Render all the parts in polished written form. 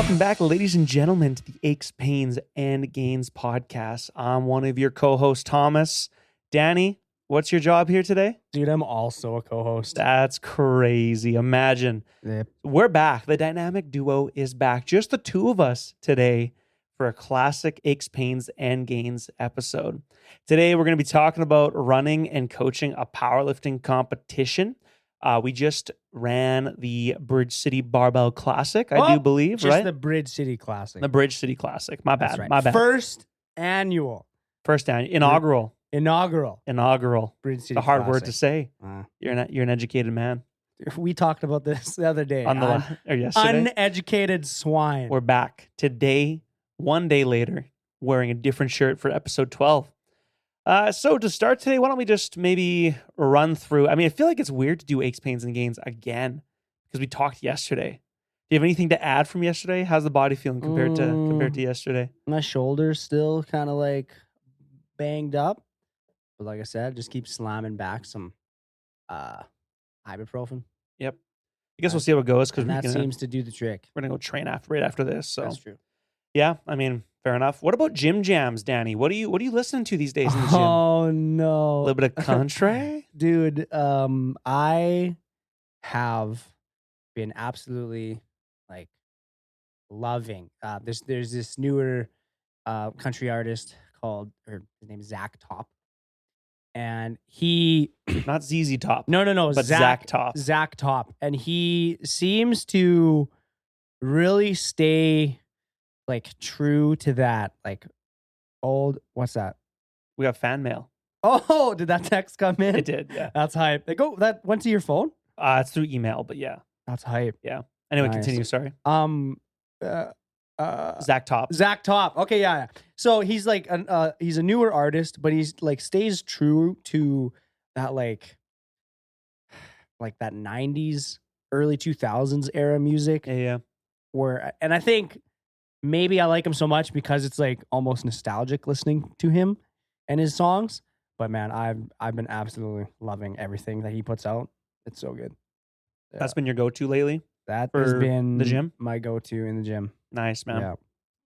Welcome back, ladies and gentlemen, to the Aches, Pains, and Gains podcast. I'm one of your co-hosts, Thomas. Danny, what's your job here today? Dude, I'm also a co-host. That's crazy. Imagine. Yep. We're back. The dynamic duo is back. Just the two of us today for a classic Aches, Pains, and Gains episode. Today, we're going to be talking about running and coaching a powerlifting competition. We just ran the Bridge City Barbell Classic, I do believe, just right? the Bridge City Classic. The Bridge City Classic. My bad. That's right. My bad. First annual. Inaugural. Bridge City It's a hard Classic. word to say. You're an educated man. We talked about this the other day. Or yesterday. Uneducated swine. We're back today, one day later, wearing a different shirt for episode 12. So to start today, why don't we just maybe run through? I mean, I feel like it's weird to do aches, pains, and gains again because we talked yesterday. Do you have anything to add from yesterday? How's the body feeling compared to yesterday? My shoulder's still kind of like banged up. But like I said, just keep slamming back some ibuprofen. Yep. I guess we'll see how it goes because that seems to do the trick. We're gonna go train right after this. So that's true. Yeah, I mean, fair enough. What about gym jams, Danny? What are you listening to these days in the gym? Oh no, A little bit of country, dude. I have been absolutely like loving. There's this newer country artist his name is Zach Top, and he not ZZ Top. No, but Zach Top. Zach Top, and he seems to really stay like true to that like old. What's that? We got fan mail. Oh, did that text come in? It did. Yeah, that's hype. That went to your phone. It's through email, but yeah, that's hype. Yeah. Anyway, nice. Continue. Sorry. Zach Top. Zach Top. Okay, yeah. So he's like he's a newer artist, but he's like stays true to that like that 90s, early 2000s era music. Yeah. And I think maybe I like him so much because it's like almost nostalgic listening to him and his songs. But man, I've been absolutely loving everything that he puts out. It's so good. Yeah. That's been your go-to lately? That has been the gym? My go-to in the gym. Nice, man.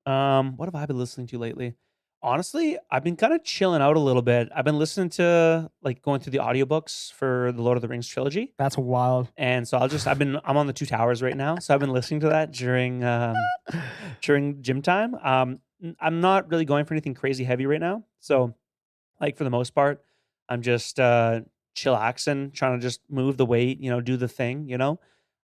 Yeah. What have I been listening to lately? Honestly, I've been kind of chilling out a little bit. I've been listening to going through the audiobooks for the Lord of the Rings trilogy. That's wild. And so I'm on the Two Towers right now. So I've been listening to that during gym time. I'm not really going for anything crazy heavy right now. So for the most part, I'm just chillaxing, trying to just move the weight, do the thing,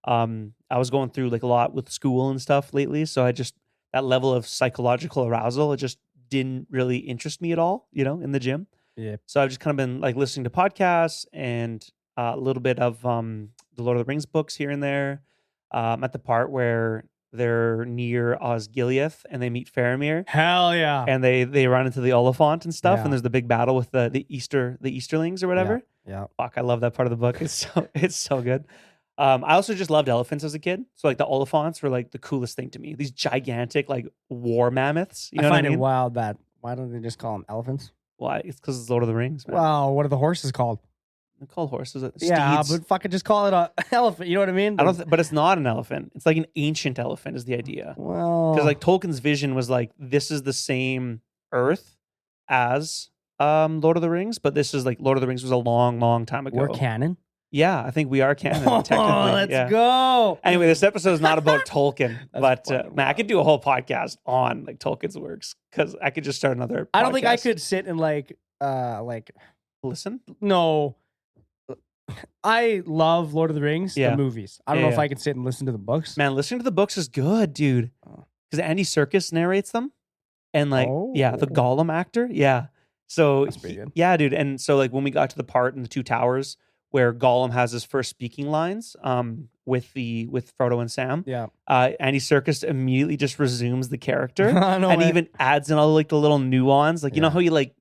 I was going through a lot with school and stuff lately. So that level of psychological arousal, it just didn't really interest me at all, in the gym. Yeah. So I've just kind of been listening to podcasts and a little bit of the Lord of the Rings books here and there. I'm at the part where they're near Osgiliath and they meet Faramir. Hell yeah. And they run into the Oliphant and stuff. Yeah. And there's the big battle with the Easterlings or whatever. Yeah. Fuck, I love that part of the book. It's so good. I also just loved elephants as a kid. So the Oliphants were the coolest thing to me. These gigantic war mammoths. You know I find what I mean? it wild that why don't they just call them elephants? Why? It's because it's Lord of the Rings, man. Wow, what are the horses called? They're called horses. Yeah, Steeds. but fucking just call it an elephant. You know what I mean? But it's not an elephant. It's an ancient elephant is the idea. Well, because Tolkien's vision was this is the same Earth as Lord of the Rings, but this is Lord of the Rings was a long, long time ago. We're canon. Yeah, I think we are canon. Technically, let's go. Anyway, this episode is not about Tolkien, but man, I could do a whole podcast on Tolkien's works because I could just start another podcast. I don't think I could sit and listen. No, I love Lord of the Rings, the movies. I don't know if I could sit and listen to the books. Man, listening to the books is good, dude. Because Andy Serkis narrates them, and the Gollum actor, So that's pretty good. Yeah, dude. And so when we got to the part in the Two Towers where Gollum has his first speaking lines with Frodo and Sam. Yeah. Andy Serkis immediately just resumes the character No and way. even adds in all the little nuance. You know how he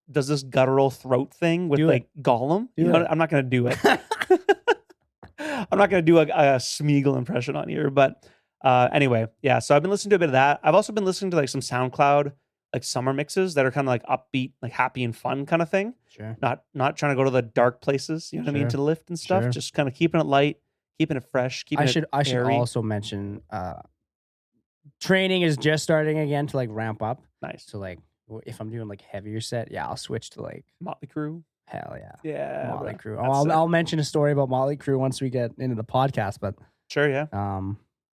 does this guttural throat thing with Gollum? I'm not gonna do it. I'm not gonna do a Smeagol impression on here, but anyway, yeah. So I've been listening to a bit of that. I've also been listening to some SoundCloud summer mixes that are kind of upbeat, happy and fun kind of thing. Sure. Not trying to go to the dark places, you know what I mean, to lift and stuff. Sure. Just kind of keeping it light, keeping it fresh, keeping I should airy. also mention training is just starting again to like ramp up. Nice. So like if I'm doing like heavier set, yeah, I'll switch to like Motley Crue. hell yeah. Yeah, Motley bro. Crue. That's sick. I'll mention a story about Motley Crue once we get into the podcast, but Sure, yeah.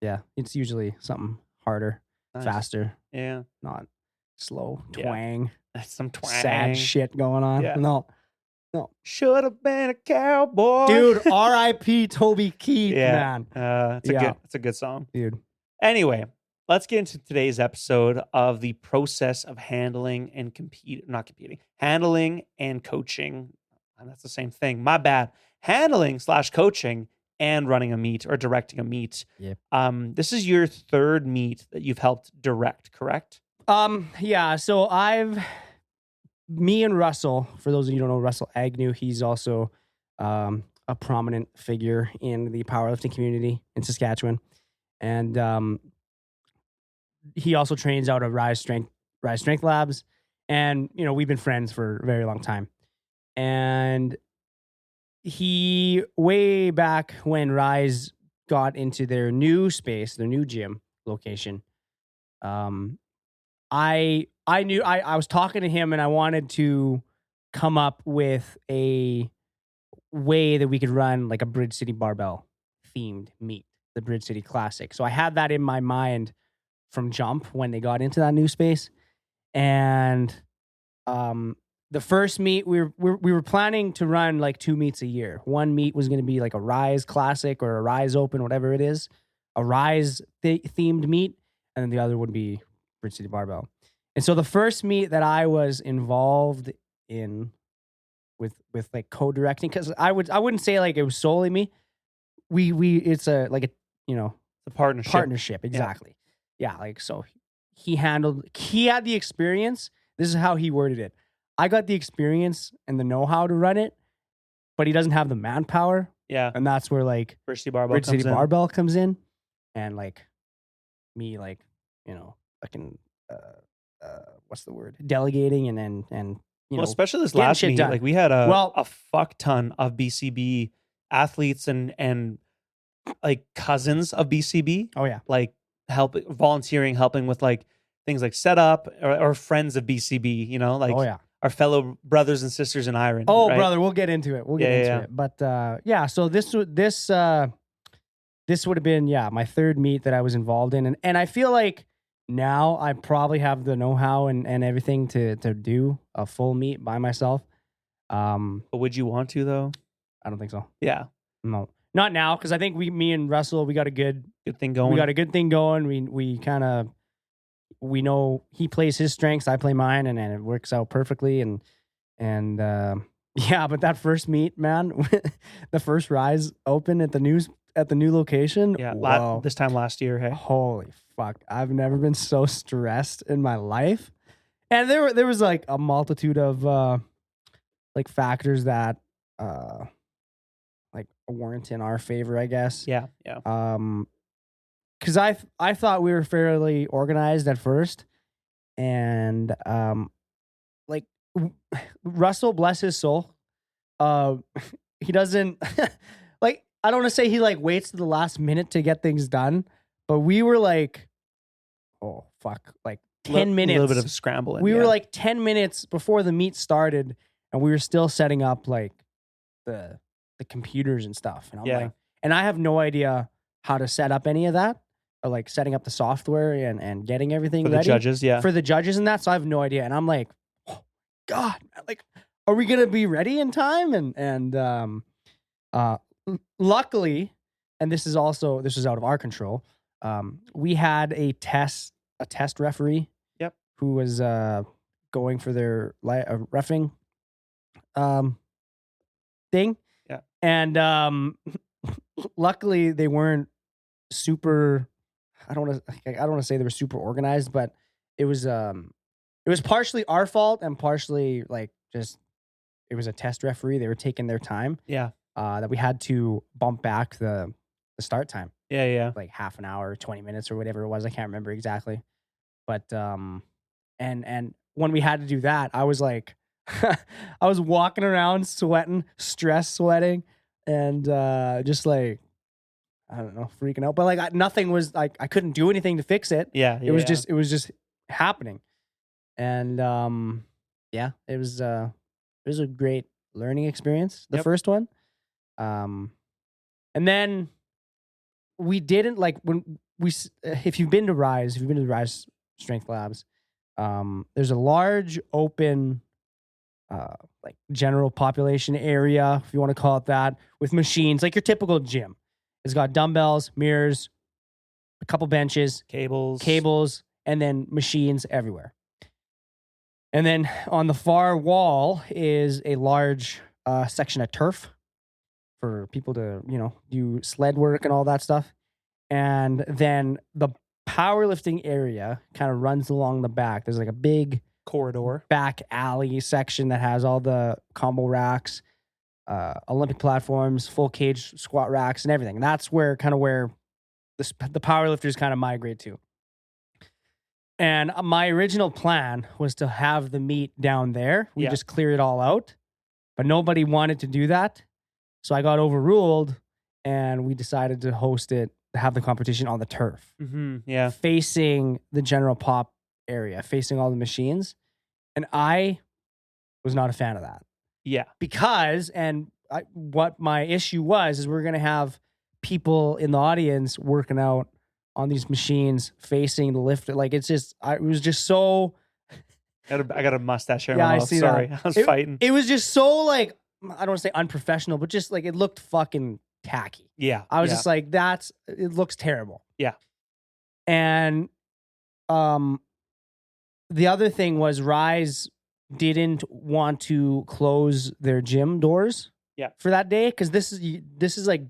yeah, it's usually something harder, Nice. faster, Yeah. not slow Yeah. twang, That's some twang. sad shit going on. Yeah. No. Should have been a cowboy. Dude, R.I.P. Toby Keith, Yeah. man. It's a good song. Dude. Anyway, let's get into today's episode of the process of handling and handling and coaching. And that's the same thing. My bad. Handling/coaching and running a meet or directing a meet. Yep. This is your third meet that you've helped direct, correct? Yeah, so me and Russell, for those of you who don't know Russell Agnew, he's also a prominent figure in the powerlifting community in Saskatchewan. And he also trains out of Rise Strength Labs. And, you know, we've been friends for a very long time. And he, way back when Rise got into their new space, their new gym location, I knew I was talking to him and I wanted to come up with a way that we could run like a Bridge City Barbell themed meet, the Bridge City Classic. So I had that in my mind from jump when they got into that new space. And the first meet we were planning to run like 2 meets a year. One meet was going to be like a Rise Classic or a Rise Open, whatever it is, a Rise themed meet, and then the other would be Bridge City Barbell. And so the first meet that I was involved in with like co-directing, because I wouldn't say like it was solely me. It's a partnership. Exactly. Yeah. Like, so he had the experience. This is how he worded it. I got the experience and the know-how to run it, but he doesn't have the manpower. Yeah. And that's where like Bridge City Barbell comes in. And like me, like, you know, I can what's the word? Delegating and you know, especially this last meet, done. like we had a fuck ton of BCB athletes and like cousins of BCB. Oh yeah, like volunteering, helping with like things like setup or friends of BCB. You know, like our fellow brothers and sisters in Iron. Oh, right? Brother, we'll get into it. It. But yeah, so this would have been my third meet that I was involved in, and I feel like now I probably have the know-how and everything to do a full meet by myself. But would you want to though? I don't think so. Yeah. No. Not now, because I think me and Russell, we got a good thing going. We got a good thing going. We know he plays his strengths, I play mine, and it works out perfectly. And but that first meet, man, the first Rise Open at the new location. Yeah, this time last year. Hey, holy fuck! I've never been so stressed in my life. And there was like a multitude of like factors that like weren't in our favor, I guess. Yeah. Because I thought we were fairly organized at first, and like Russell, bless his soul, he doesn't like, I don't want to say he like waits to the last minute to get things done, but we were like, oh fuck, like 10 minutes, a little bit of scrambling. We were like 10 minutes before the meet started, and we were still setting up like the computers and stuff, and I'm like, and I have no idea how to set up any of that. Or like setting up the software and getting everything for ready. The judges, for the judges and that. So I have no idea. And I'm like, oh God, like, are we going to be ready in time? And luckily, and this was out of our control. We had a test referee. Yep. Who was going for their reffing thing. Yeah. And luckily they weren't super, I don't want to say they were super organized, but it was partially our fault and partially like just it was a test referee. They were taking their time. Yeah. That we had to bump back the start time. Yeah. Like half an hour, 20 minutes or whatever it was. I can't remember exactly. But and when we had to do that, I was like I was walking around sweating, sweating, and just like I don't know, freaking out. But like nothing was like I couldn't do anything to fix it. Yeah. It was just happening. And it was a great learning experience, the Yep. first one. And then we didn't like when if you've been to Rise Strength Labs, there's a large open like general population area, if you want to call it that, with machines like your typical gym. It's got dumbbells, mirrors, a couple benches, cables, and then machines everywhere. And then on the far wall is a large section of turf for people to, do sled work and all that stuff. And then the powerlifting area kind of runs along the back. There's like a big corridor, back alley section that has all the combo racks, Olympic platforms, full cage squat racks, and everything. And that's where the powerlifters kind of migrate to. And my original plan was to have the meet down there. We just clear it all out, but nobody wanted to do that. So I got overruled, and we decided to have the competition on the turf. Mm-hmm. Yeah. Facing the general pop area, facing all the machines. And I was not a fan of that. Yeah. Because, what my issue was, is we're going to have people in the audience working out on these machines facing the lifter. Like, it was just so... I got a mustache hair in Yeah, my I mouth. see Sorry. that. I was fighting. It was just so, like, I don't want to say unprofessional, but just, like, it looked fucking tacky. Yeah. I was just like, it looks terrible. Yeah. And the other thing was Rise didn't want to close their gym doors for that day, because this is like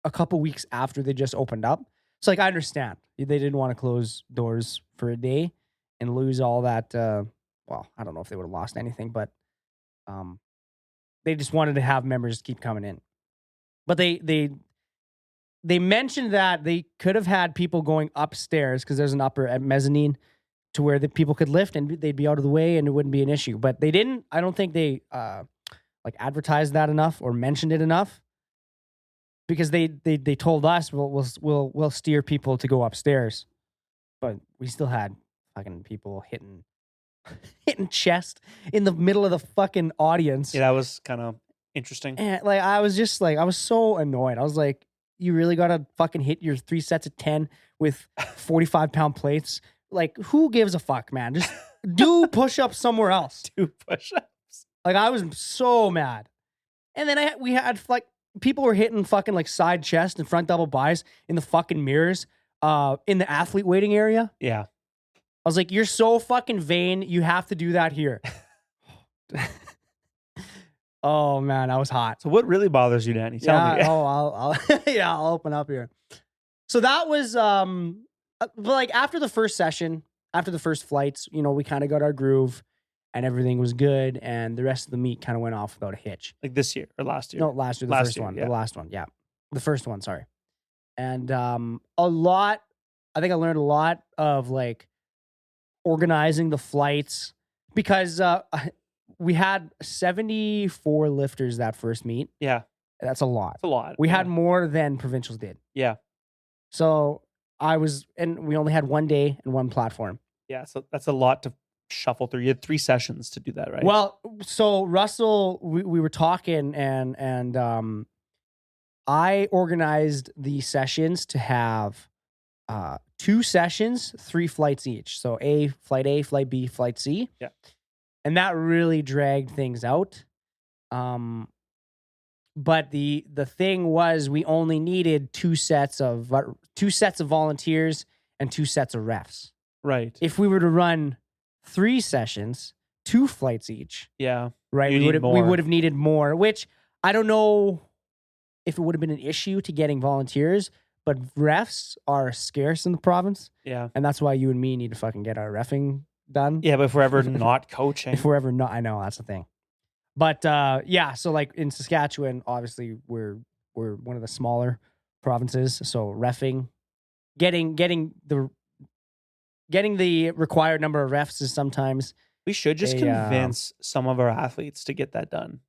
a couple weeks after they just opened up. So like I understand they didn't want to close doors for a day and lose all that. Well, I don't know if they would have lost anything, but they just wanted to have members keep coming in. But they mentioned that they could have had people going upstairs because there's an upper mezzanine to where the people could lift and they'd be out of the way and it wouldn't be an issue. But they didn't. I don't think they like advertised that enough or mentioned it enough, because they told us we'll steer people to go upstairs, but we still had fucking people hitting chest in the middle of the fucking audience. Yeah, that was kind of interesting. And like I was so annoyed. I was like, you really gotta fucking hit your 3 sets of 10 with 45-pound plates. Like, who gives a fuck, man? Just do push-ups somewhere else. Do push-ups. Like, I was so mad. And then we had like people were hitting fucking like side chest and front double bis in the fucking mirrors in the athlete waiting area. Yeah. I was like, you're so fucking vain. You have to do that here. Oh man, I was hot. So what really bothers you, Danny? Tell me. I'll I'll open up here. So that was but like after the first session, after the first flights, we kind of got our groove and everything was good, and the rest of the meet kind of went off without a hitch. Like this year or last year? No, last year, the Last first year, one. yeah. The last one, yeah. The first one, sorry. And I think I learned a lot of like organizing the flights, because we had 74 lifters that first meet. Yeah. That's a lot. It's a lot. We had more than provincials did. Yeah. So and we only had one day and one platform. Yeah. So that's a lot to shuffle through. You had 3 sessions to do that, right? Well, so Russell, we were talking and I organized the sessions to have 2 sessions, 3 flights each. So flight A, flight B, flight C. Yeah. And that really dragged things out. But the thing was, we only needed 2 sets of volunteers and 2 sets of refs. Right. If we were to run 3 sessions, 2 flights each. Yeah. Right. We would have needed more, which I don't know if it would have been an issue to getting volunteers, but refs are scarce in the province. Yeah. And that's why you and me need to fucking get our reffing done. Yeah, but if we're ever not coaching. If we're ever not, I know that's the thing. But yeah, so like in Saskatchewan, obviously we're one of the smaller provinces. So reffing, getting the required number of refs is sometimes. We should just convince some of our athletes to get that done.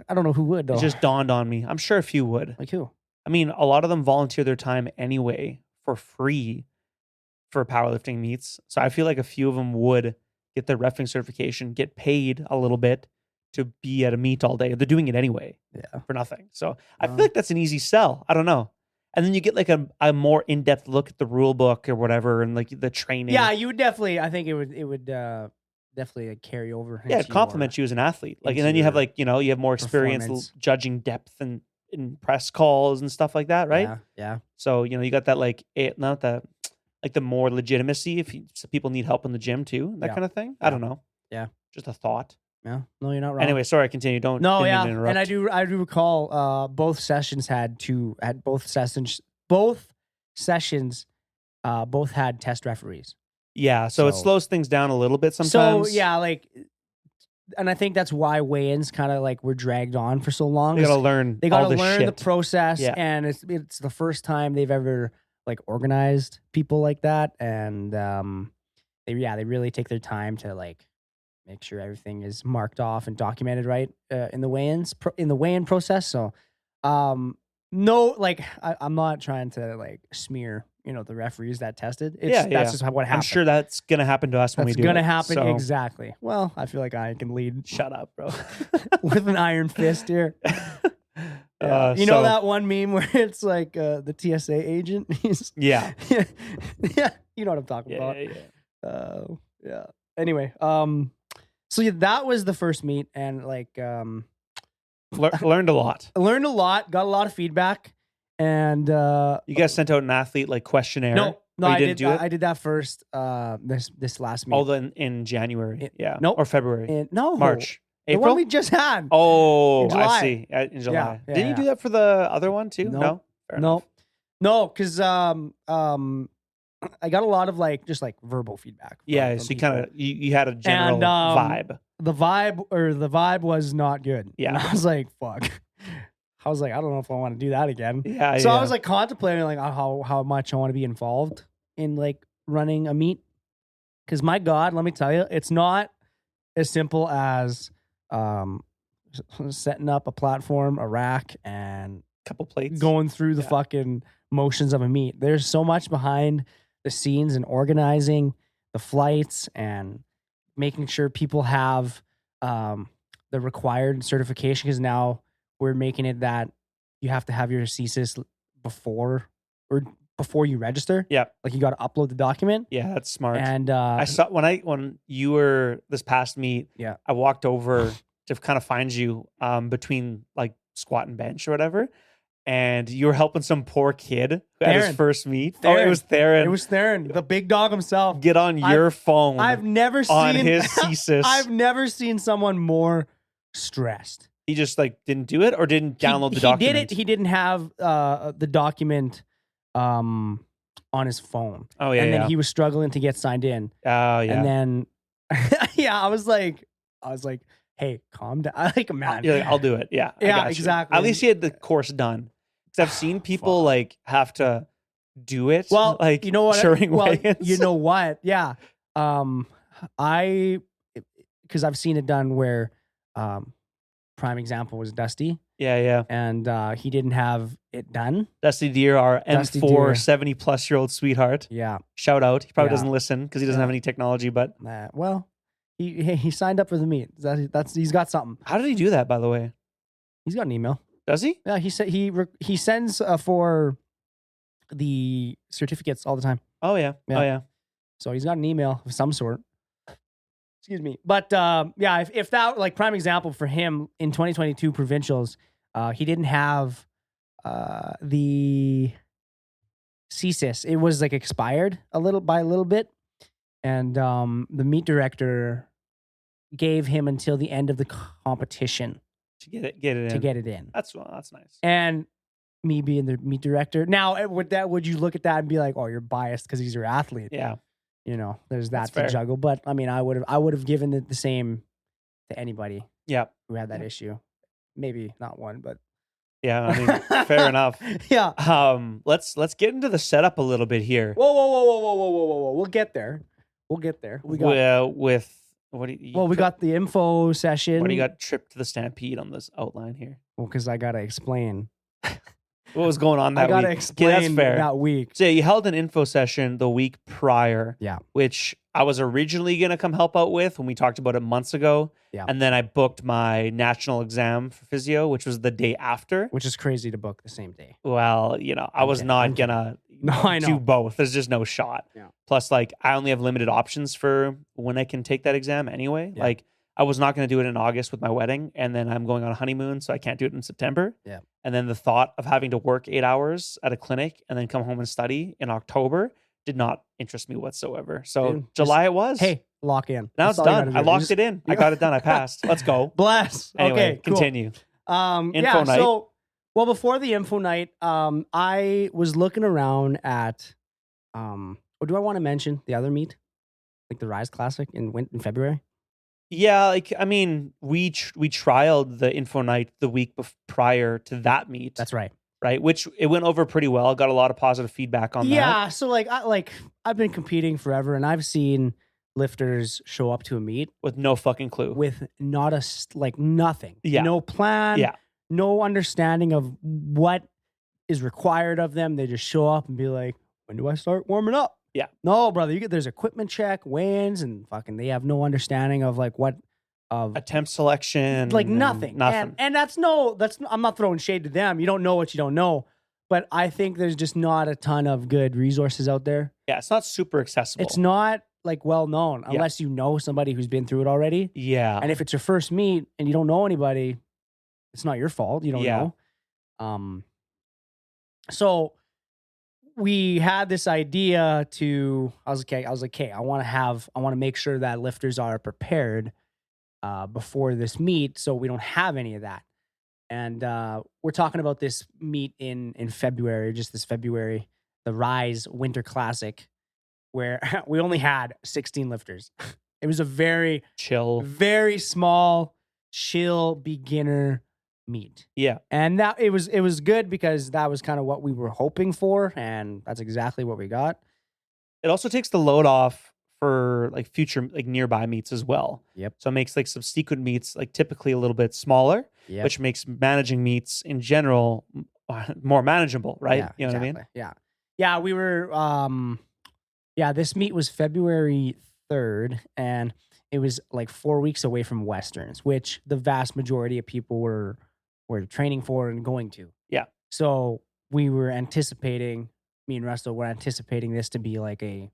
I don't know who would though. It just dawned on me. I'm sure a few would. Like who? I mean, a lot of them volunteer their time anyway for free for powerlifting meets. So I feel like a few of them would get their reffing certification, get paid a little bit to be at a meet all day. They're doing it anyway for nothing. So I feel like that's an easy sell. I don't know. And then you get like a more in-depth look at the rule book or whatever and like the training. Yeah, you would definitely, I think it would definitely like carry over. Yeah, it complements you as an athlete. Like, and then you have like, you have more experience judging depth and in press calls and stuff like that, right? Yeah. So, you got that like, not the, like the more legitimacy if so people need help in the gym too, that kind of thing. I don't know. Yeah. Just a thought. Yeah. No, you're not wrong. Anyway, sorry, continue. Didn't and interrupt. I do recall both sessions both sessions both had test referees. Yeah, so it slows things down a little bit sometimes. So yeah, like, and I think that's why weigh-ins kind of like were dragged on for so long. They gotta learn the process, and it's the first time they've ever like organized people like that, and they really take their time to like make sure everything is marked off and documented right in the weigh-in process. So no, like I'm not trying to like smear the referees that tested. That's just what happened. I'm sure that's gonna happen to us when we do it. That's gonna happen, exactly. Well, I feel like I can lead. Shut up, bro. With an iron fist here. You know that one meme where it's like the TSA agent? Yeah. Yeah, you know what I'm talking about. Yeah. Anyway, so yeah, that was the first meet, and like learned a lot. I learned a lot, got a lot of feedback, and you guys sent out an athlete like questionnaire. No, I didn't do it. I did that first. This last meet. All in January. Or February. No, March. April? The one we just had. Oh, I see. In July. Yeah, Didn't you do that for the other one too? No. No, because I got a lot of like just like verbal feedback. Yeah, so you kind of you had a general vibe. The vibe was not good. Yeah, and I was like, fuck. I was like, I don't know if I want to do that again. Yeah. So I was like contemplating like how much I want to be involved in like running a meet. Because my God, let me tell you, it's not as simple as setting up a platform, a rack, and a couple plates, going through the fucking motions of a meet. There's so much behind the scenes and organizing the flights and making sure people have the required certification, because now we're making it that you have to have your CSIS before you register. Yeah. Like you got to upload the document. Yeah, that's smart. And I saw when you were this past meet, I walked over to kind of find you between like squat and bench or whatever. And you were helping some poor kid at his first meet. Theron. Oh, it was Theron. It was Theron, the big dog himself. Get on your phone. I've never seen on his CSIS. I've never seen someone more stressed. He just like didn't do it or didn't download the document. He did it. He didn't have the document on his phone. Oh yeah. And then he was struggling to get signed in. Oh yeah. And then I was like, hey, calm down. Like, man. You're like, I'll do it. Yeah. Yeah, exactly. At least he had the course done. Because I've seen people like have to do it. Well, like you know what? during weigh-ins. You know what? Yeah. Because I've seen it done where prime example was Dusty. Yeah. And he didn't have it done. Dusty Deer, our Dusty M4 Deer. 70-plus-year-old sweetheart. Yeah. Shout out. He probably doesn't listen because he doesn't have any technology, but well, he signed up for the meet. He's got something. How did he do that, by the way? He's got an email. Does he? Yeah, he said he sends for the certificates all the time. Oh yeah. So he's got an email of some sort. Excuse me. But if that, like, prime example for him in 2022 provincials, he didn't have the CSIS. It was like expired a little bit, and the meet director gave him until the end of the competition to get it in. That's nice. And me being the meet director, now would you look at that and be like, oh, you're biased because he's your athlete? Yeah. There's that to juggle. But I mean, I would have given it the same to anybody. Yeah. Who had that issue? Maybe not one, but yeah. I mean, fair enough. Yeah. Let's get into the setup a little bit here. Whoa! We'll get there. We got with What do you Well, we got the info session. What do you got? Trip to the Stampede on this outline here. Well, because I gotta explain. What was going on that I gotta week? explain that's fair. that week. So yeah, you held an info session the week prior, Yeah. which I was originally going to come help out with when we talked about it months ago. Yeah. And then I booked my national exam for physio, which was the day after. Which is crazy to book the same day. Well, I was not going to do both. There's just no shot. Yeah. Plus, like, I only have limited options for when I can take that exam anyway. Yeah. Like, I was not going to do it in August with my wedding, and then I'm going on a honeymoon, so I can't do it in September. Yeah. And then the thought of having to work 8 hours at a clinic and then come home and study in October did not interest me whatsoever. So Dude, July it was. Hey, lock in. Now That's it's all you done. gotta I do. locked it in. I got it done. I passed. Let's go. Bless. Anyway, Okay, cool. continue. Info night. So, well, before the info night, I was looking around at, or do I want to mention the other meet, like the Rise Classic in February? Yeah, like, I mean, we trialed the info night the week prior to that meet. That's right. Right, which it went over pretty well. Got a lot of positive feedback on that. Yeah, so I've been competing forever, and I've seen lifters show up to a meet with no fucking clue, with not nothing. Yeah, no plan. Yeah, no understanding of what is required of them. They just show up and be like, "When do I start warming up?" Yeah, no, brother. There's equipment check, weigh-ins, and fucking they have no understanding of what. Of attempt selection, like nothing. And that's I'm not throwing shade to them. You don't know what you don't know. But I think there's just not a ton of good resources out there. Yeah, it's not super accessible. It's not like well known unless you know somebody who's been through it already. Yeah. And if it's your first meet and you don't know anybody, it's not your fault. You don't know. So we had this idea I was like, okay, I want to make sure that lifters are prepared before this meet, so we don't have any of that. And we're talking about this meet in February, just this February, the Rise Winter Classic, where we only had 16 lifters. It was a very chill, very small, chill beginner meet. Yeah, and that it was good because that was kind of what we were hoping for, and that's exactly what we got. It also takes the load off for like future like nearby meets as well. Yep. So it makes like subsequent meets like typically a little bit smaller, which makes managing meets in general more manageable, right? Yeah, you know exactly. what I mean? Yeah, we were this meet was February 3rd, and it was like 4 weeks away from Westerns, which the vast majority of people were training for and going to. Yeah. So we were anticipating, me and Russell were anticipating this to be like a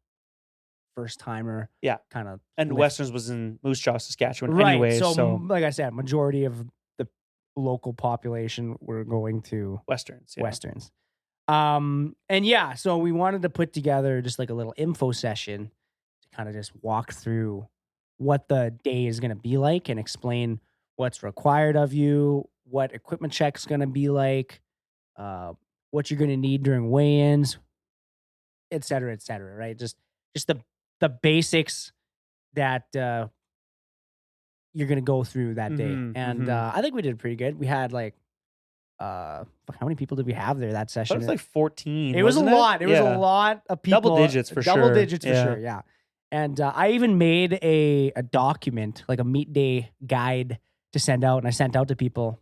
first timer, kind of. And Westerns was in Moose Jaw, Saskatchewan, right. anyway. So, like I said, majority of the local population were going to Westerns. And so we wanted to put together just like a little info session to kind of just walk through what the day is going to be like and explain what's required of you, what equipment check's going to be like, what you're going to need during weigh-ins, et cetera, right? Just the basics that you're going to go through that day. And I think we did pretty good. We had like, how many people did we have there that session? It was like 14. It was a lot. It was a lot of people. Double digits for sure. Double digits for sure, yeah. And I even made a document, like a meet day guide to send out, and I sent out to people.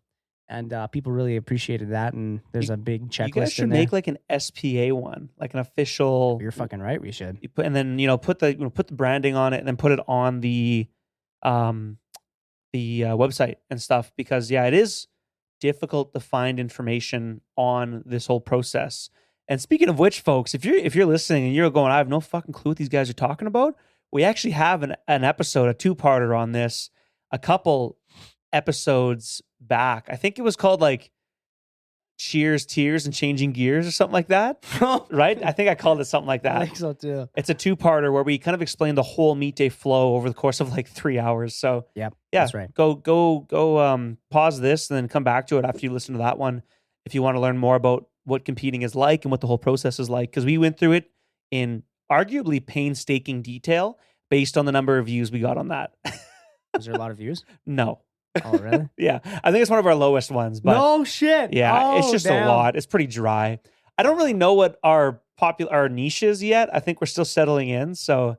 And people really apprecited that. And there's a big checklist. You guys should make like an SPA one, like an official. You're fucking right. We should. You put, and then put the branding on it, and then put it on the website and stuff. Because it is difficult to find information on this whole process. And speaking of which, folks, if you're listening and you're going, I have no fucking clue what these guys are talking about. We actually have an episode, a 2-parter on this, a couple episodes back. I think it was called like Cheers, Tears, and Changing Gears or something like that. Right? I think I called it something like that. I think so too. It's a 2-parter where we kind of explain the whole meet day flow over the course of like 3 hours. So that's right. Go pause this and then come back to it after you listen to that one if you want to learn more about what competing is like and what the whole process is like. Because we went through it in arguably painstaking detail based on the number of views we got on that. Was there a lot of views? No. Oh, really? Yeah. I think it's one of our lowest ones. But no shit. Yeah, it's just a lot. It's pretty dry. I don't really know what our niche is yet. I think we're still settling in. So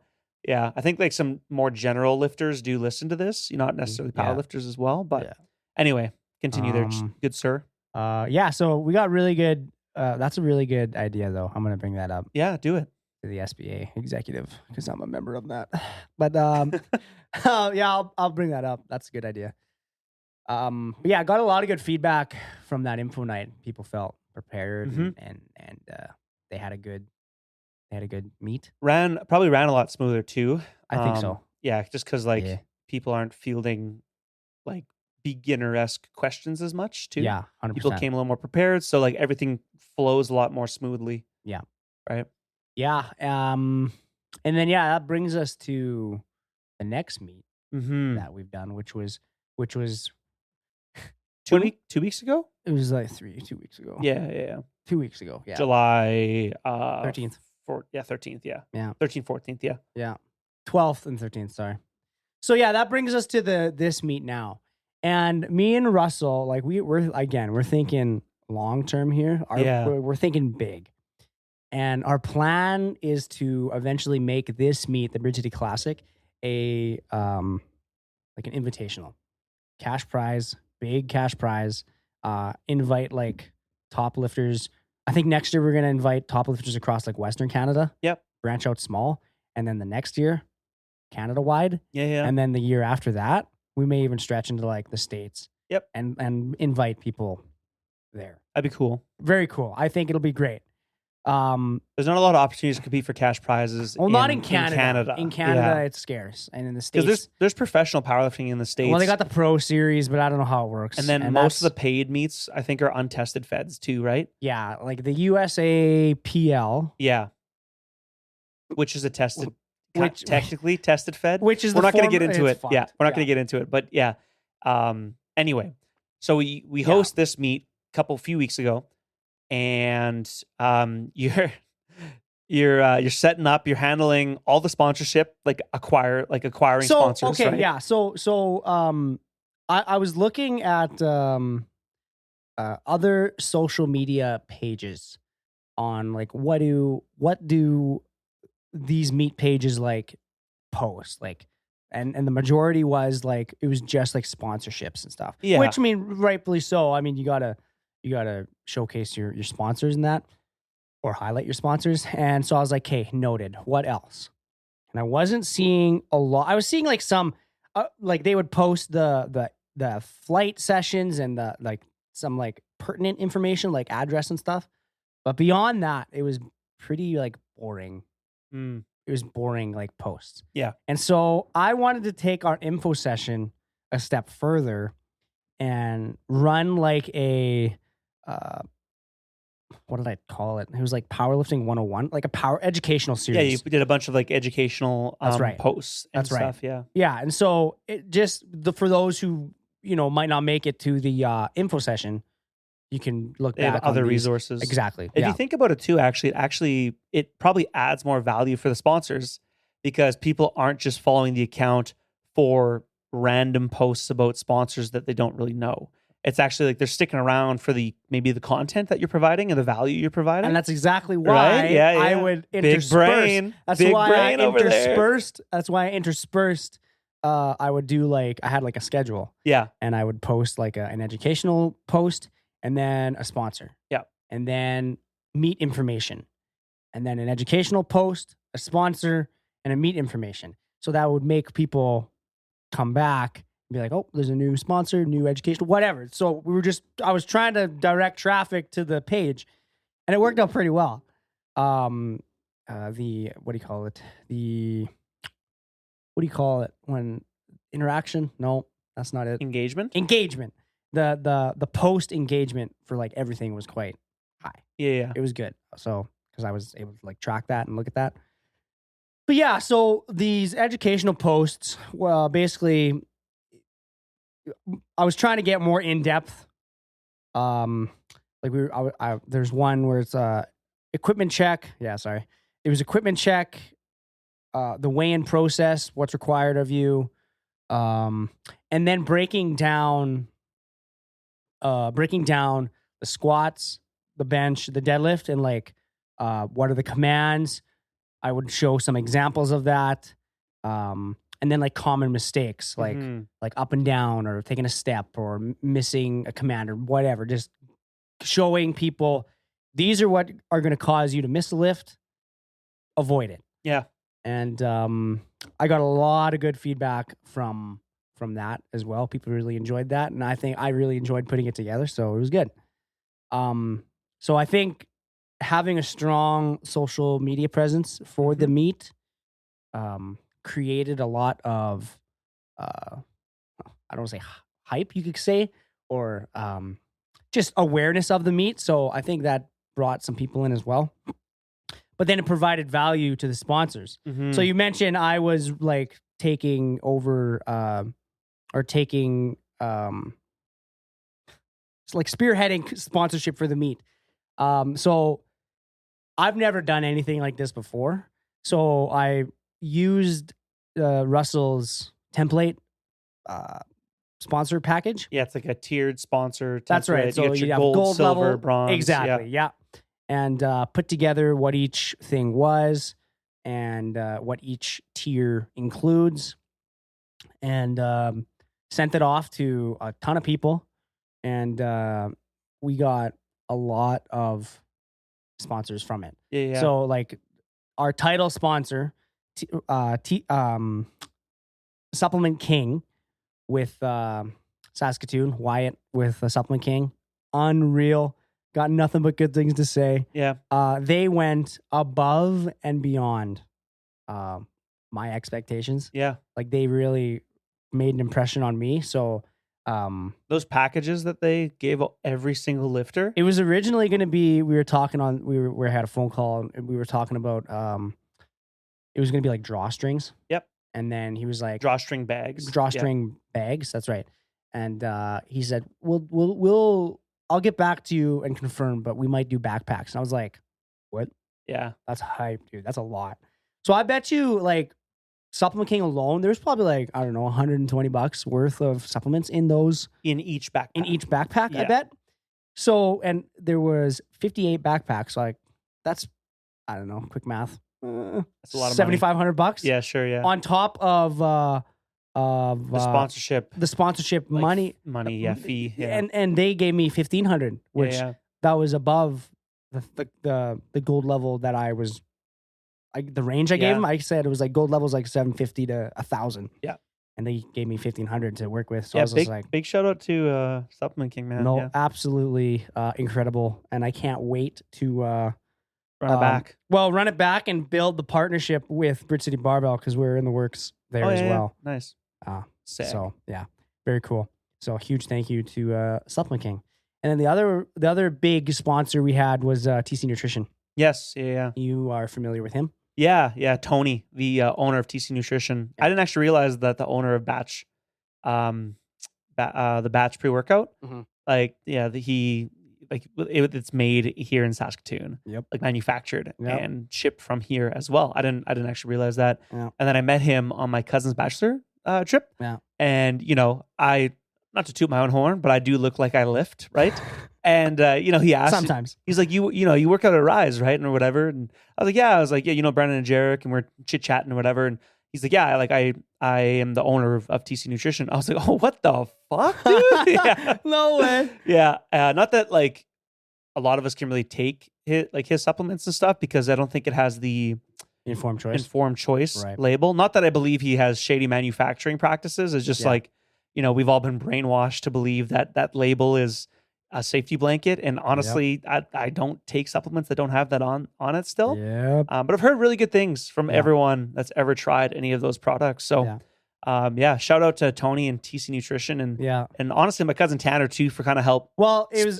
Yeah, I think like some more general lifters do listen to this. You're not necessarily Yeah. powerlifters as well, but Yeah. anyway, continue there, Um, good sir. Yeah, so we got really good. That's a really good idea, though. I'm gonna bring that up Yeah, do it. to the SBA executive because I'm a member of that. But yeah, I'll bring that up. That's a good idea. But yeah, I got a lot of good feedback from that info night. People felt prepared Mhm. and they had a good meet. Probably ran a lot smoother too. I think so. Yeah, just because like Yeah. people aren't fielding like beginner-esque questions as much too. Yeah, 100%. People came a little more prepared, so like everything flows a lot more smoothly. Yeah. Right. Yeah. And then yeah, that brings us to the next meet Mm-hmm. that we've done, which was 2 weeks ago. it was like 2 weeks ago. Yeah. 2 weeks ago. Yeah. July 13th. 13th. Yeah. Yeah. 13th, 14th. Yeah. Yeah. 12th and 13th, sorry. So yeah, that brings us to this meet now. And me and Russell, like we're thinking long term here. Yeah. We're thinking big. And our plan is to eventually make this meet, the Bridge City Classic, a like an invitational. Cash prize, big cash prize. Invite like top lifters. I think next year we're gonna invite top lifters across like Western Canada. Yep. Branch out small. And then the next year, Canada wide. Yeah. And then the year after that, we may even stretch into like the States. Yep. And invite people there. That'd be cool. Very cool. I think it'll be great. There's not a lot of opportunities to compete for cash prizes. Well, not in Canada. In Canada, it's scarce, and in the States, because there's professional powerlifting in the States. well, they got the pro series, but I don't know how it works. and then most of the paid meets I think are untested feds too, right? yeah, like the USAPL, Yeah, which is a tested, Which- technically tested fed. which is We're the not going to form- get into it's it. fucked. Yeah, we're not going to get into it. But yeah, anyway, so we host this meet a few weeks ago, and you're setting up, you're handling all the sponsorship, like acquiring sponsors. Okay, right? yeah. So I was looking at other social media pages on like what do these meet pages like post like, and the majority was like it was just like sponsorships and stuff. Yeah. Which I mean, rightfully so. I mean, you gotta showcase your sponsors and that, or highlight your sponsors. And so I was like, okay, noted. What else? And I wasn't seeing a lot. I was seeing like some, like they would post the flight sessions and the like some like pertinent information, like address and stuff. But beyond that, it was pretty like boring. Mm. It was boring like posts. Yeah. And so I wanted to take our info session a step further and run like a, what did I call it? It was like Powerlifting 101, like a power educational Yeah, series. you did a bunch of like educational That's right. posts and That's right. stuff. Yeah. Yeah. And so it just for those who, might not make it to the info session, you can look They have back on other these. resources. Exactly. If yeah. you think about it too, it probably adds more value for the sponsors because people aren't just following the account for random posts about sponsors that they don't really know. It's actually like they're sticking around for maybe the content that you're providing and the value you're providing. And that's exactly why Right? Yeah, I yeah. would Big intersperse. brain. That's Big why brain I over there. interspersed. That's why I interspersed. I would do I had like a schedule, Yeah. and I would post like an educational post, and then a sponsor. Yeah. And then meet information, and then an educational post, a sponsor, and a meet information. So that would make people come back and be like, oh, there's a new sponsor, new educational, whatever. So I was trying to direct traffic to the page, and it worked out pretty well. What do you call it? What do you call it when interaction? No, that's not it. Engagement. The post engagement for like everything was quite high. Yeah. It was good. So because I was able to like track that and look at that. But yeah, so these educational posts, well, basically, I was trying to get more in depth. Like there's one where it's equipment check. Yeah, sorry, it was equipment check. The weigh-in process, what's required of you, and then breaking down the squats, the bench, the deadlift, and like what are the commands. I would show some examples of that, And then like common mistakes, like Mhm. like up and down or taking a step or missing a command or whatever. Just showing people these are what are going to cause you to miss a lift. Avoid it. Yeah. And I got a lot of good feedback from that as well. People really enjoyed that, and I think I really enjoyed putting it together. So it was good. So I think having a strong social media presence for the meet created a lot of I don't want to say hype, you could say, or just awareness of the meet. So I think that brought some people in as well. But then it provided value to the sponsors. Mhm. So you mentioned I was like taking over or taking like spearheading sponsorship for the meet. So I've never done anything like this before. So I used Russell's template sponsor package. Yeah, it's like a tiered sponsor template. That's right. So you got your you have gold, silver, level, bronze. exactly. Yeah. And put together what each thing was and what each tier includes, and sent it off to a ton of people, and we got a lot of sponsors from it. Yeah. So like our title sponsor, Supplement King with Saskatoon, Wyatt with Supplement King, unreal. Got nothing but good things to say. Yeah. They went above and beyond my expectations. Yeah. Like they really made an impression on me. So those packages that they gave every single lifter. It was originally going to be, we had a phone call and we were talking about it was going to be like drawstrings. Yep. And then he was like drawstring bags. Drawstring bags, that's right. And he said, I'll get back to you and confirm, but we might do backpacks. And I was like, what? Yeah. That's hype, dude. That's a lot. So I bet you like Supplement King alone, there's probably like, I don't know, $120 worth of supplements in those. In each backpack. I bet. So, and there was 58 backpacks. Like that's, I don't know, quick math. That's a lot of $7,500. Yeah, sure. Yeah. On top of the sponsorship money. Yeah. Fee. Yeah. And they gave me $1,500, which that was above the gold level that I was, the range I gave them. I said it was like gold levels like 750 to 1,000. Yeah. And they gave me 1,500 to work with. So yeah, I was just like, big shout out to Supplement King, man. No, absolutely incredible. And I can't wait to run it back. Well, run it back and build the partnership with Bridge City Barbell because we're in the works there as well. Yeah. Nice. Sick. So yeah, very cool. So huge thank you to Supplement King. And then the other big sponsor we had was TC Nutrition. Yes. Yeah. You are familiar with him? Yeah. Tony, the owner of TC Nutrition. I didn't actually realize that the owner of Batch, the Batch pre-workout, it's made here in Saskatoon. Yep. Like manufactured and shipped from here as well. I didn't actually realize that. Yeah. And then I met him on my cousin's bachelor trip. Yeah. And I, not to toot my own horn, but I do look like I lift, right? And he asked sometimes. He's like, you work out at Rise, right? And or whatever. And I was like, yeah. I was like, yeah, Brandon and Jarek, and we're chit-chatting or whatever. And he's like, yeah, like I am the owner of TC Nutrition. I was like, oh, what the fuck, dude? Yeah. No way. Yeah. Not that like a lot of us can really take his supplements and stuff because I don't think it has the informed choice label. Not that I believe he has shady manufacturing practices. It's just like, we've all been brainwashed to believe that label is a safety blanket. And honestly, I don't take supplements that don't have that on it still. Yeah. But I've heard really good things from everyone that's ever tried any of those products. So shout out to Tony and TC Nutrition and honestly my cousin Tanner too for kind of help. Well, it was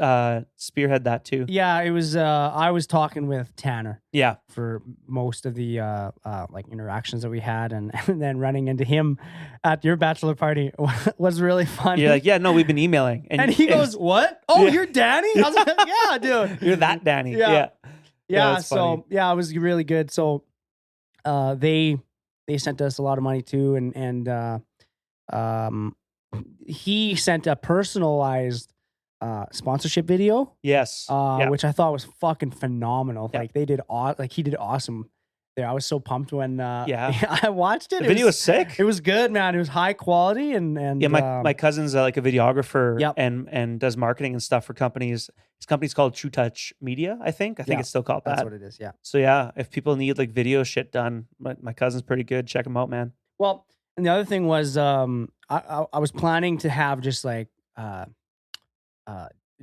spearhead that too. Yeah, it was. I was talking with Tanner. Yeah, for most of the like interactions that we had, and then running into him at your bachelor party was really fun. You're like, yeah, no, we've been emailing, and he goes, "What? Oh, you're Danny?" I was like, "Yeah, dude, you're that Danny." Yeah. So it was really good. So they sent us a lot of money too, and he sent a personalized sponsorship video. Yes. Which I thought was fucking phenomenal. Like he did awesome. there. I was so pumped when Yeah. I watched it. The video was sick. It was good, man. It was high quality and Yeah, my cousin's like a videographer Yep. and does marketing and stuff for companies. His company's called True Touch Media, I think. I think Yeah, it's still called that's that. what it is. Yeah. So yeah, if people need like video shit done, my cousin's pretty good. Check him out, man. Well, and the other thing was I was planning to have just like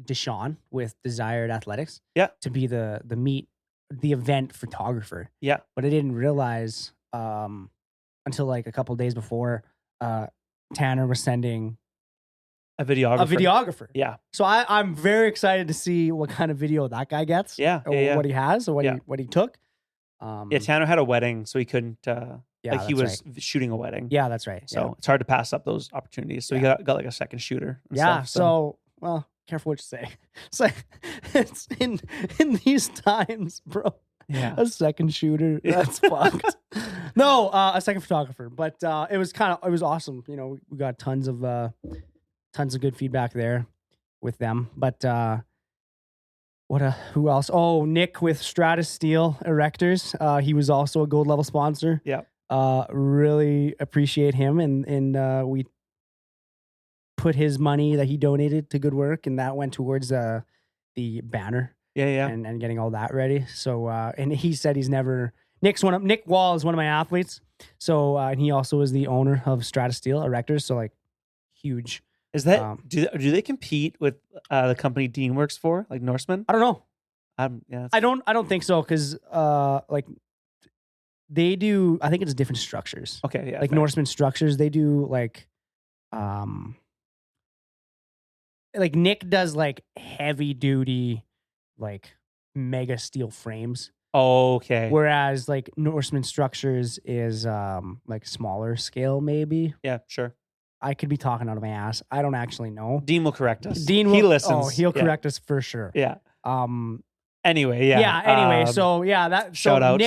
Deshaun with Desired Athletics to be the event photographer. Yeah. But I didn't realize until like a couple days before Tanner was sending a videographer. Yeah. So I'm very excited to see what kind of video that guy gets. Yeah. Or what he has or what he took. Yeah, Tanner had a wedding, so he couldn't like he was right. shooting a wedding. Yeah, that's right. So it's hard to pass up those opportunities. So he got like a second shooter. And stuff, so well, careful what you say. It's like it's in these times, bro. Yeah. A second shooter. That's fucked. No, a second photographer. But it was awesome. You know, we got tons of good feedback there with them. But who else? Oh, Nick with Stratus Steel Erectors. He was also a gold level sponsor. Yeah. Really appreciate him, and we put his money that he donated to good work, and that went towards the banner. Yeah. And getting all that ready. So and he said Nick Wall is one of my athletes. So and he also is the owner of Stratus Steel Erectors. So like huge. Is that do they compete with the company Dean works for, like Norseman? I don't know. Yeah, I don't think so, because like they do. I think it's different structures. Okay, yeah, like fair. Norseman structures. They do like Nick does like heavy duty, like mega steel frames. Okay. Whereas like Norseman structures is like smaller scale, maybe. Yeah, sure. I could be talking out of my ass. I don't actually know. Dean will correct us. He listens. Oh, he'll correct us for sure. Yeah. Anyway, yeah. Yeah. Anyway, so yeah, that shout out.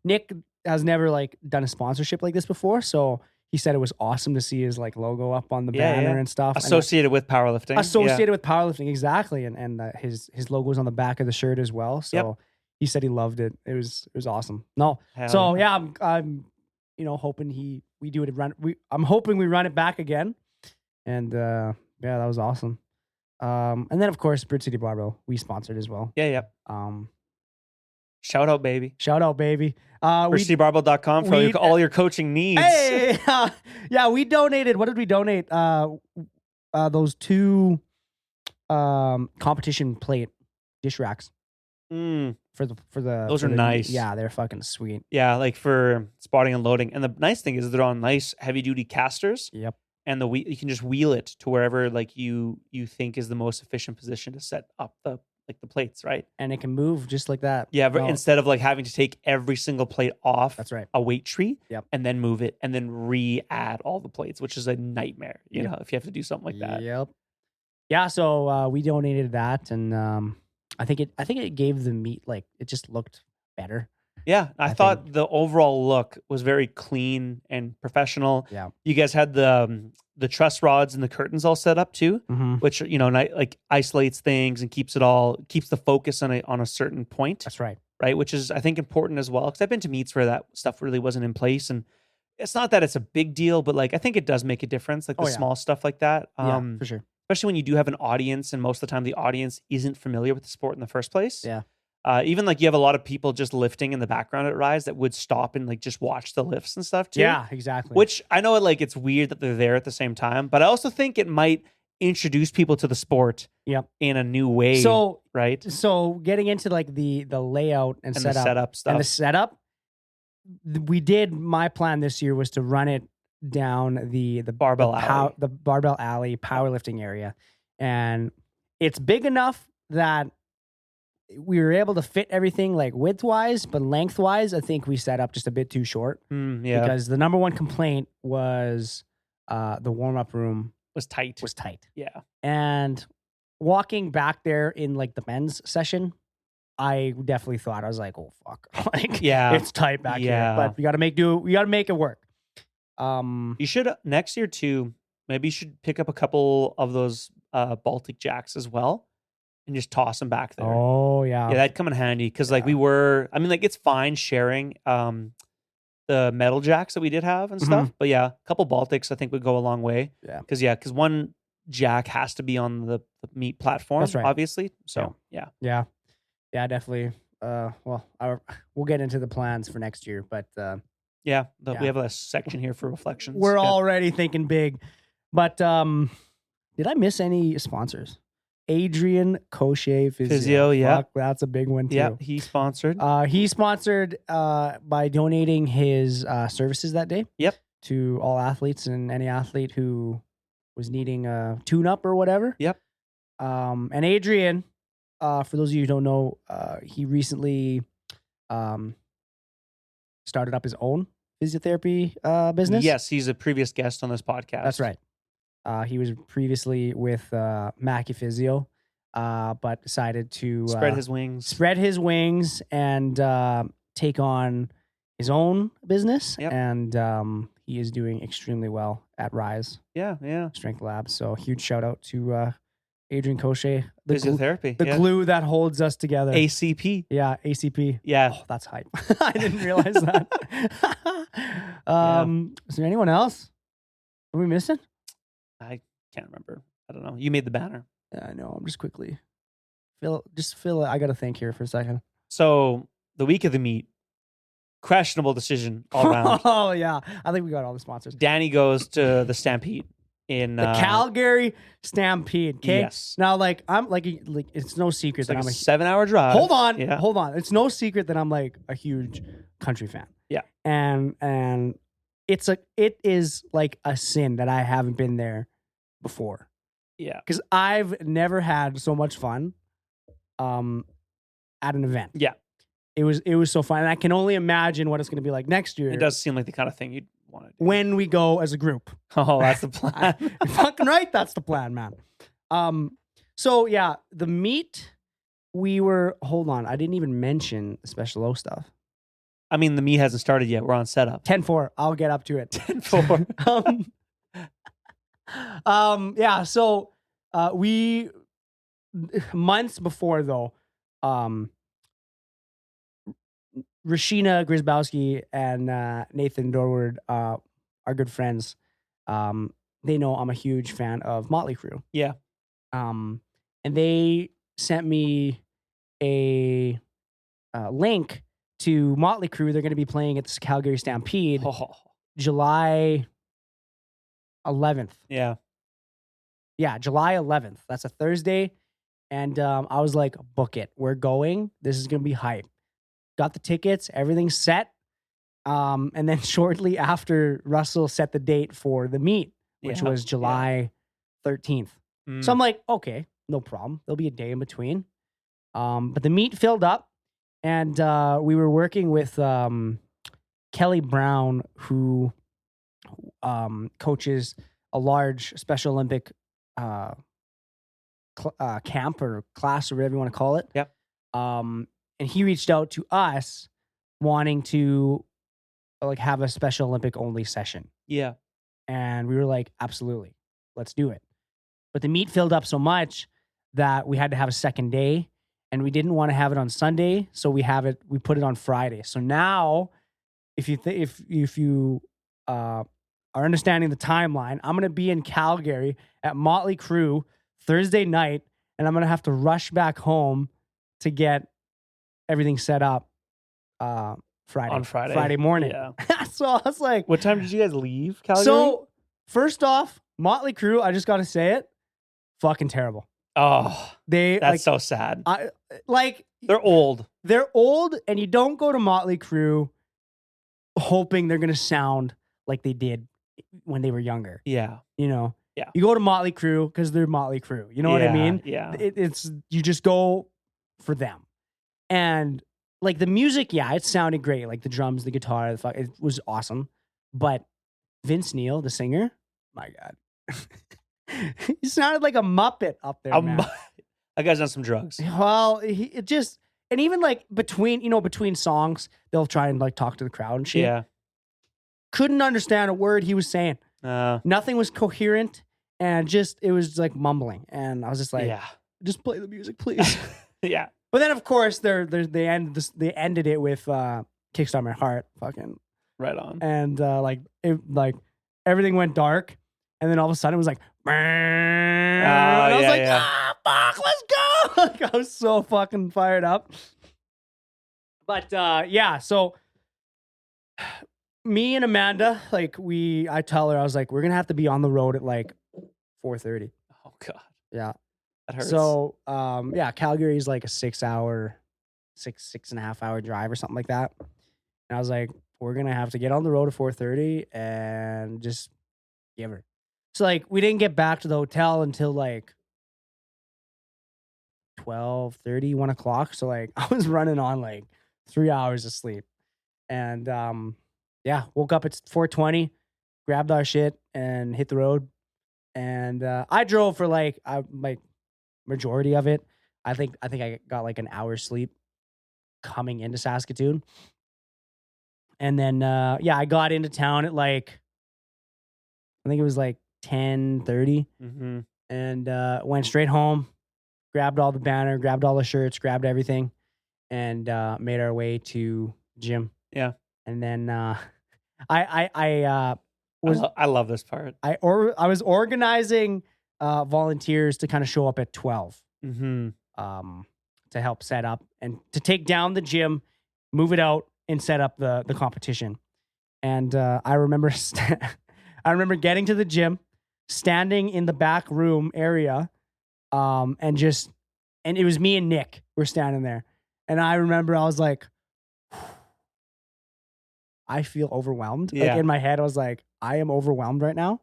Nick has never like done a sponsorship like this before, so he said it was awesome to see his like logo up on the banner and stuff. Associated with powerlifting. With powerlifting, exactly, and his logo was on the back of the shirt as well. So he said he loved it. It was awesome. No, Hell yeah. I'm hoping I'm hoping we run it back again, and that was awesome. And then of course Bridge City Barbell we sponsored as well. Yeah. Shout out, baby. BridgeCityBarbell.com for all your coaching needs. Hey, yeah, we donated. What did we donate? Those 2 competition plate dish racks. For the those are nice. Yeah, they're fucking sweet. Yeah, like for spotting and loading. And the nice thing is they're on nice heavy duty casters. Yep. And you can just wheel it to wherever like you think is the most efficient position to set up the plates, right? And it can move just like that. Yeah, but instead of like having to take every single plate off that's right. a weight tree, yep. and then move it and then re-add all the plates, which is a nightmare, you know, if you have to do something like that. Yep. Yeah, so we donated that, and I think it gave the meat, like it just looked better. Yeah, I thought the overall look was very clean and professional. Yeah, you guys had the truss rods and the curtains all set up too, which like isolates things and keeps the focus on a certain point. That's right. Right, which is I think important as well, because I've been to meets where that stuff really wasn't in place, and it's not that it's a big deal, but like I think it does make a difference, like the small stuff like that. Yeah, for sure. Especially when you do have an audience, and most of the time the audience isn't familiar with the sport in the first place. Yeah. Even like you have a lot of people just lifting in the background at Rise that would stop and like just watch the lifts and stuff too. Yeah, exactly. Which I know like it's weird that they're there at the same time, but I also think it might introduce people to the sport in a new way. So right. So getting into like the layout and setup, the setup stuff. And the setup, my plan this year was to run it down the barbell alley. The barbell alley powerlifting area. And it's big enough that we were able to fit everything like width-wise, but length-wise, I think we set up just a bit too short. Because the number one complaint was the warm-up room was tight. Yeah. And walking back there in like the men's session, I definitely thought, I was like, oh fuck. Like it's tight back here. But we gotta make it work. You should next year too, maybe you should pick up a couple of those Baltic jacks as well. and just toss them back there. Oh yeah. Yeah, that'd come in handy because like it's fine sharing the metal jacks that we did have and stuff. But yeah, a couple Baltics I think would go a long way. Yeah. Because one jack has to be on the meat platform, That's right. obviously. So Yeah, definitely. We'll get into the plans for next year, but we have a section here for reflections. we're already thinking big. But did I miss any sponsors? Adrian Cochet Physio. yeah. Fuck, that's a big one too. Yeah, he sponsored. He sponsored by donating his services that day. Yep. To all athletes and any athlete who was needing a tune-up or whatever. Yep. And Adrian, for those of you who don't know, he recently started up his own physiotherapy business. Yes, he's a previous guest on this podcast. That's right. He was previously with Mackie Physio, but decided to spread his wings and take on his own business. Yep. And he is doing extremely well at Rise. Yeah. Strength Labs. So huge shout out to Adrian Cochet. Physiotherapy. The glue that holds us together. ACP. Yeah, ACP. Yeah. Oh, that's hype. I didn't realize that. Is there anyone else? Are we missing? I can't remember. I don't know. You made the banner. Yeah, I know. I'm just quickly. Phil, I got to think here for a second. So the week of the meet, questionable decision all around. Oh, yeah. I think we got all the sponsors. Danny goes to the Stampede in the Calgary Stampede. Okay. Yes. Now, I'm like it's no secret that I'm a 7-hour drive. Hold on. It's no secret that I'm like a huge country fan. Yeah. And it is like a sin that I haven't been there before. Yeah. Because I've never had so much fun at an event. Yeah. It was so fun. And I can only imagine what it's going to be like next year. It does seem like the kind of thing you'd want to do. When we go as a group. Oh, that's the plan. You're fucking right. That's the plan, man. So yeah, the meet, hold on. I didn't even mention the Special O stuff. I mean, the meet hasn't started yet. We're on setup. 10-4. I'll get up to it. 10-4. Yeah. So, we months before though, Rashina Grisbowski and Nathan Dorward are good friends. They know I'm a huge fan of Motley Crue. Yeah. And they sent me a link to Motley Crue. They're going to be playing at the Calgary Stampede July 11th. Yeah. Yeah, July 11th. That's a Thursday. And I was like, book it. We're going. This is going to be hype. Got the tickets. Everything's set. And then shortly after, Russell set the date for the meet, which was July 13th. So I'm like, okay, no problem. There'll be a day in between. But the meet filled up. And we were working with Kelly Brown, who coaches a large Special Olympic camp or class or whatever you want to call it. Yep. And he reached out to us wanting to have a Special Olympic only session. Yeah. And we were like, absolutely, let's do it. But the meet filled up so much that we had to have a second day. And we didn't want to have it on Sunday, so we put it on Friday. So now, if you are understanding the timeline, I'm going to be in Calgary at Motley Crue Thursday night, and I'm going to have to rush back home to get everything set up Friday morning. Yeah. So I was like, what time did you guys leave Calgary? So first off, Motley Crue, I just got to say it, fucking terrible. Oh, that's so sad. They're old. They're old, and you don't go to Motley Crue hoping they're going to sound like they did when they were younger. Yeah. Yeah. You go to Motley Crue because they're Motley Crue. You know what I mean? Yeah. It's you just go for them. And the music, it sounded great. Like the drums, the guitar, it was awesome. But Vince Neil, the singer, my God. He sounded like a Muppet up there, man. That guy's on some drugs. Well, and even between songs, they'll try and talk to the crowd and shit. Yeah. Couldn't understand a word he was saying. Nothing was coherent, and it was mumbling. And I was just like, just play the music, please. Yeah. But then, of course, they ended it with "Kickstart My Heart," fucking, Right on. and everything went dark, and then all of a sudden it was like, and I was like, fuck, let's go! Like, I was so fucking fired up. But so me and Amanda, I tell her, I was like, we're gonna have to be on the road at like 4:30. Oh God. Yeah. That hurts. So, Calgary is like a 6 and a half hour drive or something like that. And I was like, we're going to have to get on the road at 4:30 and just give her. So like, we didn't get back to the hotel until like 12:30, 1 o'clock. So like, I was running on like 3 hours of sleep. And woke up at 4:20, grabbed our shit and hit the road. And I drove for like majority of it. I think I got like an hour's sleep coming into Saskatoon. And then I got into town at like, I think it was like 10:30. Mm-hmm. And went straight home, grabbed all the banner, grabbed all the shirts, grabbed everything, and made our way to gym. Yeah. And then I love this part. I was organizing volunteers to kind of show up at 12 Mm-hmm. To help set up and to take down the gym, move it out, and set up the competition. And I remember getting to the gym, standing in the back room area, and it was me and Nick were standing there. And I remember I was like, I feel overwhelmed. Yeah. Like in my head, I was like, I am overwhelmed right now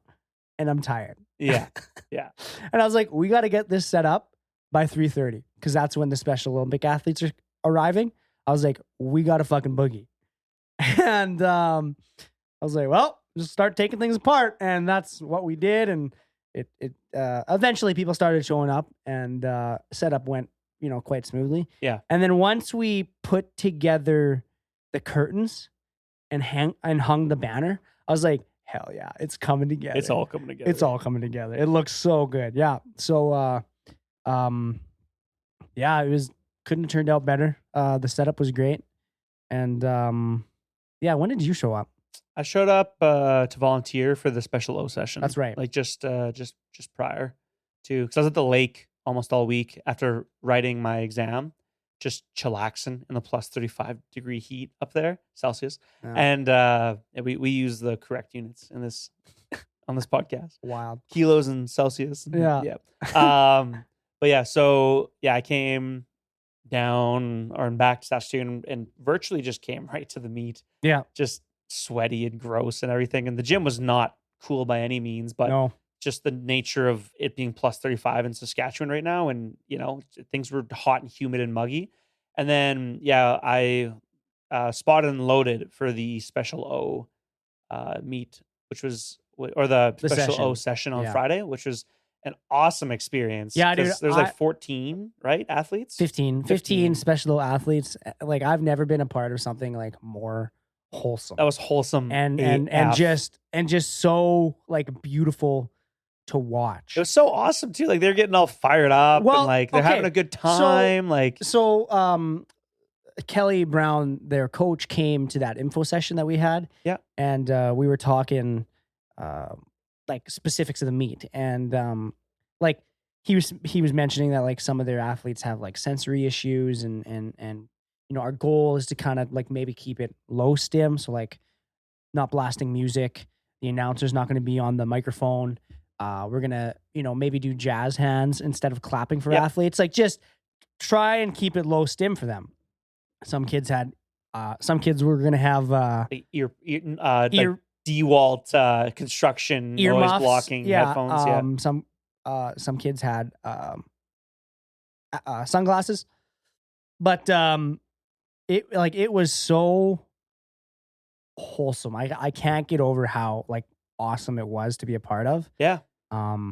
and I'm tired. Yeah. Yeah. And I was like, we got to get this set up by 3:30 because that's when the Special Olympic athletes are arriving. I was like, we got to fucking boogie. And I was like, well, just start taking things apart. And that's what we did. And it eventually people started showing up and setup went, quite smoothly. Yeah. And then once we put together the curtains and hung the banner, I was like, hell yeah, it's coming together. It's all coming together. It's all coming together. It looks so good. Yeah. So, it couldn't have turned out better. The setup was great. And, when did you show up? I showed up to volunteer for the Special O session. That's right. Like just prior to, because I was at the lake almost all week after writing my exam, just chillaxing in the plus 35 degree heat up there, Celsius. Yeah. And we use the correct units in this on this podcast. Wild. Kilos and Celsius. Yeah. But yeah, so I came down or back to Saskatoon and virtually just came right to the meet. Yeah. Just sweaty and gross and everything. And the gym was not cool by any means, but just the nature of it being plus 35 in Saskatchewan right now. And, things were hot and humid and muggy. And then, I spotted and loaded for the Special O meet, which was, or the Special session. O session on Friday, which was an awesome experience. Yeah, dude. There's like 14, right? Athletes? 15 Special O athletes. Like, I've never been a part of something like more wholesome. That was wholesome. And just so like beautiful to watch. It was so awesome too. Like, they're getting all fired up and like they're having a good time. Kelly Brown, their coach, came to that info session that we had. Yeah. And we were talking like specifics of the meet. And like he was mentioning that like some of their athletes have like sensory issues and our goal is to kind of like maybe keep it low stim. So like not blasting music. The announcer's not going to be on the microphone. We're going to, maybe do jazz hands instead of clapping for athletes. Like, just try and keep it low stim for them. Some kids were going to have ear DeWalt construction ear noise muffs. blocking headphones. Some kids had sunglasses, but it was so wholesome. I can't get over how like awesome it was to be a part of. Yeah. I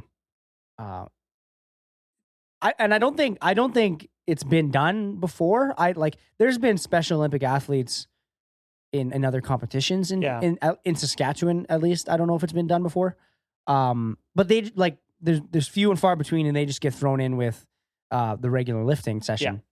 don't think it's been done before. There's been Special Olympic athletes in other competitions in Saskatchewan, at least. I don't know if it's been done before. But they like there's few and far between, and they just get thrown in with the regular lifting session.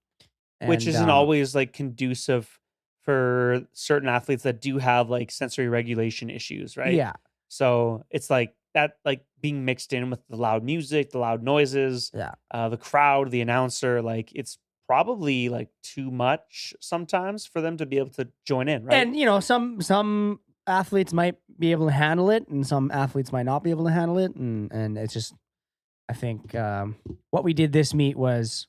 Which isn't always like conducive for certain athletes that do have like sensory regulation issues, right? Yeah. So it's like that, like being mixed in with the loud music, the loud noises, Yeah. the crowd, the announcer, like it's probably like too much sometimes for them to be able to join in, right? And, you know, some athletes might be able to handle it and some athletes might not be able to handle it. And it's just, I think what we did this meet was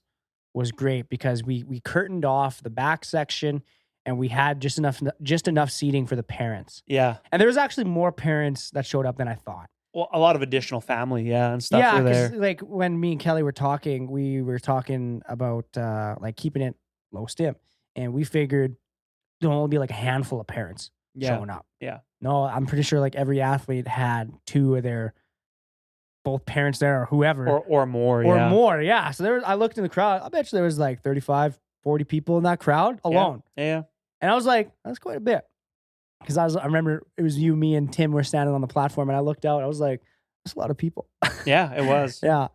great because we curtained off the back section and we had just enough seating for the parents. Yeah. And there was actually more parents that showed up than I thought. Well, a lot of additional family, and stuff. Yeah, were there. like when me and Kelly were talking, we were talking about like keeping it low stim, and we figured there'll only be like a handful of parents showing up. Yeah. No, I'm pretty sure like every athlete had two of their both parents there or whoever. Or more. Or more, yeah. So I looked in the crowd. I bet you there was like 35, 40 people in that crowd alone. Yeah. And I was like, that's quite a bit. Because I remember it was you, me, and Tim were standing on the platform, and I looked out. I was like, "That's a lot of people." Yeah, it was. Yeah,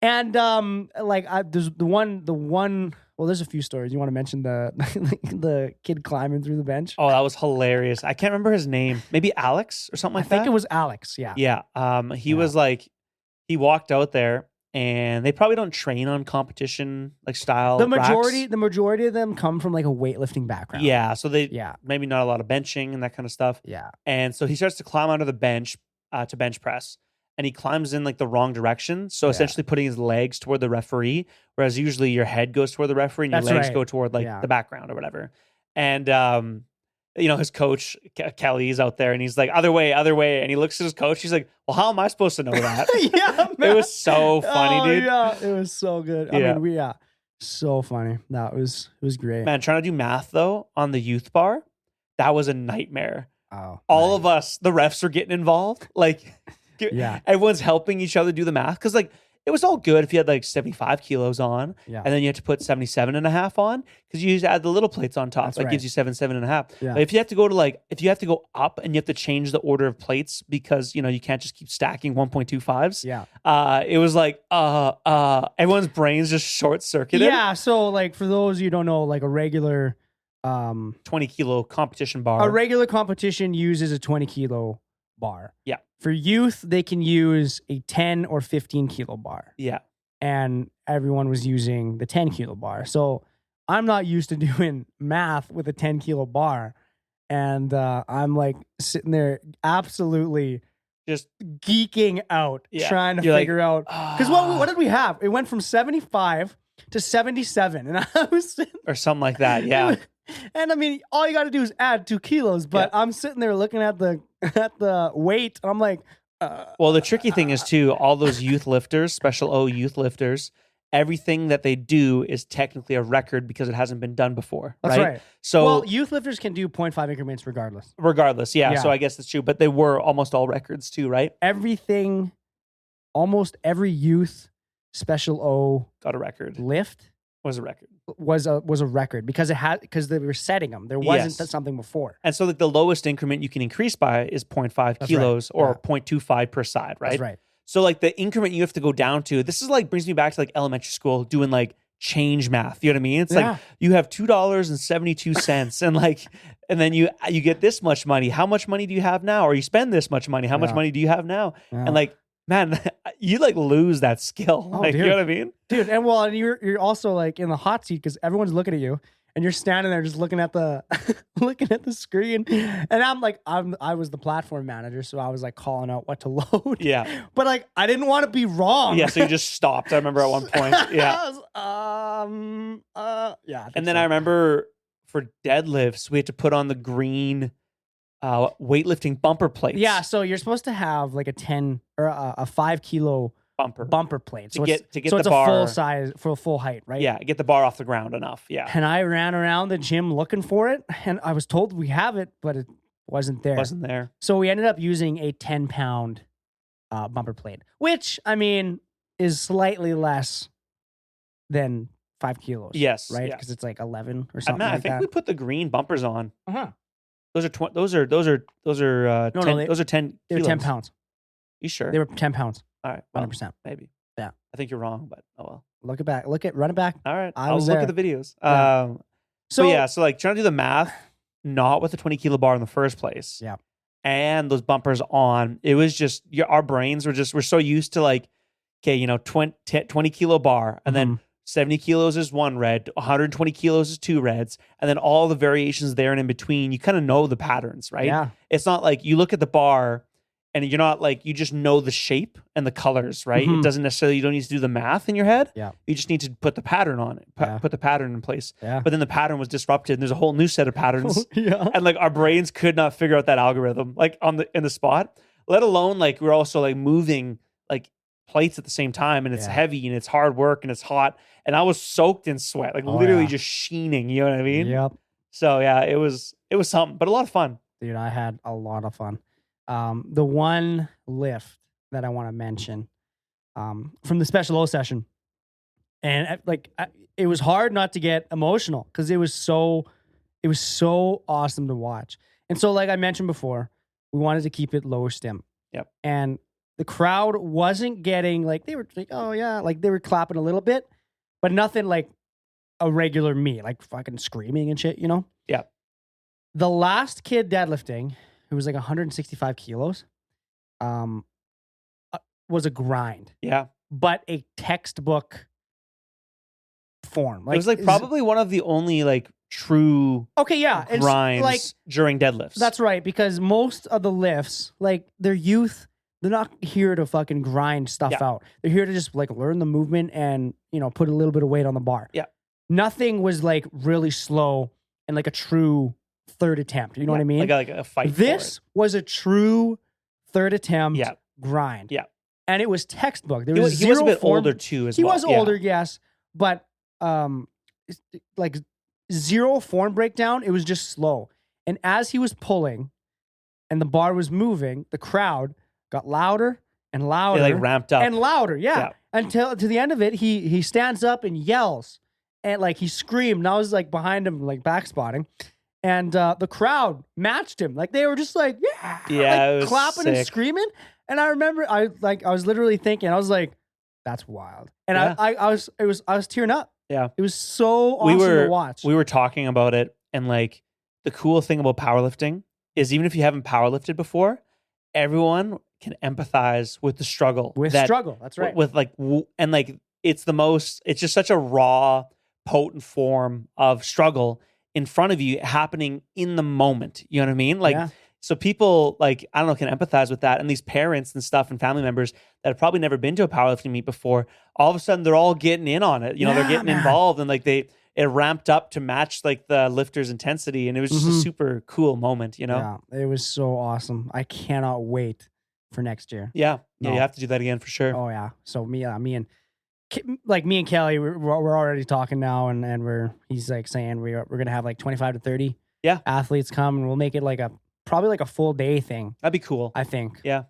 and there's the one. Well, there's a few stories. You want to mention the kid climbing through the bench? Oh, that was hilarious. I can't remember his name. Maybe Alex or something like that. I think it was Alex. Yeah. Yeah. He was like, he walked out there. And they probably don't train on competition like style. The majority of them come from like a weightlifting background. Yeah, so maybe not a lot of benching and that kind of stuff. Yeah. And so he starts to climb out of the bench to bench press, and he climbs in like the wrong direction. So essentially putting his legs toward the referee, whereas usually your head goes toward the referee and your legs go toward like the background or whatever. And his coach Kelly's out there, and he's like, other way, and he looks at his coach. He's like, well, how am I supposed to know that? Yeah, man. It was so funny, dude. Yeah, it was so good. Yeah. I mean, so funny. No, it was great. Man, trying to do math though on the youth bar, that was a nightmare. Oh, all of us, the refs are getting involved. Like, everyone's helping each other do the math because like. It was all good if you had like 75 kilos on, and then you had to put 77 and a half on because you used to add the little plates on top. That gives you 7 and a half. Yeah. But if you have to go up and you have to change the order of plates because you can't just keep stacking 1.25s. Yeah. It was like everyone's brains just short circuited. Yeah. So like for those you don't know, like a regular 20 kilo competition bar. A regular competition uses a 20 kilo bar. Yeah. For youth, they can use a 10 or 15 kilo bar. Yeah. And everyone was using the 10 kilo bar. So I'm not used to doing math with a 10 kilo bar. And I'm like sitting there absolutely just geeking out, trying to figure out. Because what did we have? It went from 75 to 77. And I was sitting, or something like that. Yeah. And I mean, all you got to do is add 2 kilos. But I'm sitting there looking at the weight, and I'm like, well, the tricky thing is too, all those youth lifters, special O youth lifters, everything that they do is technically a record because it hasn't been done before. That's right. So youth lifters can do 0.5 increments regardless. Yeah. So I guess that's true, but they were almost all records too, right? Almost every youth special O got a record. Lift was a record. Was a record because they were setting them. There wasn't something before. And so like the lowest increment you can increase by is 0.5 kilos or 0.25 per side, right? That's right. So like the increment you have to go down to, this is like brings me back to like elementary school doing like change math. You know what I mean? It's like you have $2.72 and like, and then you get this much money. How much money do you have now? Or you spend this much money. How much money do you have now? And like, man, you like lose that skill. Oh, like, dude. You know what I mean? Dude, and you're also like in the hot seat because everyone's looking at you and you're standing there just looking at the screen. And I was the platform manager, so I was like calling out what to load. Yeah. But like I didn't want to be wrong. Yeah, so you just stopped. I remember at one point. Yeah. And then I remember for deadlifts, we had to put on the green weightlifting bumper plates. Yeah, so you're supposed to have like a 10 or a 5 kilo bumper plate. So it's the bar, a full size for a full height, right? Yeah, get the bar off the ground enough. Yeah. And I ran around the gym looking for it, and I was told we have it, but it wasn't there. So we ended up using a 10-pound bumper plate, which I mean is slightly less than 5 kilos. Yes, right? Because it's like 11 or something. I think we put the green bumpers on. Uh-huh. Those are 10. No, Those are 10. They were kilos. 10 pounds. You sure? They were 10 pounds. All right, 100%. Maybe. Yeah. I think you're wrong, but oh well. Look it back. Run it back. All right. I I'll was look there. at the videos. Yeah. So yeah, so like trying to do the math, not with the 20 kilo bar in the first place. Yeah. And those bumpers on, it was just our brains we're so used to like, okay, you know, 20 kilo bar, and then 70 kilos is one red, 120 kilos is two reds, and then all the variations there and in between. You kind of know the patterns, right? Yeah. It's not like you look at the bar and you're not like, you just know the shape and the colors, right? It doesn't necessarily, you don't need to do the math in your head. Yeah. You just need to put the pattern on it, put the pattern in place. Yeah. But then the pattern was disrupted and there's a whole new set of patterns. Yeah. And like our brains could not figure out that algorithm like in the spot, let alone like we're also like moving like plates at the same time, and it's heavy and it's hard work and it's hot. And I was soaked in sweat, like literally just sheening, you know what I mean? Yep. So yeah, it was something, but a lot of fun. Dude, I had a lot of fun. The one lift that I want to mention from the Special O session, and it was hard not to get emotional because it was so awesome to watch. And so, like I mentioned before, we wanted to keep it lower stim. Yep. And the crowd wasn't getting like, they were like, oh yeah, like they were clapping a little bit, but nothing like a regular me, like fucking screaming and shit, you know? Yeah. The last kid deadlifting, who was like 165 kilos, was a grind. Yeah. But a textbook form. Like, it was like probably one of the only like true grinds like during deadlifts. That's right, because most of the lifts, like they're not here to fucking grind stuff out. They're here to just like learn the movement and, you know, put a little bit of weight on the bar. Yeah. Nothing was like really slow and like a true third attempt. You know what I mean? Like a fight. This was a true third attempt grind. Yeah. And it was textbook. There he was was a bit older too as well. He was older, yes. But like zero form breakdown. It was just slow. And as he was pulling and the bar was moving, the crowd got louder and louder. It like ramped up. And louder, yeah. Until to the end of it, he stands up and yells. And like he screamed. And I was like behind him, like back spotting. And the crowd matched him. Like they were just like, like clapping and screaming. And I remember I was literally thinking, I was like, that's wild. And I was tearing up. Yeah. It was so awesome to watch. We were talking about it, and like the cool thing about powerlifting is even if you haven't powerlifted before, everyone can empathize with the struggle. That's right. With like, and like it's just such a raw, potent form of struggle in front of you happening in the moment. You know what I mean? Like, so people like, I don't know, can empathize with that. And these parents and stuff and family members that have probably never been to a powerlifting meet before, all of a sudden they're all getting in on it. You know, they're getting involved, and like it ramped up to match like the lifter's intensity. And it was just a super cool moment, you know? Yeah, it was so awesome. I cannot wait for next year. Yeah. Yeah. You have to do that again for sure. Oh yeah. So me and Kelly, we're already talking now, and he's like saying we're gonna have like 25 to 30 athletes come, and we'll make it like probably like a full day thing. That'd be cool. I think. Yeah.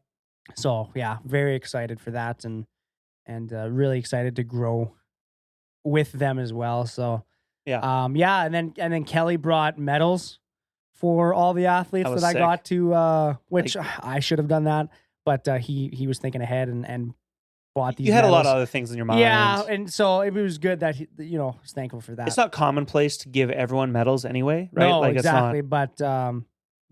So yeah, very excited for that, and really excited to grow with them as well. So yeah. And then Kelly brought medals for all the athletes that I got to, which I should have done that, but he was thinking ahead and bought these. You had medals. a lot of other things in your mind. Yeah, and so it was good that he, was thankful for that. It's not commonplace to give everyone medals anyway, right? No, like, exactly. It's not... But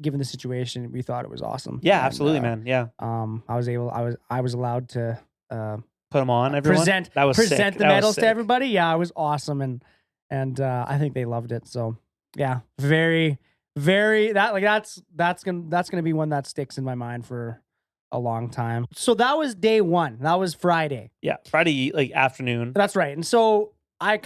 given the situation, we thought it was awesome. Yeah, absolutely, man. Yeah. I was allowed to put them on everyone. Present the medals to everybody. Yeah, it was awesome, and I think they loved it. So yeah, very, very that's gonna be one that sticks in my mind for a long time. So that was day one. That was Friday. Yeah, Friday like afternoon. That's right. And so I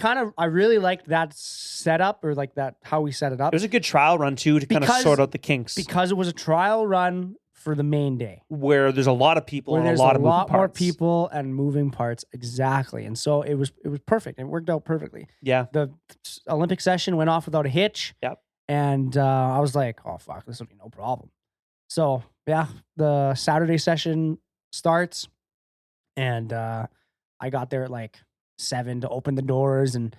really liked that setup, or like that how we set it up. It was a good trial run too to kind of sort out the kinks, because it was a trial run for the main day where there's a lot of people and a lot of moving parts. More people and moving parts, exactly. And so it was perfect. It worked out perfectly. Yeah, the Olympic session went off without a hitch. Yep. And I was like, oh fuck, this will be no problem. So yeah, the Saturday session starts, and I got there at like 7 to open the doors and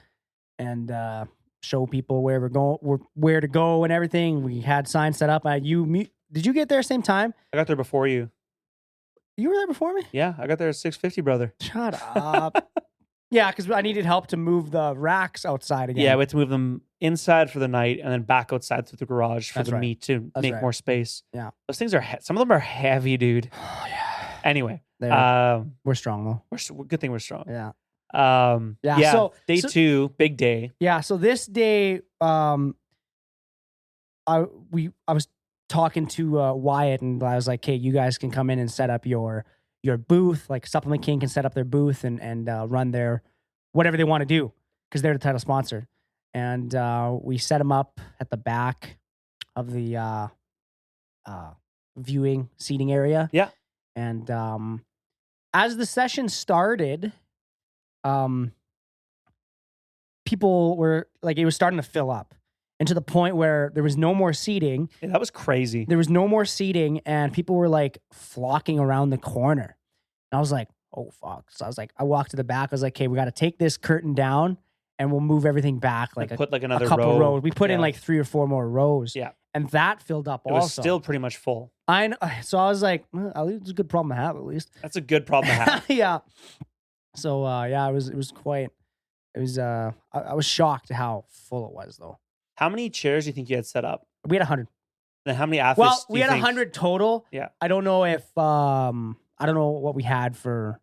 show people where where to go and everything. We had signs set up. Did you get there same time? I got there before you. You were there before me? Yeah, I got there at 6:50, brother. Shut up. Yeah, because I needed help to move the racks outside again. Yeah, we had to move them inside for the night and then back outside through the garage for the meat to make more space. Yeah. Those things are, some of them are heavy, dude. Oh, yeah. Anyway, we're strong though. Good thing we're strong. Yeah. Yeah. So day 2, big day. Yeah. So this day, I was talking to Wyatt, and I was like, "Hey, you guys can come in and set up your booth. Like Supplement King can set up their booth and run their whatever they want to do because they're the title sponsor." And we set them up at the back of the viewing seating area. Yeah. And as the session started, people were like, it was starting to fill up. And to the point where there was no more seating. Yeah, that was crazy. There was no more seating, and people were like flocking around the corner. And I was like, oh, fuck. So I was like, I walked to the back. I was like, okay, we got to take this curtain down and we'll move everything back like put like another a couple rows. We put in Yeah. like 3 or 4 more rows. Yeah. And that filled up It also. was still pretty much full. I know. So I was like, well, at least it's a good problem to have at least. That's a good problem to have. Yeah. So yeah, it was quite, it was, I was shocked at how full it was though. How many chairs do you think you had set up? We had 100. Then how many athletes? Well, we had 100 total. Yeah. I don't know if I don't know what we had for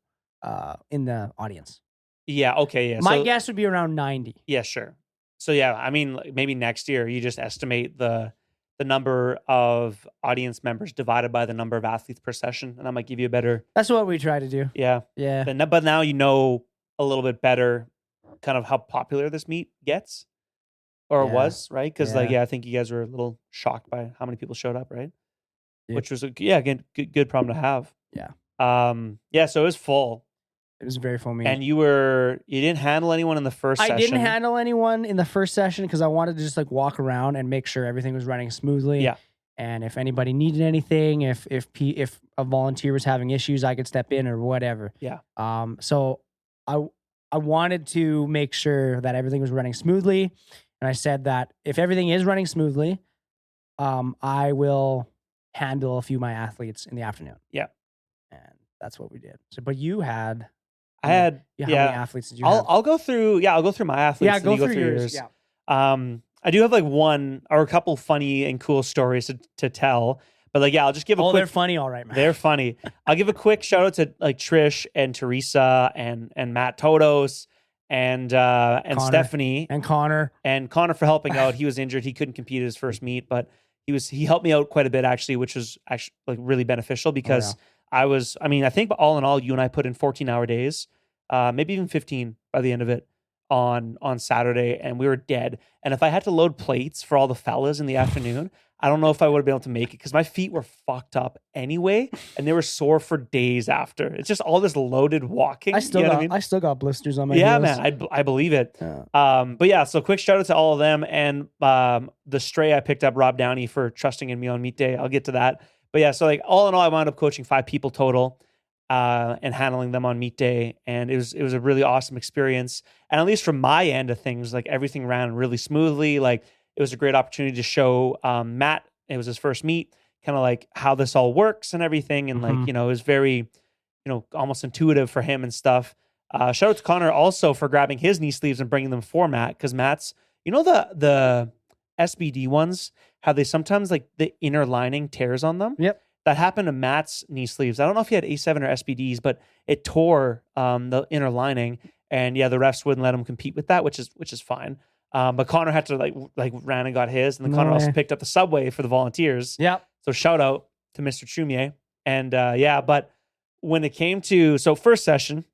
in the audience. Yeah. Okay. Yeah. My guess would be around 90. Yeah. Sure. So yeah, I mean, like, maybe next year you just estimate the number of audience members divided by the number of athletes per session, and that might give you a better. That's what we try to do. Yeah. Yeah. But now you know a little bit better, kind of how popular this meet gets. Or it was, right? Because I think you guys were a little shocked by how many people showed up, right? Yeah. Which was again good problem to have. Yeah. Yeah. So it was full. It was a very full meet. And you didn't handle anyone in the first session. I didn't handle anyone in the first session because I wanted to just like walk around and make sure everything was running smoothly. Yeah. And if anybody needed anything, if a volunteer was having issues, I could step in or whatever. Yeah. So I wanted to make sure that everything was running smoothly. And I said that if everything is running smoothly, I will handle a few of my athletes in the afternoon. Yeah. And that's what we did. So, but you had, I had, how many athletes did you have? I'll go through my athletes. Yeah, go through yours. Yeah. I do have like one or a couple funny and cool stories to tell. But like, yeah, I'll just give a quick. They're funny, all right, man. They're funny. I'll give a quick shout out to like Trish and Teresa and Matt Todos and Connor. Stephanie and Connor for helping out. He was injured. He couldn't compete at his first meet, but he helped me out quite a bit actually, which was actually like really beneficial because I think all in all, you and I put in 14-hour days, maybe even 15 by the end of it on Saturday, and we were dead. And if I had to load plates for all the fellas in the afternoon, I don't know if I would have been able to make it because my feet were fucked up anyway, and they were sore for days after. It's just all this loaded walking. I still got blisters on my heels. heels. Man, I believe it. Yeah. But yeah, so quick shout out to all of them, and the stray I picked up, Rob Downey, for trusting in me on meet day. I'll get to that. But yeah, so like all in all, I wound up coaching 5 people total and handling them on meet day, and it was a really awesome experience. And at least from my end of things, like everything ran really smoothly. Like it was a great opportunity to show Matt. It was his first meet, kind of like how this all works and everything, and like it was very, almost intuitive for him and stuff. Shout out to Connor also for grabbing his knee sleeves and bringing them for Matt, because Matt's, the SBD ones, how they sometimes like the inner lining tears on them. Yep. That happened to Matt's knee sleeves. I don't know if he had A7 or SBDs, but it tore the inner lining, and yeah, the refs wouldn't let him compete with that, which is fine. But Connor had to like ran and got his, and then Connor also picked up the subway for the volunteers. Yeah. So shout out to Mr. Chumier. And but when it came to first session,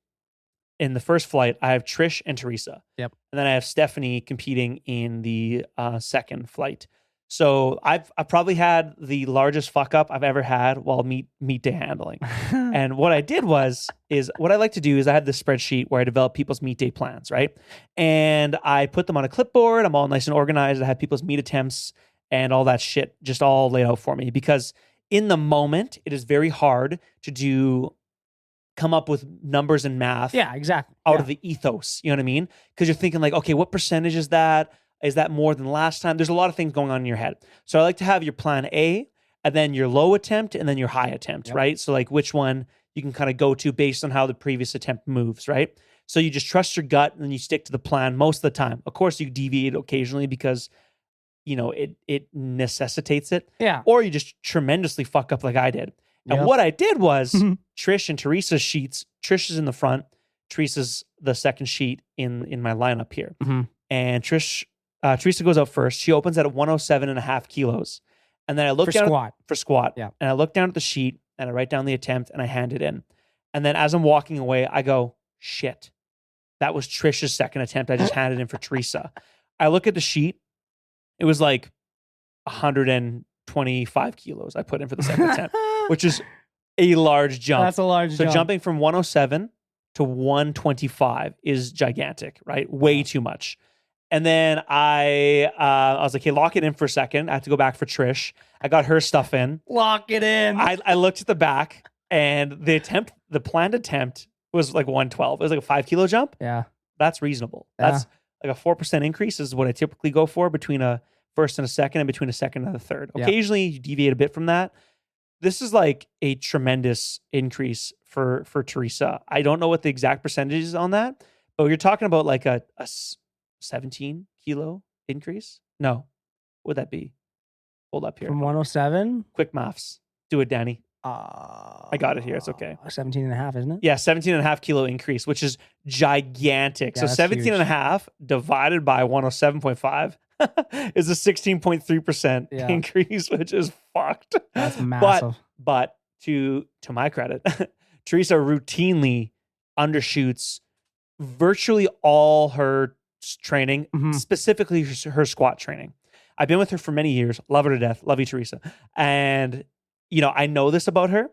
in the first flight, I have Trish and Teresa. Yep. And then I have Stephanie competing in the second flight. So I've probably had the largest fuck up I've ever had while meet day handling. And what I did is what I like to do is I have this spreadsheet where I develop people's meet day plans, right? And I put them on a clipboard. I'm all nice and organized. I have people's meet attempts and all that shit just all laid out for me, because in the moment, it is very hard to come up with numbers and math. Yeah, exactly. Out of the ethos. You know what I mean? Because you're thinking like, okay, what percentage is that? Is that more than last time? There's a lot of things going on in your head. So I like to have your plan A, and then your low attempt, and then your high attempt, right? So like which one you can kind of go to based on how the previous attempt moves, right? So you just trust your gut and then you stick to the plan most of the time. Of course, you deviate occasionally because, it necessitates it. Yeah. Or you just tremendously fuck up like I did. And Yep. what I did was Trish and Teresa's sheets. Trish is in the front. Teresa's the second sheet in my lineup here. Mhm. And Teresa goes out first. She opens at 107.5 kilos. And then I look down for squat. Yeah. And I look down at the sheet and I write down the attempt and I hand it in. And then as I'm walking away, I go, shit. That was Trish's second attempt. I just handed in for Teresa. I look at the sheet. It was like 125 kilos I put in for the second attempt, which is a large jump. That's a large jump. So jumping from 107 to 125 is gigantic, right? Way too much. And then I was like, okay, lock it in for a second. I have to go back for Trish. I got her stuff in. Lock it in. I looked at the back and the planned attempt was like 112. It was like a 5 kilo jump. Yeah. That's reasonable. Yeah. That's like a 4% increase is what I typically go for between a first and a second and between a second and a third. Yeah. Occasionally you deviate a bit from that. This is like a tremendous increase for Teresa. I don't know what the exact percentage is on that, but you're talking about like a 17 kilo increase. No, what would that be? Hold up here. From 107? Quick maths. Do it, Danny. I got it here. It's okay. 17 and a half, isn't it? Yeah, 17.5 kilo increase, which is gigantic. Yeah, so that's 17.5 divided by 107.5 is a 16.3% increase, which is fucked. That's massive. But to my credit, Teresa routinely undershoots virtually all her training, specifically her squat training. I've been with her for many years. Love her to death. Love you, Teresa. And I know this about her.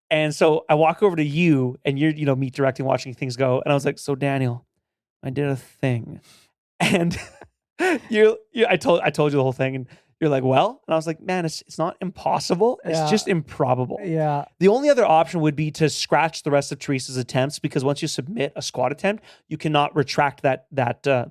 And so I walk over to you and you're, me directing, watching things go. And I was like, so Daniel, I did a thing. And I told you the whole thing. And you're like, well, and I was like, man, it's not impossible. It's just improbable. Yeah. The only other option would be to scratch the rest of Teresa's attempts, because once you submit a squat attempt, you cannot retract that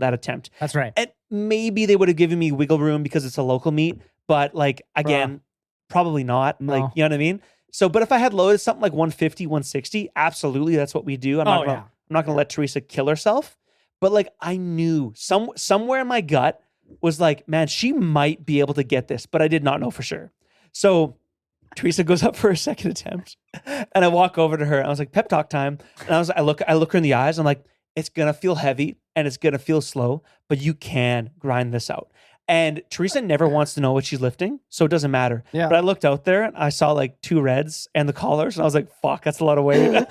attempt. That's right. And maybe they would have given me wiggle room because it's a local meet, but like, again, probably not. No. Like, you know what I mean? So, but if I had loaded something like 150, 160, absolutely, that's what we do. I'm not going to let Teresa kill herself. But like, I knew somewhere in my gut was like, man, she might be able to get this, but I did not know for sure. So Teresa goes up for a second attempt, and I walk over to her. And I was like, pep talk time. And I look her in the eyes. I'm like, it's gonna feel heavy and it's gonna feel slow, but you can grind this out. And Teresa never wants to know what she's lifting, so it doesn't matter. Yeah. But I looked out there and I saw like 2 reds and the collars, and I was like, fuck, that's a lot of weight.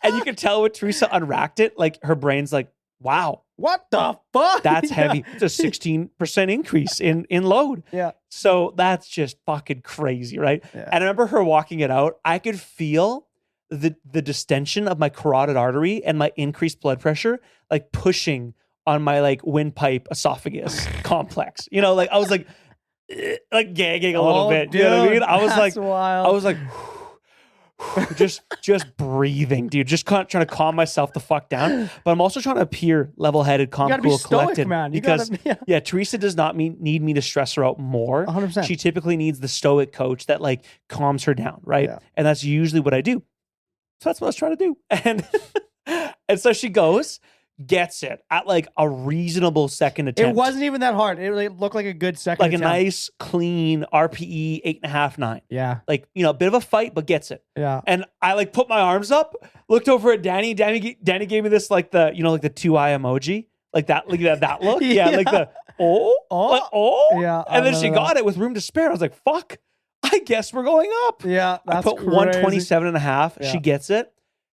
And you could tell when Teresa unracked it, like her brain's like, wow, what the fuck? that's heavy. It's a 16% increase in load. Yeah. So that's just fucking crazy, right? Yeah. And I remember her walking it out. I could feel the distension of my carotid artery and my increased blood pressure, like pushing on my like windpipe esophagus complex. Like I was like gagging a little bit. Dude, you know what I mean? I was like, wild. I was like, just breathing, dude. Just trying to calm myself the fuck down. But I'm also trying to appear level-headed, calm, cool, collected. Man. Because Teresa does not need me to stress her out more. 100%. She typically needs the stoic coach that like calms her down, right? Yeah. And that's usually what I do. So that's what I was trying to do. And so she goes, gets it at like a reasonable second attempt. It wasn't even that hard. It looked like a good second like attempt. a nice, clean RPE 8.5, 9. Yeah. Like, a bit of a fight, but gets it. Yeah. And I like put my arms up, looked over at Danny. Danny gave me this like the, like the 2-eye emoji. Like that, that look. Yeah. Like the, Yeah. And then she got it with room to spare. I was like, fuck, I guess we're going up. Yeah. I put 127.5. Yeah. She gets it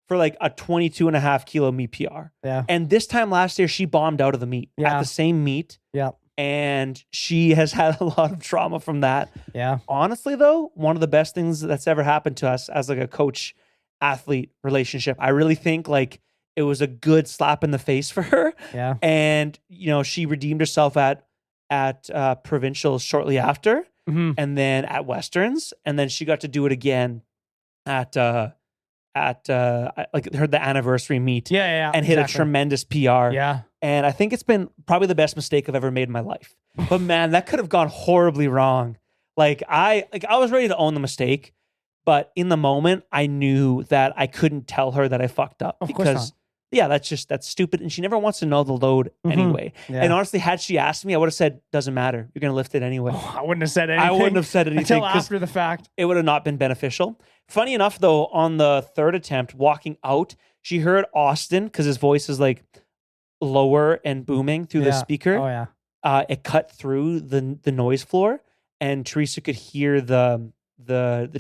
for like a 22.5 kilo meet PR. Yeah. And this time last year, she bombed out of the meet at the same meet. Yeah. And she has had a lot of trauma from that. Yeah. Honestly, though, one of the best things that's ever happened to us as like a coach-athlete relationship. I really think like it was a good slap in the face for her. Yeah. And, she redeemed herself at provincials shortly after, and then at Westerns, and then she got to do it again at the anniversary meet. Yeah. And hit a tremendous PR. Yeah. And I think it's been probably the best mistake I've ever made in my life. But man, that could have gone horribly wrong. Like I was ready to own the mistake, But in the moment, I knew that I couldn't tell her that I fucked up Of course because, yeah, that's stupid. And she never wants to know the load anyway. Yeah. And honestly, had she asked me, I would have said, doesn't matter. You're going to lift it anyway. I wouldn't have said anything. I wouldn't have said anything until after the fact. It would have not been beneficial. Funny enough, though, on the third attempt, walking out, she heard Austin because his voice is like lower and booming through the speaker. Oh yeah. It cut through the noise floor, and Teresa could hear the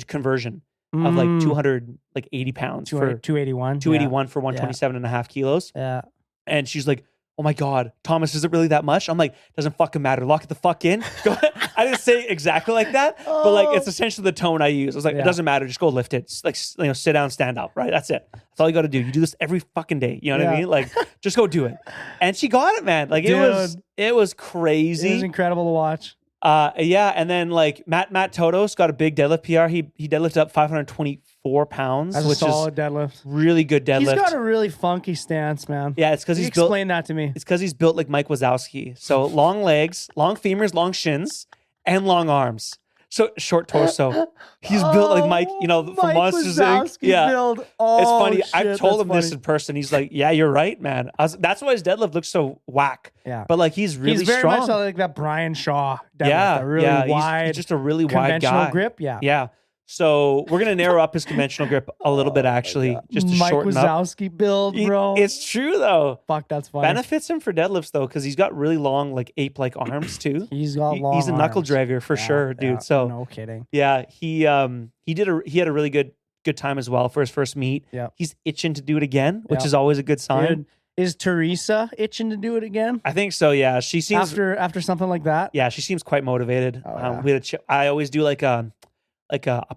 conversion of like 280 pounds for 281. 281 for 127 and a half kilos. Yeah. And she's like, oh my God, Thomas, is it really that much? I'm like, doesn't fucking matter. Lock it the fuck in. Go I didn't say it exactly like that, but like it's essentially the tone I use. I was like, it doesn't matter. Just go lift it. Just like, sit down, stand up, right? That's it. That's all you got to do. You do this every fucking day. You know what I mean? Like, just go do it. And she got it, man. Like it was crazy. It was incredible to watch. Yeah, and then like Matt Todos got a big deadlift PR. He deadlifted up 524 pounds, That's which a solid is deadlift. really good deadlift. He's got a really funky stance, man. Yeah, it's because he's built. Explain that to me. It's because he's built like Mike Wazowski. So long legs, long femurs, long shins, and long arms. So short torso. He's built like Mike, from Monsters Inc. Yeah, build. It's Oh, funny. shit, I've told him that's this funny. in person. He's like, "Yeah, you're right, man." That's why his deadlift looks so whack. Yeah. But like he's really He's very strong. much like that Brian Shaw deadlift. Yeah, that really yeah. wide, He's just a really wide conventional guy. grip. Yeah. Yeah. So we're gonna narrow up his conventional grip a little bit, actually, just to Mike shorten up. Wazowski build, bro. It's true though. Fuck, that's funny. Benefits him for deadlifts though, because he's got really long, like ape-like arms too. He's got long. He's a knuckle arms. dragger for sure, dude. Yeah, So no kidding. yeah, he had a really good time as well for his first meet. Yeah. He's itching to do it again, which Yeah. is always a good sign. Dude, is Teresa itching to do it again I think so. Yeah, she seems. after something like that? Yeah, she seems quite motivated. Oh, yeah. We had I always do like a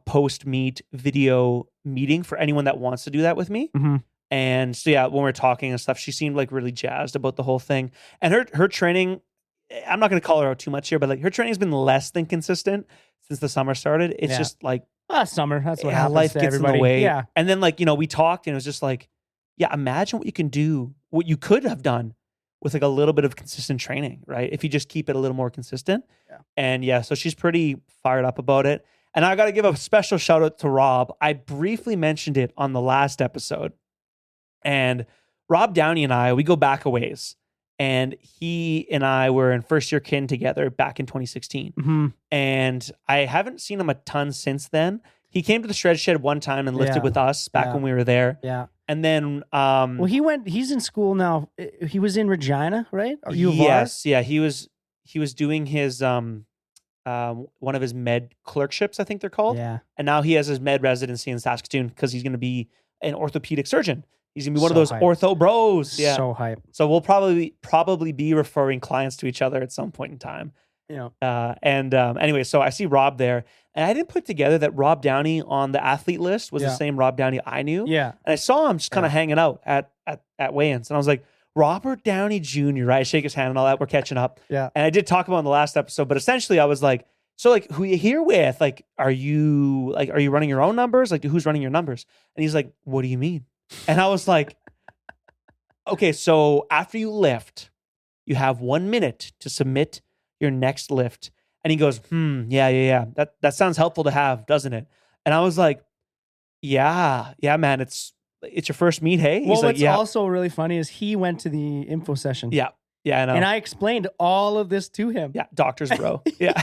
post meet video meeting for anyone that wants to do that with me. Mm-hmm. And so yeah, when we're talking and stuff, she seemed like really jazzed about the whole thing. And her training, I'm not going to call her out too much here, but like her training has been less than consistent since the summer started. It's just like Summer. That's what yeah, happens life to gets everybody. in the way. Yeah. And then like we talked, and it was just like, yeah, imagine what you can do, what you could have done with like a little bit of consistent training, right? If you just keep it a little more consistent. Yeah. And yeah, so she's pretty fired up about it. And I got to give a special shout out to Rob. I briefly mentioned it on the last episode. And Rob Downey and I, we go back a ways. And he and I were in first year kin together back in 2016. Mm-hmm. And I haven't seen him a ton since then. He came to the shred shed one time and lifted Yeah. with us back Yeah. when we were there. Yeah. And then Well, he's in school now. He was in Regina, right? Or U of R? yes, yeah, he was doing his one of his med clerkships, I think they're called. Yeah. And now he has his med residency in Saskatoon because he's going to be an orthopedic surgeon. He's going to be one of So those hype. ortho bros. Yeah. So hype. So we'll probably be referring clients to each other at some point in time. Yeah. Anyway, so I see Rob there, and I didn't put together that Rob Downey on the athlete list was the Yeah. same Rob Downey I knew. Yeah. And I saw him just kind of hanging out at weigh-ins, and I was like, Robert Downey Jr., right? I shake his hand and all that. We're catching up. Yeah. And I did talk about it in the last episode, but essentially I was like, so like, who you here with? Like, are you running your own numbers? Like, who's running your numbers? And he's like, what do you mean? And I was like, okay, so after you lift, you have 1 minute to submit your next lift. And he goes, yeah. That sounds helpful to have, doesn't it? And I was like, yeah, man, it's your first meet, hey? Well, He's like, what's yeah. also really funny is he went to the info session. Yeah, I know. And I explained all of this to him. Yeah, doctors, bro. Yeah.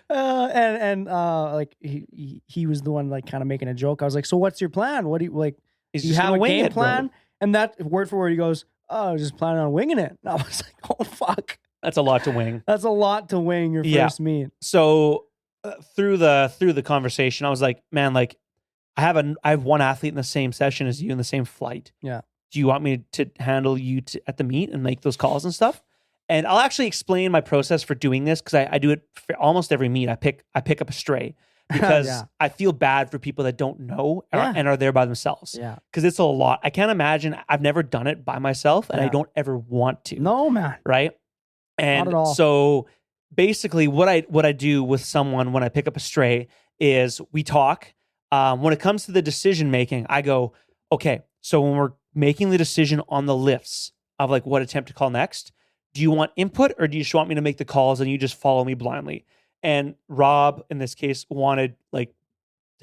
Like he was the one like kind of making a joke. I was like, so what's your plan? What do you like? He's Do you just have gonna a wing game it, bro. plan? And that word for word, he goes, oh, I was just planning on winging it. And I was like, oh, fuck. That's a lot to wing. That's a lot to wing your Yeah. first meet. So through the conversation, I was like, man, like I have one athlete in the same session as you in the same flight. Yeah. Do you want me to handle you at the meet and make those calls and stuff? And I'll actually explain my process for doing this because I do it for almost every meet. I pick up a stray because Yeah. I feel bad for people that don't know and are there by themselves. Yeah. Because it's a lot. I can't imagine. I've never done it by myself, and I Yeah. don't ever want to. No, man. Right. And at all. so basically what I do with someone when I pick up a stray is we talk. When it comes to the decision making, I go, okay, so when we're making the decision on the lifts of like what attempt to call next, do you want input or do you just want me to make the calls and you just follow me blindly? And Rob, in this case, wanted like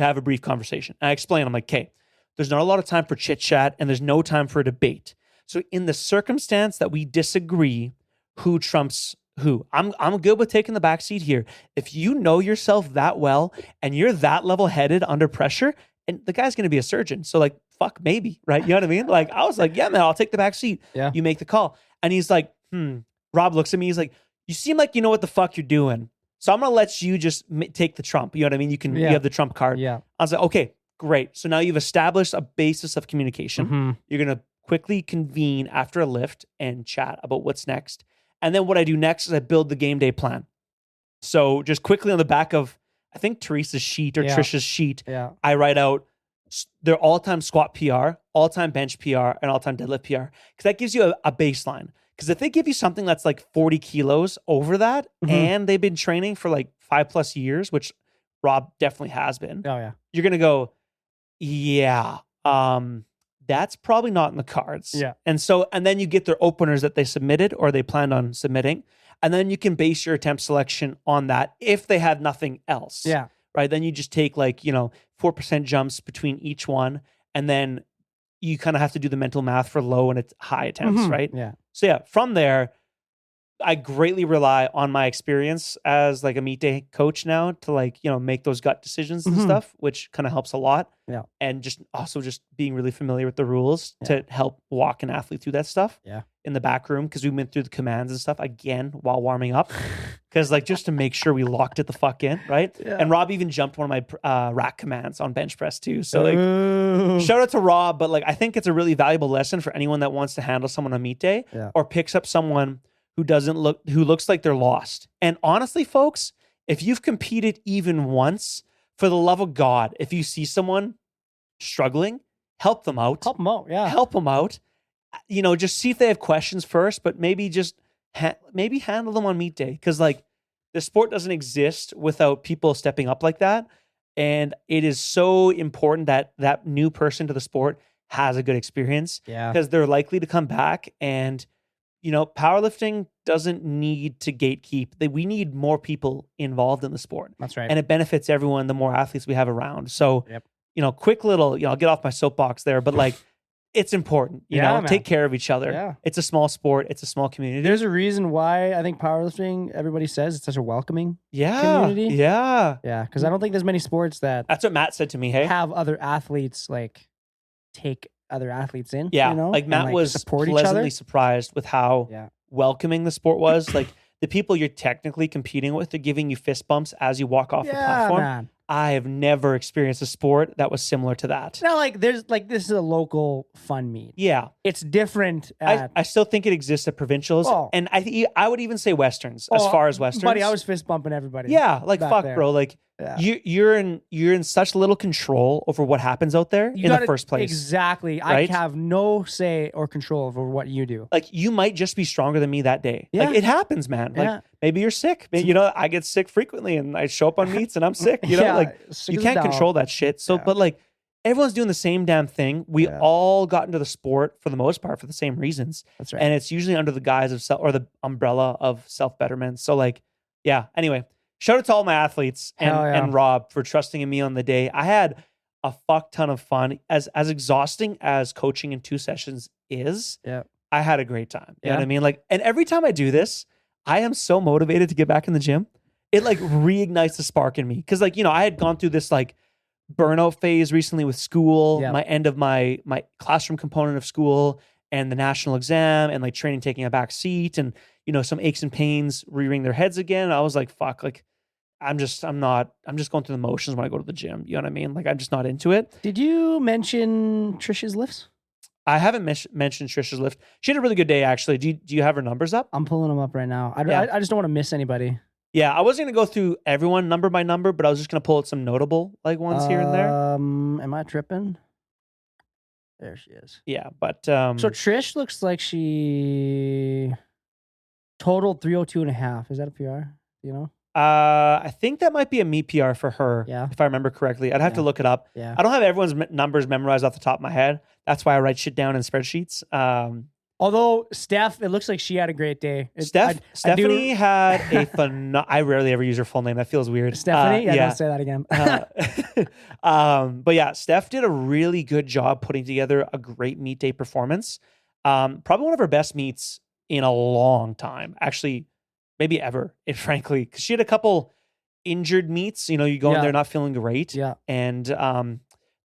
to have a brief conversation. And I explain, I'm like, okay, there's not a lot of time for chit chat and there's no time for a debate. So in the circumstance that we disagree, who trumps who? I'm good with taking the back seat here. If you know yourself that well and you're that level-headed under pressure, and the guy's going to be a surgeon. So like, fuck, maybe, right? You know what I mean? Like, I was like, yeah, man, I'll take the back seat. Yeah. You make the call. And he's like, Rob looks at me. He's like, you seem like you know what the fuck you're doing. So I'm going to let you just take the trump. You know what I mean? You have the trump card. Yeah. I was like, okay, great. So now you've established a basis of communication. Mm-hmm. You're going to quickly convene after a lift and chat about what's next. And then what I do next is I build the game day plan. So just quickly on the back of, I think Teresa's sheet or Trisha's sheet, I write out their all-time squat PR, all-time bench PR, and all-time deadlift PR. Because that gives you a baseline. Because if they give you something that's like 40 kilos over that, and they've been training for like 5+ years, which Rob definitely has been. Oh, yeah. You're going to go, yeah, that's probably not in the cards. Yeah. And then you get their openers that they submitted or they planned on submitting. And then you can base your attempt selection on that if they have nothing else. Yeah. Right. Then you just take 4% jumps between each one. And then you kind of have to do the mental math for low and high attempts. Right. Yeah. So yeah, from there, I greatly rely on my experience as like a meet day coach now to make those gut decisions and stuff, which kind of helps a lot. Yeah. And just being really familiar with the rules to help walk an athlete through that stuff. Yeah. In the back room, because we went through the commands and stuff again while warming up, because just to make sure we locked it the fuck in, right? Yeah. And Rob even jumped one of my rack commands on bench press too. So shout out to Rob, but I think it's a really valuable lesson for anyone that wants to handle someone on meet day or picks up someone who looks like they're lost. And honestly, folks, if you've competed even once, for the love of God, if you see someone struggling, help them out. Help them out, yeah. Help them out. Just see if they have questions first, but maybe just maybe handle them on meet day. Because the sport doesn't exist without people stepping up like that. And it is so important that that new person to the sport has a good experience. Yeah. Because they're likely to come back and powerlifting doesn't need to gatekeep. We need more people involved in the sport. That's right. And it benefits everyone the more athletes we have around. So, quick little, I'll get off my soapbox there, but it's important, man. Take care of each other. Yeah. It's a small sport. It's a small community. There's a reason why I think powerlifting, everybody says it's such a welcoming community. Yeah. Yeah. Because I don't think there's many sports that that's what Matt said to me. Hey, have other athletes take other athletes in. Yeah. Matt was pleasantly surprised with how welcoming the sport was. The people you're technically competing with are giving you fist bumps as you walk off the platform. Man. I have never experienced a sport that was similar to that. Now, there's this is a local fun meet. Yeah, it's different. I still think it exists at provincials, and I would even say westerns as far as westerns. Buddy, I was fist bumping everybody. Yeah, fuck, there. Bro. You're in such little control over what happens out there in the first place. Exactly. Right? I have no say or control over what you do. You might just be stronger than me that day. Yeah. It happens, man. Maybe you're sick. Maybe, I get sick frequently and I show up on meets and I'm sick. You can't control that shit. So, but everyone's doing the same damn thing. We all got into the sport for the most part for the same reasons. That's right. And it's usually under the guise of or the umbrella of self-betterment. So anyway, shout out to all my athletes and Rob for trusting in me on the day. I had a fuck ton of fun. As exhausting as coaching in 2 sessions is, I had a great time. You know what I mean? And every time I do this, I am so motivated to get back in the gym. It reignites the spark in me. Because I had gone through this burnout phase recently with school, my end of my classroom component of school and the national exam and training taking a back seat and some aches and pains rearing their heads again. I was fuck, I'm just going through the motions when I go to the gym. You know what I mean? I'm just not into it. Did you mention Trisha's lifts? I haven't mentioned Trisha's lift. She had a really good day, actually. Do you have her numbers up? I'm pulling them up right now. I just don't want to miss anybody. Yeah, I wasn't going to go through everyone number by number, but I was just going to pull out some notable ones here and there. Am I tripping? There she is. Yeah, but... So Trish looks like she totaled 302.5. Is that a PR? You know? I think that might be a meet PR for her, if I remember correctly. I'd have to look it up. Yeah. I don't have everyone's numbers memorized off the top of my head. That's why I write shit down in spreadsheets. Although Steph, it looks like she had a great day. Stephanie had a I rarely ever use her full name. That feels weird. Stephanie? Don't say that again. But yeah, Steph did a really good job putting together a great meet day performance. Probably one of her best meets in a long time. Actually, maybe ever, frankly. Because she had a couple injured meets. You go in there not feeling great. Yeah. And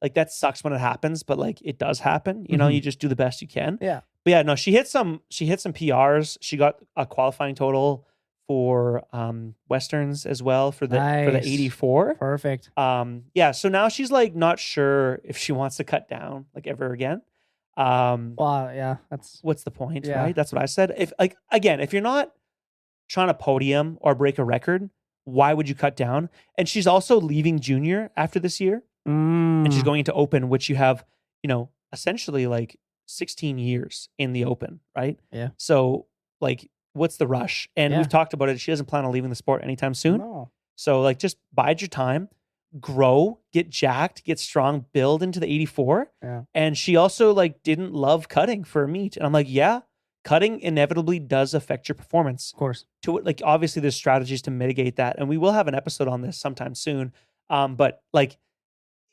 like that sucks when it happens, but like it does happen. You just do the best you can. Yeah. But yeah, no, she hit some PRs. She got a qualifying total for Westerns as well for the 84. Perfect. Yeah, so now she's like not sure if she wants to cut down like ever again. Well, yeah, what's the point, right? That's what I said. If you're not trying to podium or break a record, why would you cut down? And she's also leaving junior after this year. And she's going into open, which you have, essentially like 16 years in the open, right? Yeah. So like, what's the rush? And we've talked about it. She doesn't plan on leaving the sport anytime soon. No. So like, just bide your time, grow, get jacked, get strong, build into the 84. Yeah. And she also like didn't love cutting for a meet. And I'm like, yeah, cutting inevitably does affect your performance. Of course. Like, obviously there's strategies to mitigate that. And we will have an episode on this sometime soon. But like,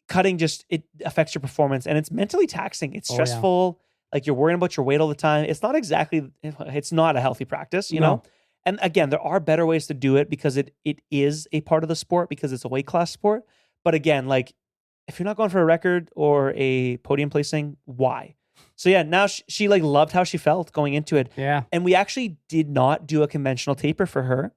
cutting it affects your performance, and it's mentally taxing. It's stressful. Like, you're worrying about your weight all the time. It's not a healthy practice, you know? And again, there are better ways to do it because it is a part of the sport, because it's a weight class sport. But again, like, if you're not going for a record or a podium placing, why? So yeah, now she like loved how she felt going into it. Yeah. And we actually did not do a conventional taper for her.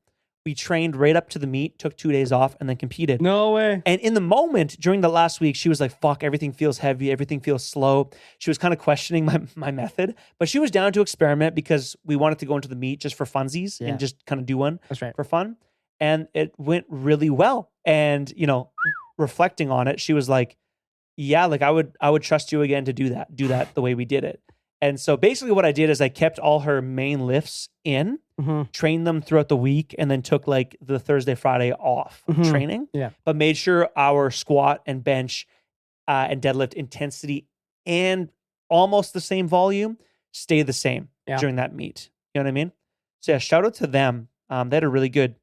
We trained right up to the meet, took 2 days off, and then competed. No way. And in the moment, during the last week, she was like, fuck, everything feels heavy. Everything feels slow. She was kind of questioning my method, but she was down to experiment because we wanted to go into the meet just for funsies and just kind of do one for fun. And it went really well. And, reflecting on it, she was like, yeah, like I would trust you again to do that the way we did it. And so basically what I did is I kept all her main lifts in, trained them throughout the week, and then took like the Thursday, Friday off training. Yeah. But made sure our squat and bench and deadlift intensity and almost the same volume stay the same during that meet. You know what I mean? So yeah, shout out to them. They had a really good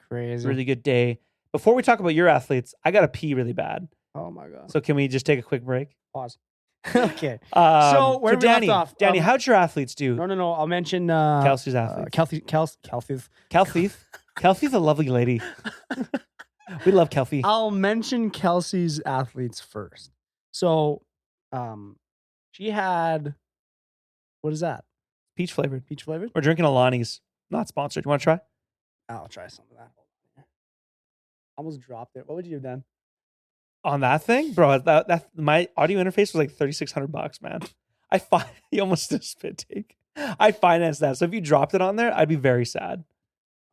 day. Before we talk about your athletes, I got to pee really bad. Oh my God. So can we just take a quick break? Pause. Okay. So where we Danny, left off? Danny, how'd your athletes do? No. I'll mention Kelsey's athletes. Kelsey's a lovely lady. We love Kelsey. I'll mention Kelsey's athletes first. So, she had, what is that? Peach flavored. Peach flavored? We're drinking Alani's. Not sponsored. You want to try? I'll try some of that. Almost dropped it. What would you have done? On that thing, bro, that my audio interface was like $3,600, man. You almost did a spit take. I financed that, so if you dropped it on there, I'd be very sad.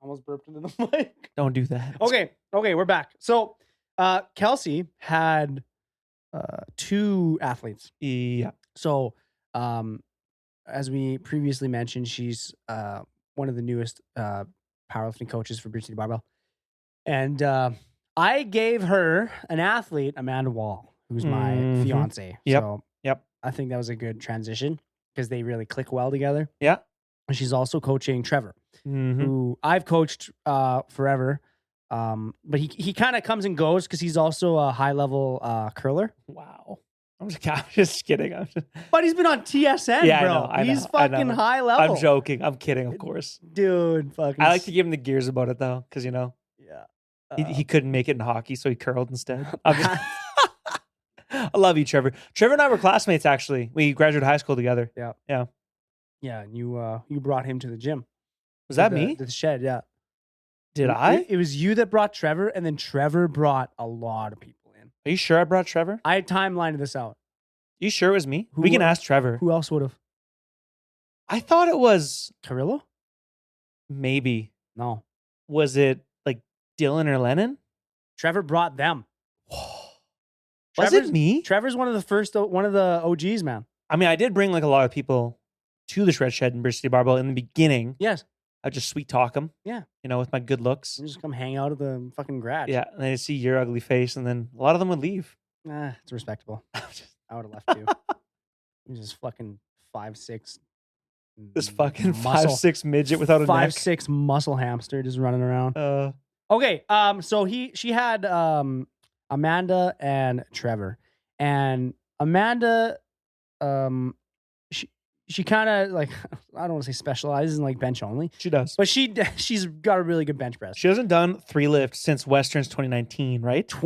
Almost burped into the mic. Don't do that. Okay, we're back. So, Kelsey had 2 athletes. Yeah. So, as we previously mentioned, she's one of the newest powerlifting coaches for Bridge City Barbell, and I gave her an athlete, Amanda Wall, who's my fiance. Yep. So yep. I think that was a good transition because they really click well together. Yeah. And she's also coaching Trevor, who I've coached forever. But he kind of comes and goes because he's also a high level curler. Wow. I'm just kidding. But he's been on TSN, bro. I know, he's fucking high level. I'm joking. I'm kidding, of course. Dude, fucking. I like to give him the gears about it though, because Yeah. He couldn't make it in hockey, so he curled instead. I love you, Trevor. Trevor and I were classmates, actually. We graduated high school together. Yeah. Yeah. Yeah, and you brought him to the gym. Was that me? To the shed, yeah. Did I? It was you that brought Trevor, and then Trevor brought a lot of people in. Are you sure I brought Trevor? I timelined this out. You sure it was me? We can ask Trevor. Who else would have? I thought it was... Carrillo? Maybe. No. Was it like Dylan or Lennon? Trevor brought them. Was it me? Trevor's one of the OGs, man. I mean, I did bring like a lot of people to the shred shed in Bridge City Barbell in the beginning. Yes. I just sweet talk them. Yeah. With my good looks. You just come hang out at the fucking garage. Yeah. And they see your ugly face, and then a lot of them would leave. It's respectable. I would have left too. He was just fucking 5'6", This fucking muscle 5'6" midget without a neck. 5'6" muscle hamster just running around. Uh, Okay, so she had Amanda and Trevor, and Amanda, she kind of like I don't want to say specializes in like bench only, she does. but she's got a really good bench press. She hasn't done 3 lifts since Westerns 2019, right? I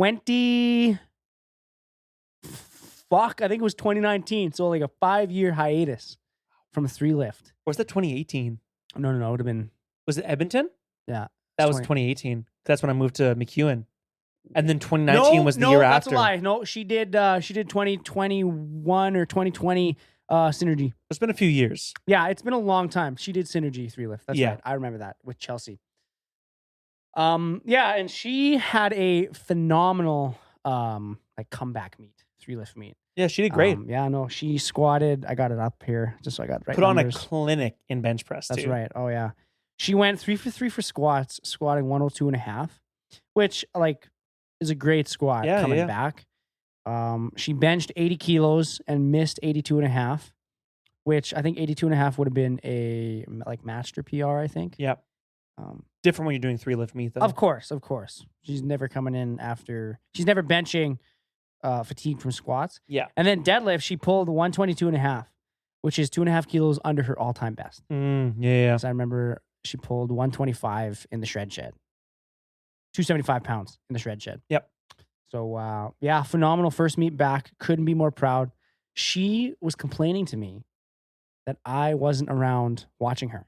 think it was 2019. So like a 5-year hiatus from 3 lift. Or was that 2018? No, it would have been. Was it Edmonton? Yeah, That was 2018. That's when I moved to McEwen. And then 2019 was the year that's after. a lie. No, she did 2021 or 2020 Synergy. It's been a few years. Yeah, it's been a long time. She did Synergy 3 lift. That's right. I remember that with Chelsea. Yeah, and she had a phenomenal like comeback meet, 3 lift meet. Yeah, she did great. Yeah, no, she squatted. I got it up here just so I got right. Put numbers. On a clinic in bench press. That's too. right. Oh yeah, she went 3 for 3 for squats, squatting 102.5, which like is a great squat coming back. She benched 80 kilos and missed 82.5, which I think 82.5 would have been a like master PR. I think. Yep. Different when you're doing 3 lift meet though. Of course. She's never coming in after. She's never benching. Fatigue from squats. Yeah. And then deadlift, she pulled 122.5, which is 2.5 kilos under her all-time best. Yeah. So I remember she pulled 125 in the shred shed. 275 pounds in the shred shed. Yep. So, yeah, phenomenal first meet back. Couldn't be more proud. She was complaining to me that I wasn't around watching her.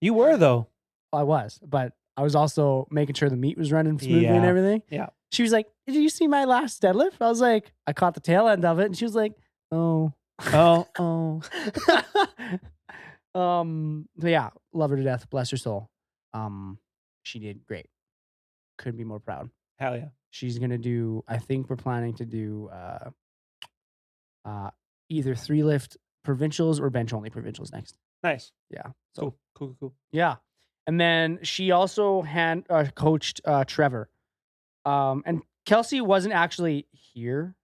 You were, though. I was, but I was also making sure the meet was running smoothly and everything. Yeah. She was like, "Did you see my last deadlift?" I was like, I caught the tail end of it. And she was like, "Oh." Oh. So yeah, love her to death. Bless her soul. She did great. Couldn't be more proud. Hell yeah. She's going to do, I think we're planning to do either 3 lift provincials or bench only provincials next. Nice. Yeah. So cool. Yeah. And then she also coached Trevor. And Kelsey wasn't actually here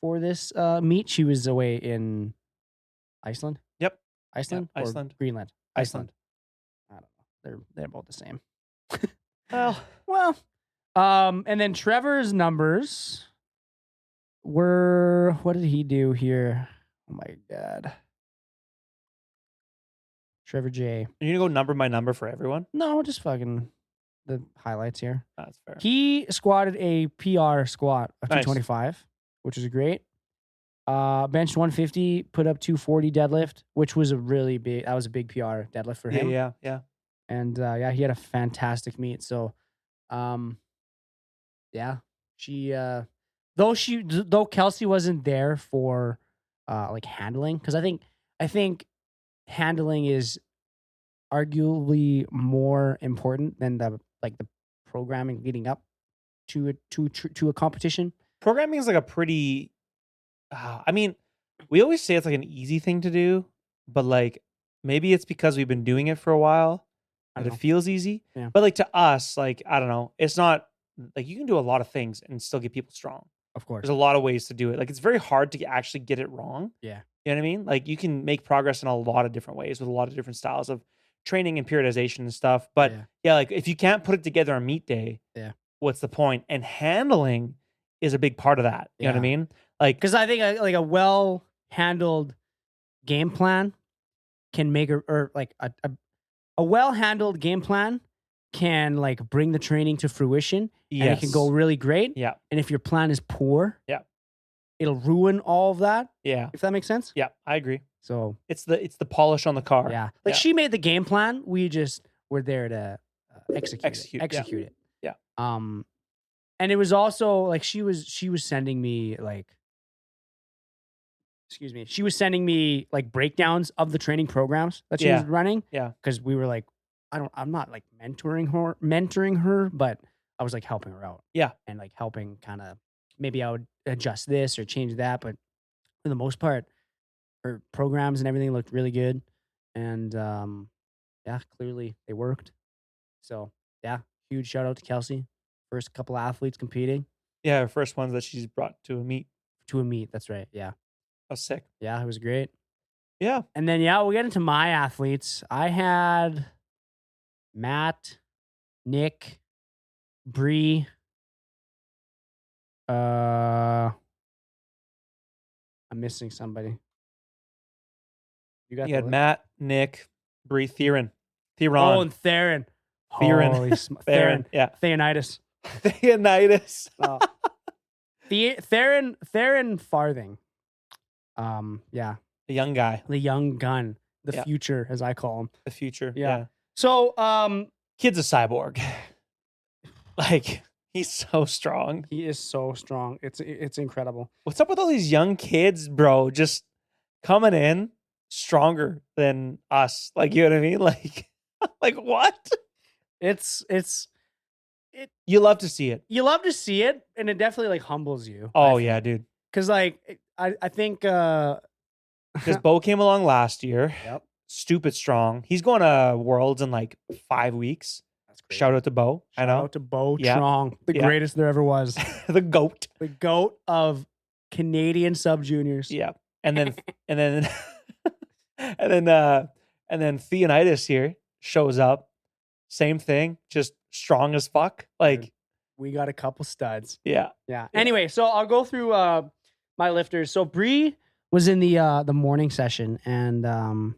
for this meet. She was away in Iceland. Yep. Iceland? Yep. Or Iceland. Greenland? Iceland. I don't know. They're both the same. Well. And then Trevor's numbers were, what did he do here? Oh my God. Trevor J. Are you going to go number by number for everyone? No, just fucking the highlights here. That's fair. He squatted a PR squat of 225, which is great. Benched 150, put up 240 deadlift, which was a big PR deadlift for him. Yeah. And he had a fantastic meet. So, she though Kelsey wasn't there for like handling, because I think handling is arguably more important than the programming leading up to a competition. Programming is like a pretty. I mean, we always say it's like an easy thing to do, but like maybe it's because we've been doing it for a while that it feels easy. Yeah. But like to us, like I don't know, it's not like you can do a lot of things and still get people strong. Of course, there's a lot of ways to do it. Like it's very hard to actually get it wrong. Yeah, you know what I mean. Like you can make progress in a lot of different ways with a lot of different styles of training and periodization and stuff. But like if you can't put it together on meet day, what's the point? And handling is a big part of that. You know what I mean? Like, because I think like a well handled game plan can make or like a well handled game plan can like bring the training to fruition. And it can go really great. Yeah. And if your plan is poor, it'll ruin all of that. Yeah. If that makes sense. Yeah, I agree. So it's the polish on the car. Yeah. Like she made the game plan. We just were there to execute it. Yeah. And it was also like she was sending me like, she was sending me like breakdowns of the training programs that she was running. Yeah. Because we were like, I'm not like mentoring her, but I was like helping her out. Yeah. And like helping kind of, maybe I would adjust this or change that. But for the most part, her programs and everything looked really good. And clearly they worked. So huge shout out to Kelsey. First couple athletes competing. Yeah, her first ones that she's brought to a meet. That's right. Yeah. That was sick. Yeah, it was great. Yeah. And then, we'll get into my athletes. I had Matt, Nick, Bree, I'm missing somebody. You got You the had list? Matt, Nick, Bree, Theron. Oh, and Theron. Theron. Holy Theron. Yeah. Theonitis. Theonitis. Theron Farthing. Yeah. The young guy. The young gun. The Yeah. future, as I call him. The future. Yeah. Yeah. So, Kid's a cyborg. Like, he's so strong. he is so strong. It's incredible. What's up with all these young kids, bro? Just coming in stronger than us. Like, you know what I mean? Like what? It's You love to see it. you love to see it, and it definitely like humbles you. Oh, yeah, dude. Because like I think Because Bo came along last year. Yep. Stupid strong. He's going to Worlds in like 5 weeks. That's great. Shout out to Bo. I know. Shout out to Bo Yeah. Trong, the Yeah. greatest there ever was. The GOAT. The GOAT of Canadian sub juniors. Yeah. And then and then and then Theonitis here shows up. Same thing, just strong as fuck. Like, We got a couple studs. yeah. Yeah. Anyway, so I'll go through my lifters. So Bree was in the morning session, and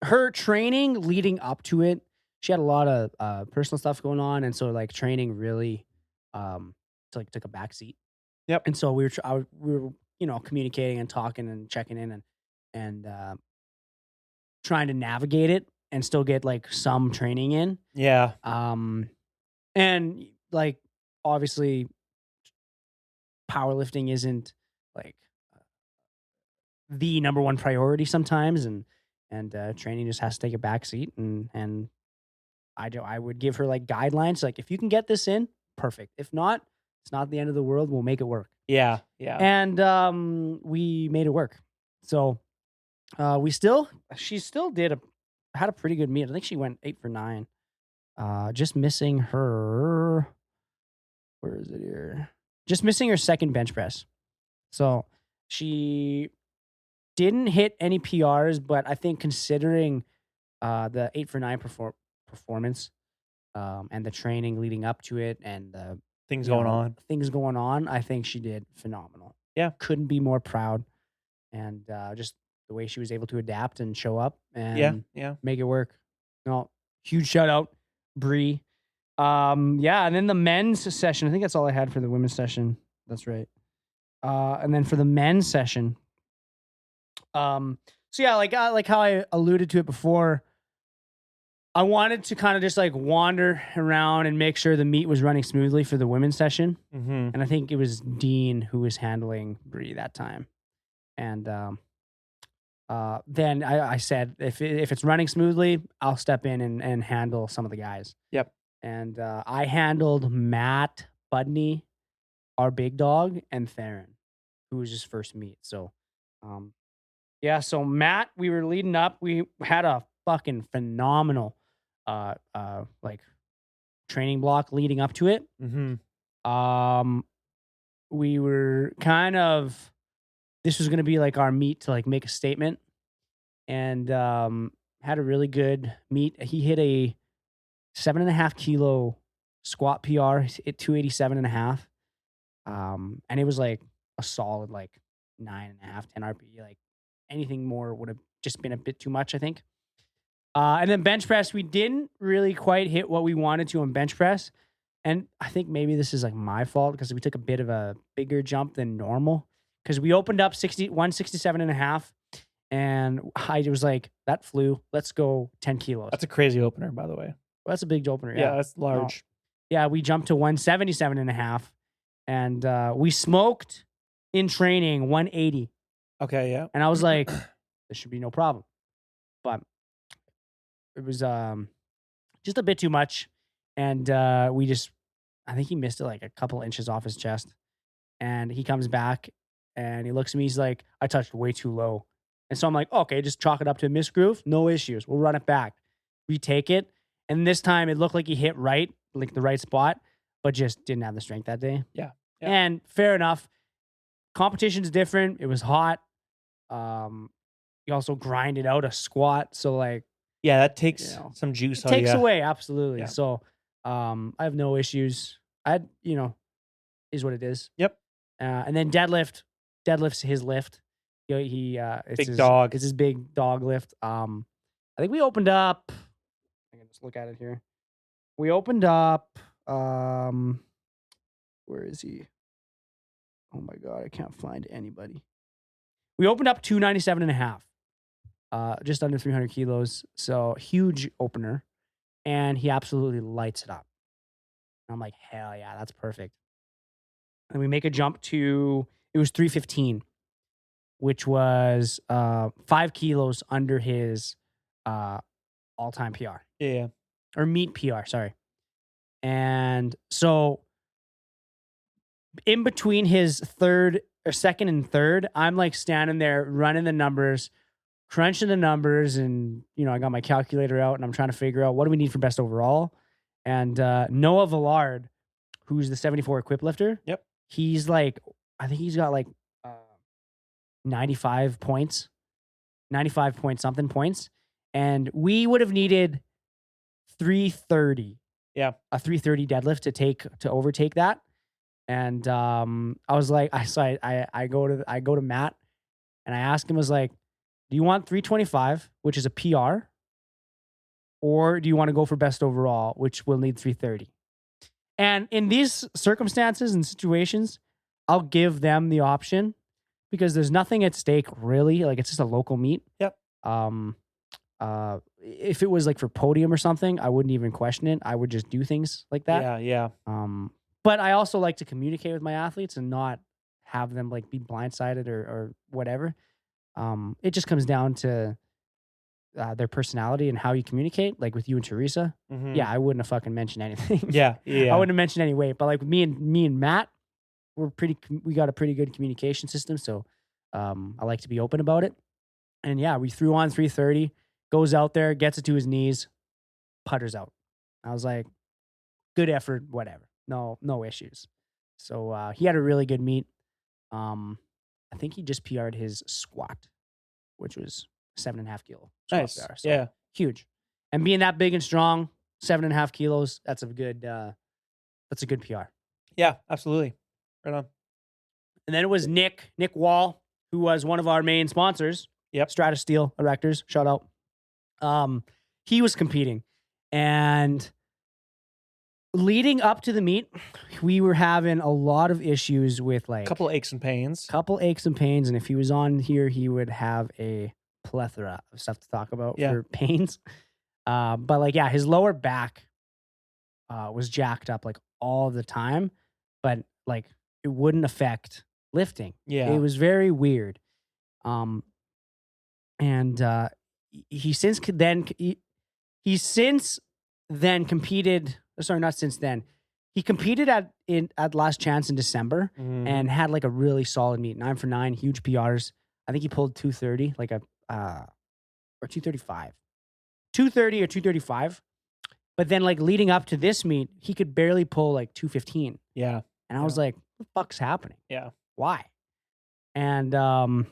her training leading up to it, she had a lot of personal stuff going on, and so like training really took a back seat. Yep. And so we were communicating and talking and checking in and trying to navigate it and still get like some training in. Yeah. And like obviously powerlifting isn't like the number one priority sometimes, and training just has to take a back seat, and I would give her like guidelines, like if you can get this in, perfect. If not, it's not the end of the world. We'll make it work. Yeah. Yeah. And we made it work. So she still had a pretty good meet. I think she went 8 for 9. Just missing her. Where is it here? Just missing her second bench press. So she didn't hit any PRs, but I think considering the 8 for 9 performance and the training leading up to it and the things going on, I think she did phenomenal. Yeah. Couldn't be more proud. And just the way she was able to adapt and show up and make it work. No, huge shout out, Bree. And then the men's session, I think that's all I had for the women's session. That's right. And then for the men's session, like how I alluded to it before, I wanted to kind of just like wander around and make sure the meet was running smoothly for the women's session. Mm-hmm. And I think it was Dean who was handling Bree that time. And then I said, if it's running smoothly, I'll step in and handle some of the guys. Yep. And I handled Matt Budney, our big dog, and Theron, who was his first meet. So, so Matt, we were leading up. We had a fucking phenomenal, like training block leading up to it. Mm-hmm. We were this was going to be like our meet to like make a statement, and had a really good meet. He hit a 7.5 kilo squat PR at 287.5. And it was like a solid like 9.5, 10 RPE. Like anything more would have just been a bit too much, I think. And then bench press, we didn't really quite hit what we wanted to on bench press. And I think maybe this is like my fault because we took a bit of a bigger jump than normal. Because we opened up 167.5, and I was like, that flew. Let's go 10 kilos. That's a crazy opener, by the way. Well, that's a big opener. Yeah, that's large. Yeah, we jumped to 177.5, and we smoked in training 180. Okay, yeah. And I was like, this should be no problem. But it was just a bit too much. And I think he missed it like a couple inches off his chest. And he comes back and he looks at me. He's like, I touched way too low. And so I'm like, okay, just chalk it up to a missed groove. No issues. We'll run it back. We take it. And this time it looked like he hit right, like the right spot, but just didn't have the strength that day. Yeah. And fair enough. Competition's different. It was hot. he also grinded out a squat. So like, Yeah, that takes you know, some juice it out of takes you. away. Absolutely. Yeah. So, I have no issues. Is what it is. Yep. And then deadlift's his lift. It's Big his, dog. It's his big dog lift. I think we opened up. I can just look at it here. We opened up. Where is he? Oh my god, I can't find anybody. We opened up 297.5, just under 300 kilos. So huge opener, and he absolutely lights it up. And I'm like, hell yeah, that's perfect. And we make a jump to, it was 315, which was 5 kilos under his all-time PR. Yeah. Or meet PR, sorry. And so in between his second and third, I'm like standing there running the numbers, crunching the numbers, and I got my calculator out and I'm trying to figure out what do we need for best overall. And Noah Villard, who's the 74 equip lifter, Yep. He's like, I think he's got like 95 points, 95 point something points, and we would have needed 330. Yeah, a 330 deadlift to overtake that. And I was like, I go to Matt and I ask him, I was like, do you want 325, which is a PR, or do you want to go for best overall, which will need 330? And in these circumstances and situations, I'll give them the option because there's nothing at stake really. Like, it's just a local meet. Yep. If it was like for podium or something, I wouldn't even question it. I would just do things like that. Yeah. But I also like to communicate with my athletes and not have them like be blindsided or whatever. It just comes down to their personality and how you communicate. Like with you and Teresa, yeah, I wouldn't have fucking mentioned anything. Yeah. I wouldn't have mentioned any weight. But like me and Matt, we got a pretty good communication system. So I like to be open about it. And yeah, we threw on 330, goes out there, gets it to his knees, putters out. I was like, good effort, whatever. No issues. So he had a really good meet. I think he just PR'd his squat, which was 7.5 kilo. Nice. PR, so yeah. Huge. And being that big and strong, 7.5 kilos, that's a good PR. Yeah, absolutely. Right on. And then it was Nick Wall, who was one of our main sponsors. Yep. Strata Steel Erectors, shout out. He was competing, and leading up to the meet, we were having a lot of issues with like couple aches and pains. And if he was on here, he would have a plethora of stuff to talk about for pains. But like, yeah, his lower back was jacked up like all the time, but like it wouldn't affect lifting. Yeah. It was very weird. And he since then competed. Sorry, not since then. He competed at Last Chance in December and had like a really solid meet. 9 for 9, huge PRs. I think he pulled 230, like or 235, 230 or 235. But then like leading up to this meet, he could barely pull like 215. Yeah, and I was like, "What the fuck's happening? Yeah, why?" And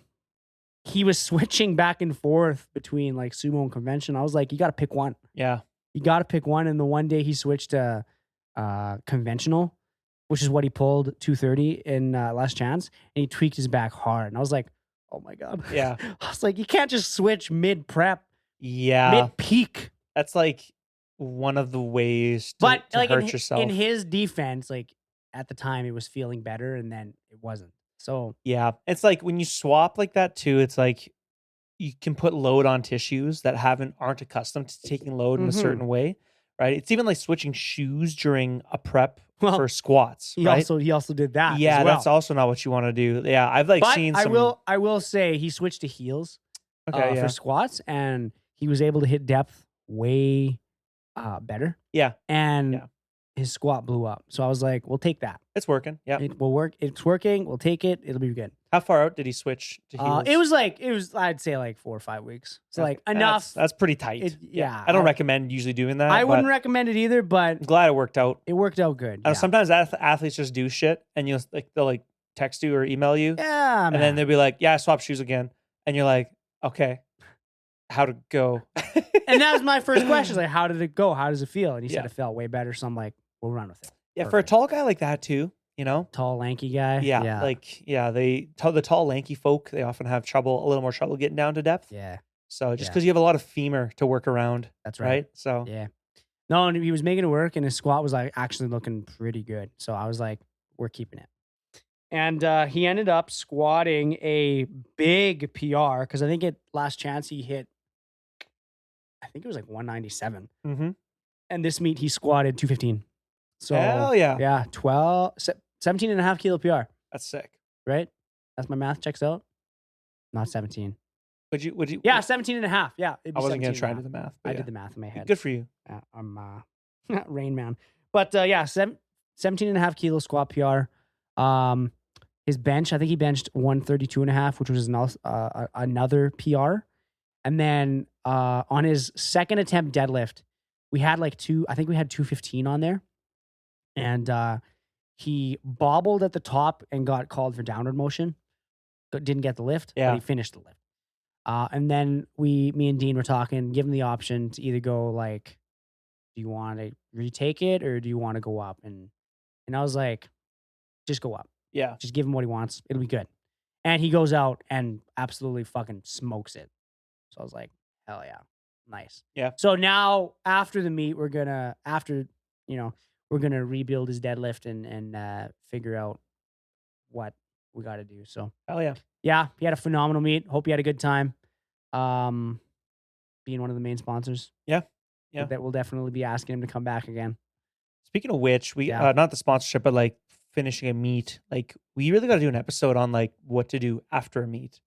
he was switching back and forth between like sumo and convention. I was like, "You got to pick one." Yeah. You got to pick one. And the one day he switched to conventional, which is what he pulled 230 in Last Chance, and he tweaked his back hard. And I was like, oh my God. Yeah. I was like, you can't just switch mid prep. Yeah. Mid peak. That's like one of the ways to, but to like hurt yourself. In his defense, like at the time it was feeling better and then it wasn't. So yeah, it's like when you swap like that too, it's like you can put load on tissues that aren't accustomed to taking load in a certain way, right? It's even like switching shoes during a prep for squats. He also did that. Yeah, as well. That's also not what you want to do. Yeah, I've seen some. I will say he switched to heels for squats, and he was able to hit depth way better. Yeah, and his squat blew up. So I was like, we'll take that. It's working. Yeah, it will work. It's working. We'll take it. It'll be good. How far out did he switch to heels? It was I'd say like 4 or 5 weeks. So like enough. That's pretty tight. Yeah. I don't recommend usually doing that. I wouldn't recommend it either, but I'm glad it worked out. It worked out good. Sometimes athletes just do shit and they'll like text you or email you. Yeah, and then they'll be like, yeah, I swapped shoes again. And you're like, Okay. How'd it go? And that was my first question. Like, how did it go? How does it feel? And he said Yeah. it felt way better. So I'm like, we'll run with it. Yeah, for a Perfect. tall guy like that too, you know? Tall, lanky guy. Yeah, the tall, lanky folk, they often have a little more trouble getting down to depth. Yeah. So just Yeah. because you have a lot of femur to work around. That's right. Right? So Yeah. No, and he was making it work, and his squat was like actually looking pretty good. So I was like, we're keeping it. And he ended up squatting a big PR because I think at last chance he hit, I think it was like 197. mm-hmm. And this meet he squatted 215. So Hell yeah. Yeah, 17 and a half kilo PR, That's sick. right? That's my math checks out. Not 17. Would you Yeah, 17 and a half. Yeah. I wasn't going to try to do the math. I Yeah. did the math in my head. Good for you. I'm Rain Man. But yeah, 17 and a half kilo squat PR. His bench, I think he benched 132 and a half, which was another PR. And then on his second attempt deadlift, we had I think we had 215 on there. And he bobbled at the top and got called for downward motion. Didn't get the lift, Yeah. but he finished the lift. And then me and Dean were talking, give him the option to either go like, do you want to retake it or do you want to go up? And I was like, just go up. Yeah. Just give him what he wants. It'll be good. And he goes out and absolutely fucking smokes it. So I was like, hell yeah. Nice. Yeah. So now after the meet, we're gonna rebuild his deadlift and figure out what we got to do. So Hell yeah. yeah, he had a phenomenal meet. Hope you had a good time. Being one of the main sponsors. Yeah. Yeah. That we'll definitely be asking him to come back again. Speaking of which, we Yeah. not the sponsorship, but like finishing a meet, like we really got to do an episode on like what to do after a meet.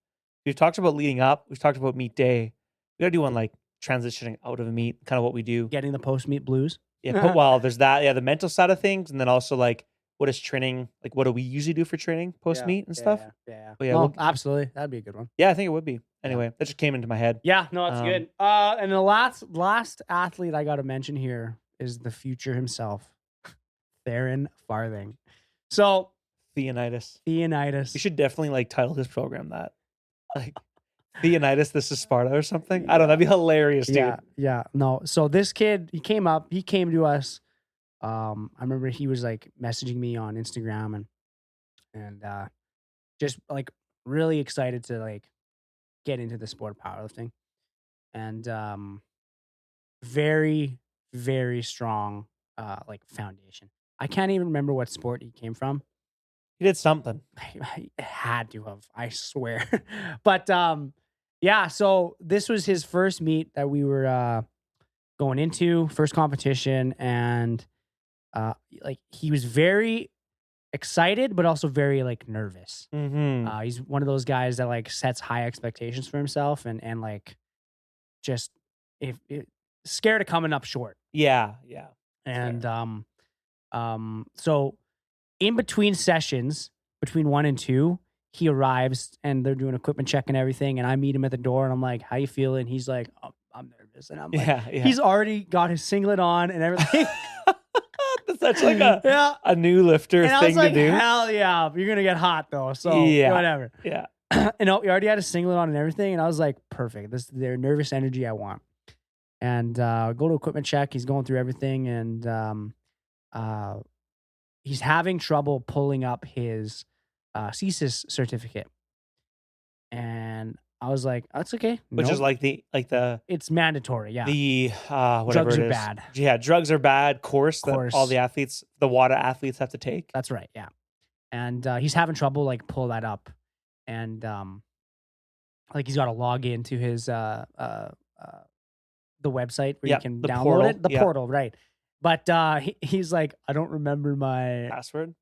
We've talked about leading up. We've talked about meet day. We got to do one like transitioning out of a meet, kind of what we do. Getting the post-meet blues. Yeah. But well, there's that. Yeah. The mental side of things. And then also like, what is training? Like, what do we usually do for training post meet and stuff? Yeah. But yeah, Well, absolutely. That'd be a good one. Yeah, I think it would be. Anyway, that just came into my head. Yeah, no, that's good. And the last athlete I got to mention here is the future himself, Theron Farthing. So Theonitis. Theonitis. You should definitely like title this program that. Like Theonitis, this is Sparta or something. I don't know. That'd be hilarious, dude. Yeah. No. So this kid, he came to us. I remember he was like messaging me on Instagram and just like really excited to like get into the sport of powerlifting, and very, very strong like foundation. I can't even remember what sport he came from. He did something. I had to have, I swear. But yeah, so this was his first meet that we were going into, first competition, and like he was very excited, but also very like nervous. Mm-hmm. He's one of those guys that like sets high expectations for himself and like just scared of coming up short. Yeah. And so in between sessions, between 1 and 2, he arrives and they're doing equipment check and everything. And I meet him at the door and I'm like, how you feeling? He's like, oh, I'm nervous. And I'm like, yeah. He's already got his singlet on and everything. That's such like a new lifter and thing I was like, to do. Hell yeah. You're going to get hot though. So whatever. Yeah. And he already had a singlet on and everything. And I was like, perfect. This is their nervous energy I want. And go to equipment check. He's going through everything. And he's having trouble pulling up his CSIS certificate. And I was like, that's okay. Which is like the it's mandatory. Yeah. The whatever drugs it are is. bad. Yeah, drugs are bad course that all the athletes, the WADA athletes have to take. That's right. Yeah. And he's having trouble like pull that up. And like he's got to log into his the website where you can download portal. it. The portal, right. But he's like, I don't remember my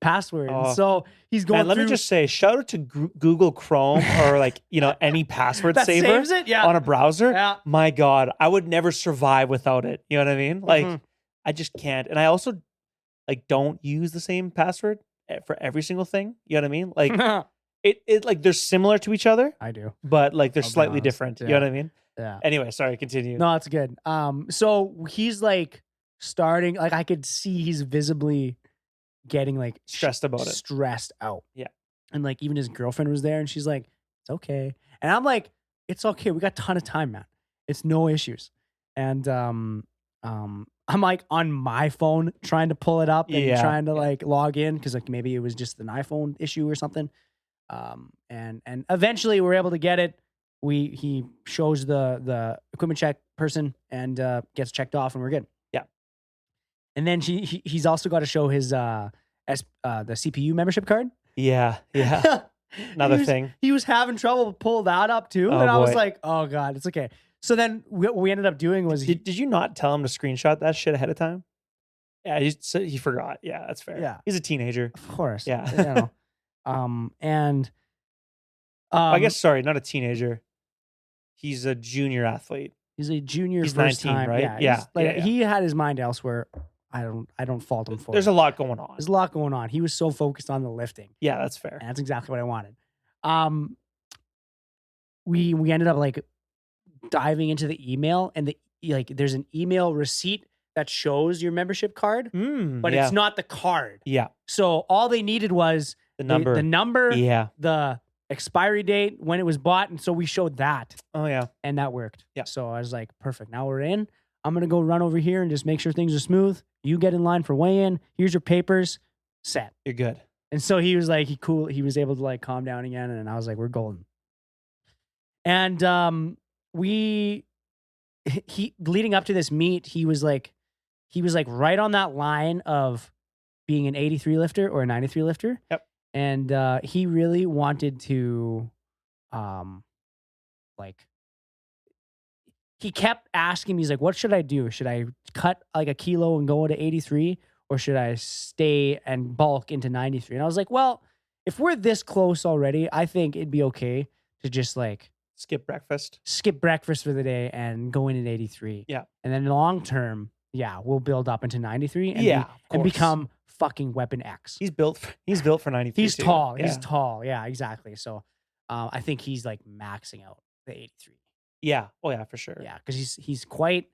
password. Oh. So he's going let me just say, shout out to Google Chrome or like, any password that saver saves it? Yeah. on a browser. Yeah. My God, I would never survive without it. You know what I mean? Like, I just can't. And I also like don't use the same password for every single thing. You know what I mean? Like it like they're similar to each other. I do. But like they're slightly different. Yeah. You know what I mean? Yeah. Anyway, sorry, continue. No, it's good. So he's like starting, like I could see he's visibly getting like stressed about it. Stressed out. Yeah. And like even his girlfriend was there and she's like, it's okay. And I'm like, it's okay. We got a ton of time, man. It's no issues. And I'm like on my phone trying to pull it up and trying to like log in because like maybe it was just an iPhone issue or something. And eventually we're able to get it. He shows the equipment check person and gets checked off and we're good. Yeah. And then he's also got to show his the CPU membership card. Yeah. Another thing. He was having trouble to pull that up too. Oh, and I was boy. like, oh God, it's okay. So then what we ended up doing was Did you not tell him to screenshot that shit ahead of time? Yeah, he forgot. Yeah, that's fair. Yeah. He's a teenager. Of course. Yeah. You know. I guess, sorry, not a teenager. He's a junior athlete. He's a junior. He's first 19, time. right? Yeah. He had his mind elsewhere. I don't fault him for it. There's a lot going on. There's a lot going on. He was so focused on the lifting. Yeah, that's fair. And that's exactly what I wanted. We ended up like diving into the email and there's an email receipt that shows your membership card, but it's not the card. Yeah. So all they needed was the number, the expiry date, when it was bought. And so we showed that. Oh yeah. And that worked. Yeah. So I was like, perfect. Now we're in. I'm going to go run over here and just make sure things are smooth. You get in line for weigh-in. Here's your papers. Set. You're good. And so he was like, he was able to like calm down again. And I was like, we're golden. And leading up to this meet, he was like right on that line of being an 83 lifter or a 93 lifter. Yep. And he really wanted to, he kept asking me, he's like, what should I do? Should I cut like a kilo and go to 83? Or should I stay and bulk into 93? And I was like, well, if we're this close already, I think it'd be okay to just like skip breakfast for the day and go in at 83. Yeah. And then long term, we'll build up into 93 and become fucking Weapon X. He's built for 93. He's too. tall. Yeah. He's tall. Yeah, exactly. So I think he's like maxing out the 83. Yeah. Oh yeah, for sure. Yeah, because he's quite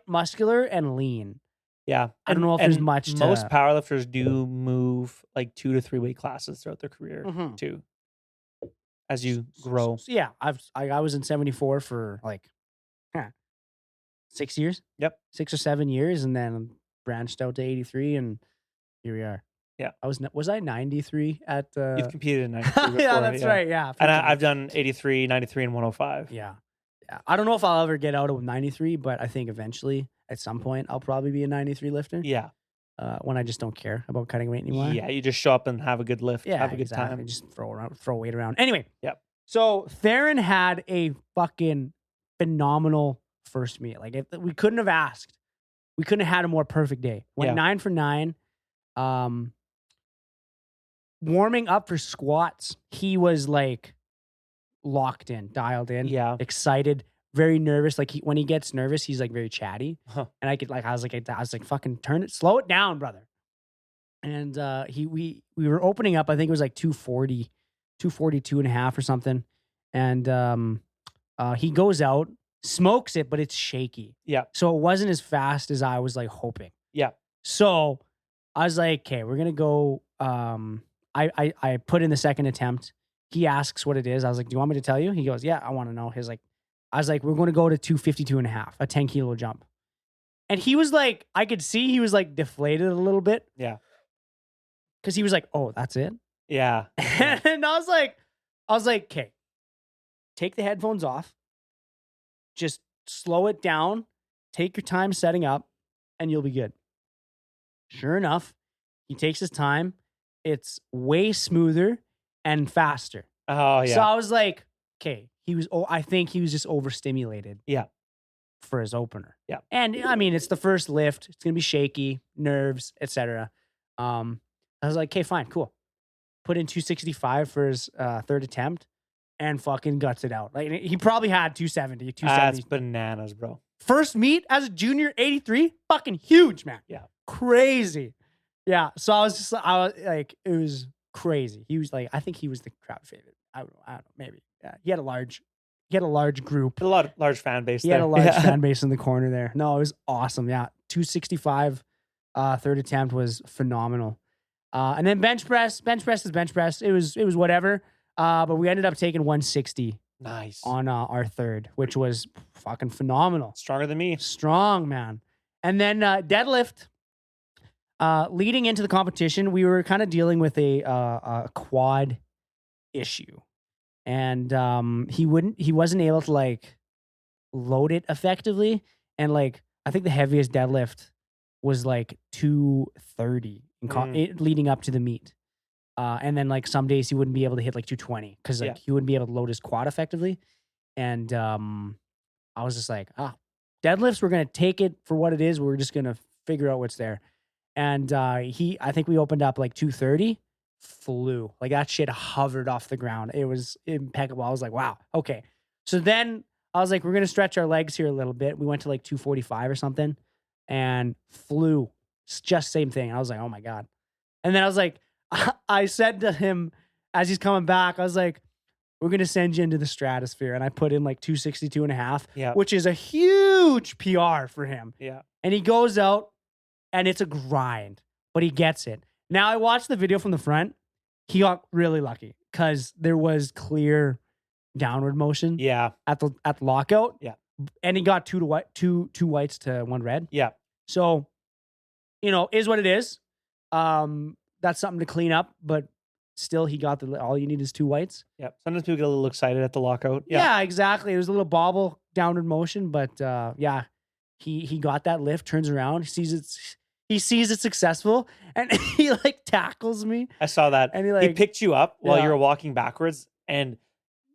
muscular and lean. Yeah. I don't know if there's much to... Most powerlifters do move like 2 to 3 weight classes throughout their career too. As you grow. So yeah, I was in 74 for like 6 years. Yep. 6 or 7 years, and then branched out to 83, and here we are. Yeah. Was I 93 at You've competed in 93 before. Yeah, that's right. Yeah. And I've done 83, 93, and 105. Yeah. Yeah. I don't know if I'll ever get out of 93, but I think eventually at some point I'll probably be a 93 lifter. Yeah. When I just don't care about cutting weight anymore. Yeah, you just show up and have a good lift, have a good time. Just throw weight around. Anyway. Yep. So Theron had a fucking phenomenal first meet. Like we couldn't have asked. We couldn't have had a more perfect day. Went 9 for 9. Warming up for squats, he was like locked in, dialed in, excited, very nervous. Like when he gets nervous, he's like very chatty. And I was like, fucking slow it down, brother. And we were opening up. I think it was like 240, 242 and a half or something. And he goes out, smokes it, but it's shaky. Yeah. So it wasn't as fast as I was like hoping. Yeah. So I was like, okay, we're gonna go. I put in the second attempt. He asks what it is. I was like, do you want me to tell you? He goes, yeah, I want to know. I was like, we're going to go to 252 and a half, a 10 kilo jump. And he was like, I could see he was like deflated a little bit. Yeah. Cause he was like, oh, that's it. Yeah. And I was like, okay, take the headphones off. Just slow it down. Take your time setting up and you'll be good. Sure enough, he takes his time. It's way smoother and faster. Oh, yeah. So I was like, okay, I think he was just overstimulated. Yeah. For his opener. Yeah. And I mean, it's the first lift. It's going to be shaky, nerves, etc. I was like, okay, fine, cool. Put in 265 for his third attempt and fucking guts it out. Like he probably had 270. That's bananas, bro. First meet as a junior 83, fucking huge, man. Yeah. Crazy. Yeah. So I was like, it was crazy. He was like, I think he was the crowd favorite. I don't know, maybe. Yeah. He had a large group. Large fan base. He had a large fan base in the corner there. No, it was awesome. Yeah. 265 third attempt was phenomenal. And then bench press is bench press. It was whatever. But we ended up taking 160 Nice. on our third, which was fucking phenomenal. Stronger than me. Strong, man. And then deadlift. Leading into the competition, we were kind of dealing with a quad issue, and he wasn't able to like load it effectively. And like I think the heaviest deadlift was like 230 leading up to the meet. And then like some days he wouldn't be able to hit like 220 because like he wouldn't be able to load his quad effectively. And I was just like, deadlifts, we're gonna take it for what it is. We're just gonna figure out what's there. And I think we opened up like 230, flew. Like that shit hovered off the ground. It was impeccable. I was like, wow, okay. So then I was like, we're gonna stretch our legs here a little bit. We went to like 245 or something and flew. It's just same thing. I was like, oh my God. And then I was like, I said to him as he's coming back, I was like, we're going to send you into the stratosphere. And I put in like 262 and a half, which is a huge PR for him. Yeah. And he goes out and it's a grind, but he gets it. Now I watched the video from the front. He got really lucky because there was clear downward motion at the lockout. Yeah. And he got two whites to one red. Yeah. So, is what it is. That's something to clean up, but still he got all you need is 2 whites. Yeah. Sometimes people get a little excited at the lockout. Yeah, exactly. It was a little bobble downward motion, but he got that lift, turns around, he sees it's successful, and he like tackles me. I saw that. And he picked you up while you were walking backwards, and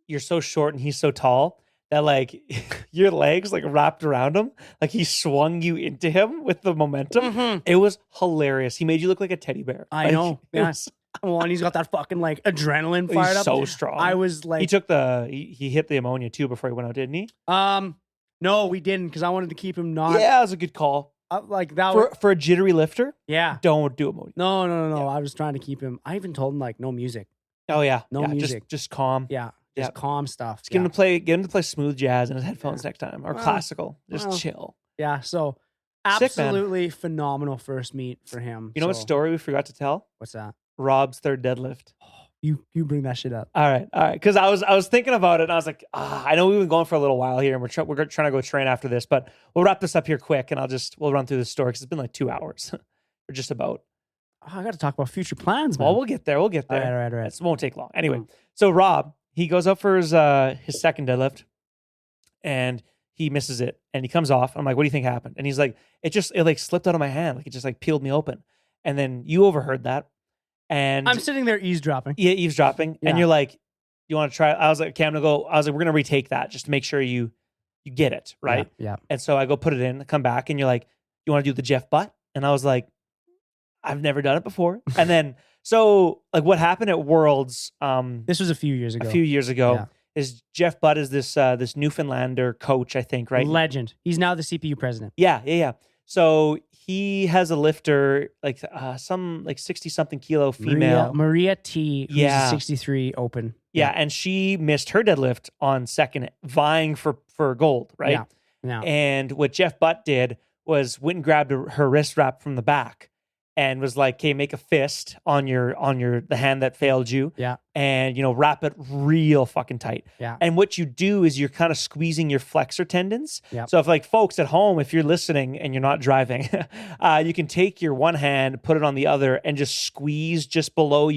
you're so short and he's so tall that like your legs like wrapped around him. Like he swung you into him with the momentum. Mm-hmm. It was hilarious. He made you look like a teddy bear. I know. Yes. Well, and he's got that fucking like adrenaline fired up. So strong. I was like, he hit the ammonia too before he went out, didn't he? No, we didn't because I wanted to keep him not. Yeah, it was a good call. Like that for a jittery lifter. Yeah, don't do ammonia. No. Yeah. I was trying to keep him. I even told him like no music. Oh yeah, no music, just calm. Yeah. Just calm stuff. Just get him to play smooth jazz in his headphones next time, or classical. Just chill. Yeah. So absolutely phenomenal first meet for him. You know what story we forgot to tell? What's that? Rob's third deadlift. You bring that shit up. All right. Because I was thinking about it, and I was like, I know we've been going for a little while here, and we're trying to go train after this, but we'll wrap this up here quick, and we'll run through this story because it's been like 2 hours, or just about. I got to talk about future plans, man. Well, we'll get there. All right. It won't take long. Anyway, so Rob, he goes up for his second deadlift, and he misses it, and he comes off. I'm like, what do you think happened? And he's like, it like slipped out of my hand, like it just like peeled me open. And then you overheard that, and I'm sitting there eavesdropping. Yeah, eavesdropping, and you're like, you want to try? I was like, okay, I'm gonna go. I was like, we're gonna retake that just to make sure you get it right. Yeah. And so I go put it in, come back, and you're like, you want to do the Jeff butt? And I was like, I've never done it before. And then, so like what happened at Worlds, this was a few years ago, is Jeff Butt is this Newfoundlander coach, I think, right? Legend. He's now the CPU president. Yeah. So he has a lifter, like some like 60 something kilo female. Maria T, who's a 63 open. Yeah. And she missed her deadlift on second, vying for gold, right? Yeah. And what Jeff Butt did was went and grabbed her wrist wrap from the back and was like, okay, make a fist on the hand that failed you. Yeah. And, wrap it real fucking tight. Yeah. And what you do is you're kind of squeezing your flexor tendons. Yeah. So if like folks at home, if you're listening and you're not driving, you can take your one hand, put it on the other and just squeeze just below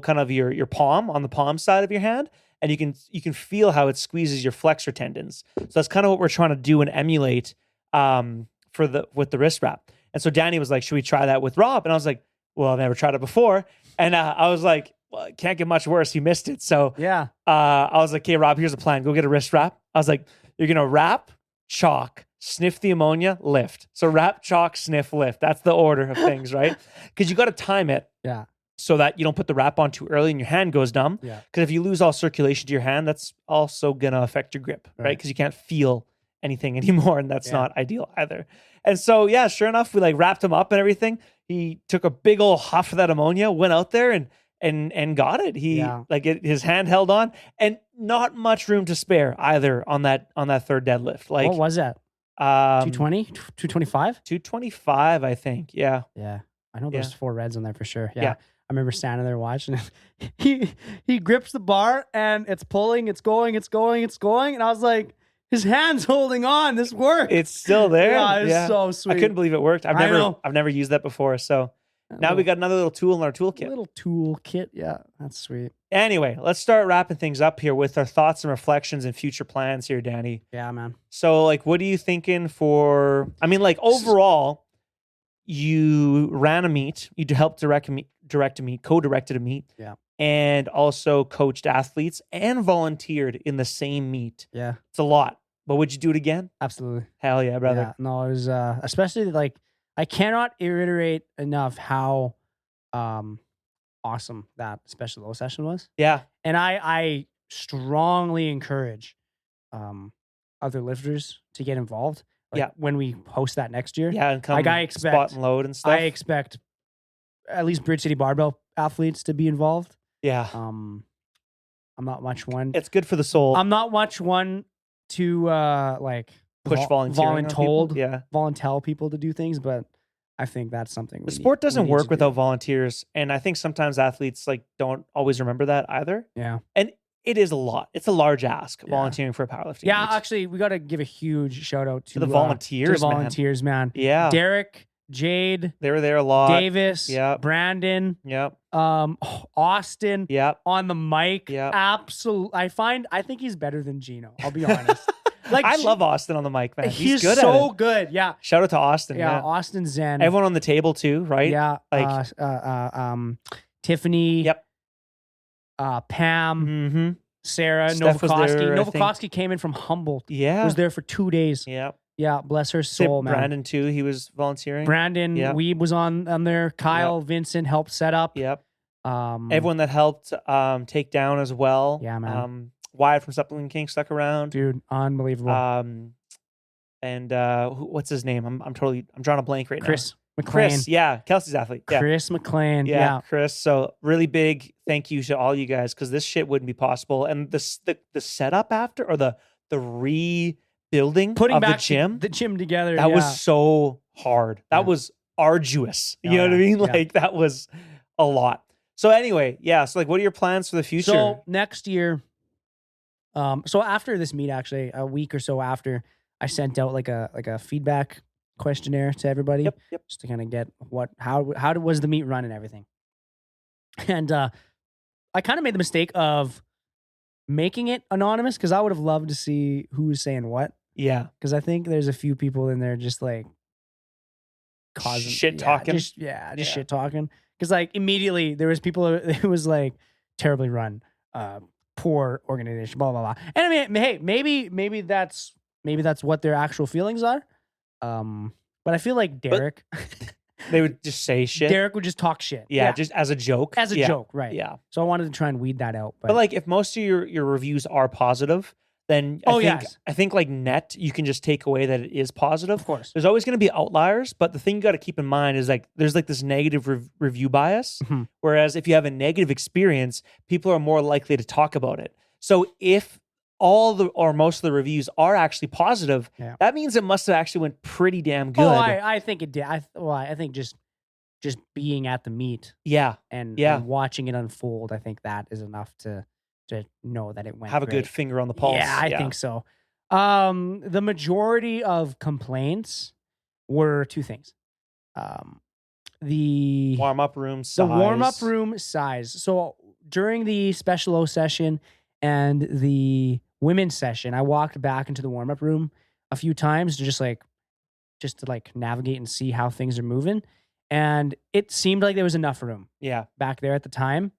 kind of your palm, on the palm side of your hand. And you can feel how it squeezes your flexor tendons. So that's kind of what we're trying to do and emulate with the wrist wrap. And so Danny was like, should we try that with Rob? And I was like, well, I've never tried it before. And I was like, well, it can't get much worse. He missed it. So I was like, okay, Rob, here's a plan. Go get a wrist wrap. I was like, you're going to wrap, chalk, sniff the ammonia, lift. So wrap, chalk, sniff, lift. That's the order of things, right? Because you got to time it. Yeah. So that you don't put the wrap on too early and your hand goes numb. Yeah. Because if you lose all circulation to your hand, that's also going to affect your grip, right? Because you can't feel anything anymore, and that's not ideal either. And so, sure enough, we like wrapped him up and everything. He took a big old huff of that ammonia, went out there and got it. His hand held on, and not much room to spare either on that third deadlift. Like, what was that? 220, 225, 225, I think. Yeah. Yeah. I know there's 4 reds on there for sure. Yeah. remember standing there watching it. He grips the bar and it's pulling, it's going. And I was like, his hand's holding on. This works. It's still there. Yeah, it's so sweet. I couldn't believe it worked. I've never used that before. So now we got another little tool in our toolkit. Little tool kit. Yeah, that's sweet. Anyway, let's start wrapping things up here with our thoughts and reflections and future plans here, Danny. Yeah, man. So, like, what are you thinking for? I mean, like, overall, you ran a meet, you helped direct a meet, co-directed a meet, yeah, and also coached athletes and volunteered in the same meet. Yeah, it's a lot. But would you do it again? Absolutely. Hell yeah, brother. Yeah, no, it was especially like I cannot reiterate enough how awesome that special low session was. Yeah, and I strongly encourage other lifters to get involved. Like when we host that next year. Yeah, and come like I expect, spot and load and stuff. I expect at least Bridge City Barbell athletes to be involved. Yeah. I'm not much one. It's good for the soul. I'm not much one to like push volunteer people to do things, but I think that's something the sport doesn't work without volunteers, and I think sometimes athletes like don't always remember that either. Yeah. And it is a lot. It's a large ask volunteering for a powerlifting. Yeah, meet. Actually, we got to give a huge shout out to the volunteers. Man. Yeah. Derek, Jade, they were there a lot. Davis, Brandon, Austin, on the mic. Absolutely. I think he's better than Gino. I'll be honest. Like I love Austin on the mic, man. He's good so at it. good. Yeah. Shout out to Austin. Yeah, Austin Zen. Everyone on the table too, right? Yeah. Like Tiffany. Yep. Pam. Sarah. Steph Novakovsky. Novakovsky came in from Humboldt. Yeah. Was there for 2 days. Yeah. Yeah. Bless her soul, man. Brandon too. He was volunteering. Brandon Weeb was on there. Kyle Vincent helped set up. Yep. Everyone that helped take down as well. Yeah, man. Wyatt from Supplement King stuck around. Dude, unbelievable. And what's his name? I'm drawing a blank right Chris now. McLean. Chris, Kelsey's athlete. Yeah. Chris McLean. Yeah, Chris. So really big thank you to all you guys because this shit wouldn't be possible. And the setup after or the rebuilding putting of back the gym together. That was so hard. That was arduous. You know what I mean? Like that was a lot. So anyway, so like what are your plans for the future? So next year, so after this meet, actually, a week or so after, I sent out like a feedback questionnaire to everybody, yep. just to kind of get how was the meet run and everything. And I kind of made the mistake of making it anonymous because I would have loved to see who was saying what. Yeah, because I think there's a few people in there just like causing shit talking. Just shit talking. Because like immediately there was people. It was like terribly run. Poor organization, blah blah blah. And I mean, hey, maybe that's what their actual feelings are. But I feel like Derek, they would just say shit. Derek would just talk shit. Yeah, just as a joke. As a joke, right? Yeah. So I wanted to try and weed that out. But like, if most of your reviews are positive, then I think like net, you can just take away that it is positive. Of course, there's always going to be outliers, but the thing you got to keep in mind is like there's like this negative review bias. Mm-hmm. Whereas if you have a negative experience, people are more likely to talk about it. So if all or most of the reviews are actually positive, that means it must have actually went pretty damn good. Oh, I think it did. I think just being at the meet, and watching it unfold, I think that is enough to know that it went. Have a good finger on the pulse. Yeah, I think so. The majority of complaints were two things. The warm-up room size. The warm-up room size. So during the Special O session and the women's session, I walked back into the warm-up room a few times to just to navigate and see how things are moving. And it seemed like there was enough room back there at the time.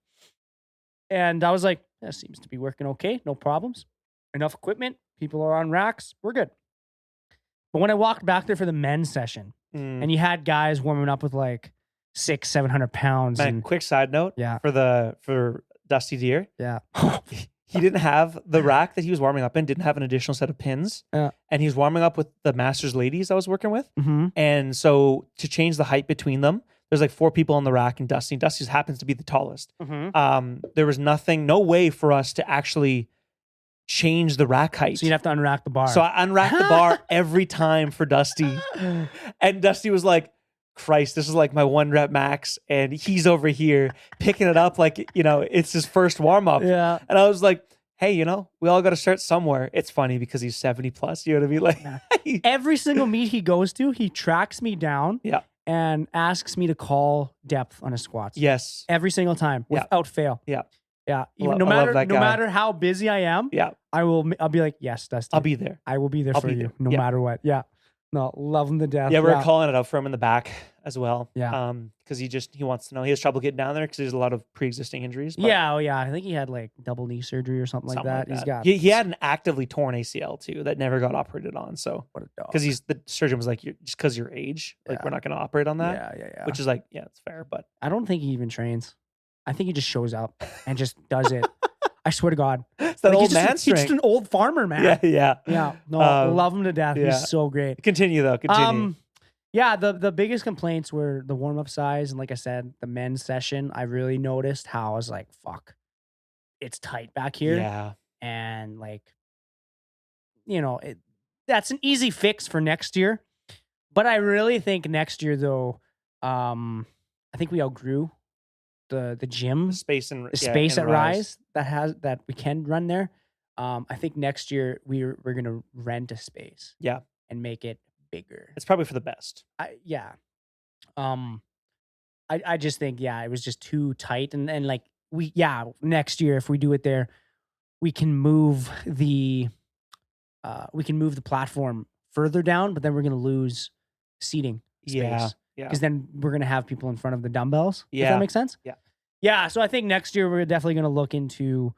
And I was like, that seems to be working okay. No problems. Enough equipment. People are on racks. We're good. But when I walked back there for the men's session and you had guys warming up with like 600-700 pounds. Man, quick side note for Dusty Deer. Yeah. He didn't have the rack that he was warming up in, didn't have an additional set of pins. And he was warming up with the Masters ladies I was working with. Mm-hmm. And so to change the height between them, there's like 4 people on the rack and Dusty. Dusty happens to be the tallest. Mm-hmm. There was no way for us to actually change the rack height. So you'd have to unrack the bar. So I unracked the bar every time for Dusty. And Dusty was like, Christ, this is like my 1 rep max, and he's over here picking it up like, it's his first warm up. Yeah. And I was like, hey, we all got to start somewhere. It's funny because he's 70 plus. You know what I mean? Like, every single meet he goes to, he tracks me down. Yeah. And asks me to call depth on his squats. Yes. Every single time without fail. Yeah. Yeah. I no love that guy. matter how busy I am. Yeah. I'll be like, yes, Dusty. I'll be there. I will be there for you no matter what. Yeah. No, love him to death. Yeah, we're calling it out for him in the back as well. Yeah. Because he wants to know. He has trouble getting down there because there's a lot of pre-existing injuries. But Yeah. Oh, yeah. I think he had like double knee surgery or something like that. He's got. He had an actively torn ACL too that never got operated on. So What a dog. because the surgeon was like, just because your age, like we're not going to operate on that. Yeah. Which is like, yeah, it's fair. But I don't think he even trains. I think he just shows up and just does it. I swear to God. It's that old man He's just an old farmer, man. Yeah. Yeah. No, love him to death. yeah. He's so great. Continue though. Continue. Yeah, the biggest complaints were the warm-up size. And like I said, the men's session, I really noticed how I was like, fuck, it's tight back here. Yeah. And like, that's an easy fix for next year. But I really think next year though, I think we outgrew the gym, Space and space at Rise that we can run there. I think next year we're gonna rent a space. Yeah. And make it bigger. It's probably for the best. I just think it was just too tight and like next year if we do it there, we can move the platform further down, but then we're gonna lose seating space. Yeah. Because then we're gonna have people in front of the dumbbells. Yeah. If that makes sense. Yeah. Yeah. So I think next year we're definitely gonna look into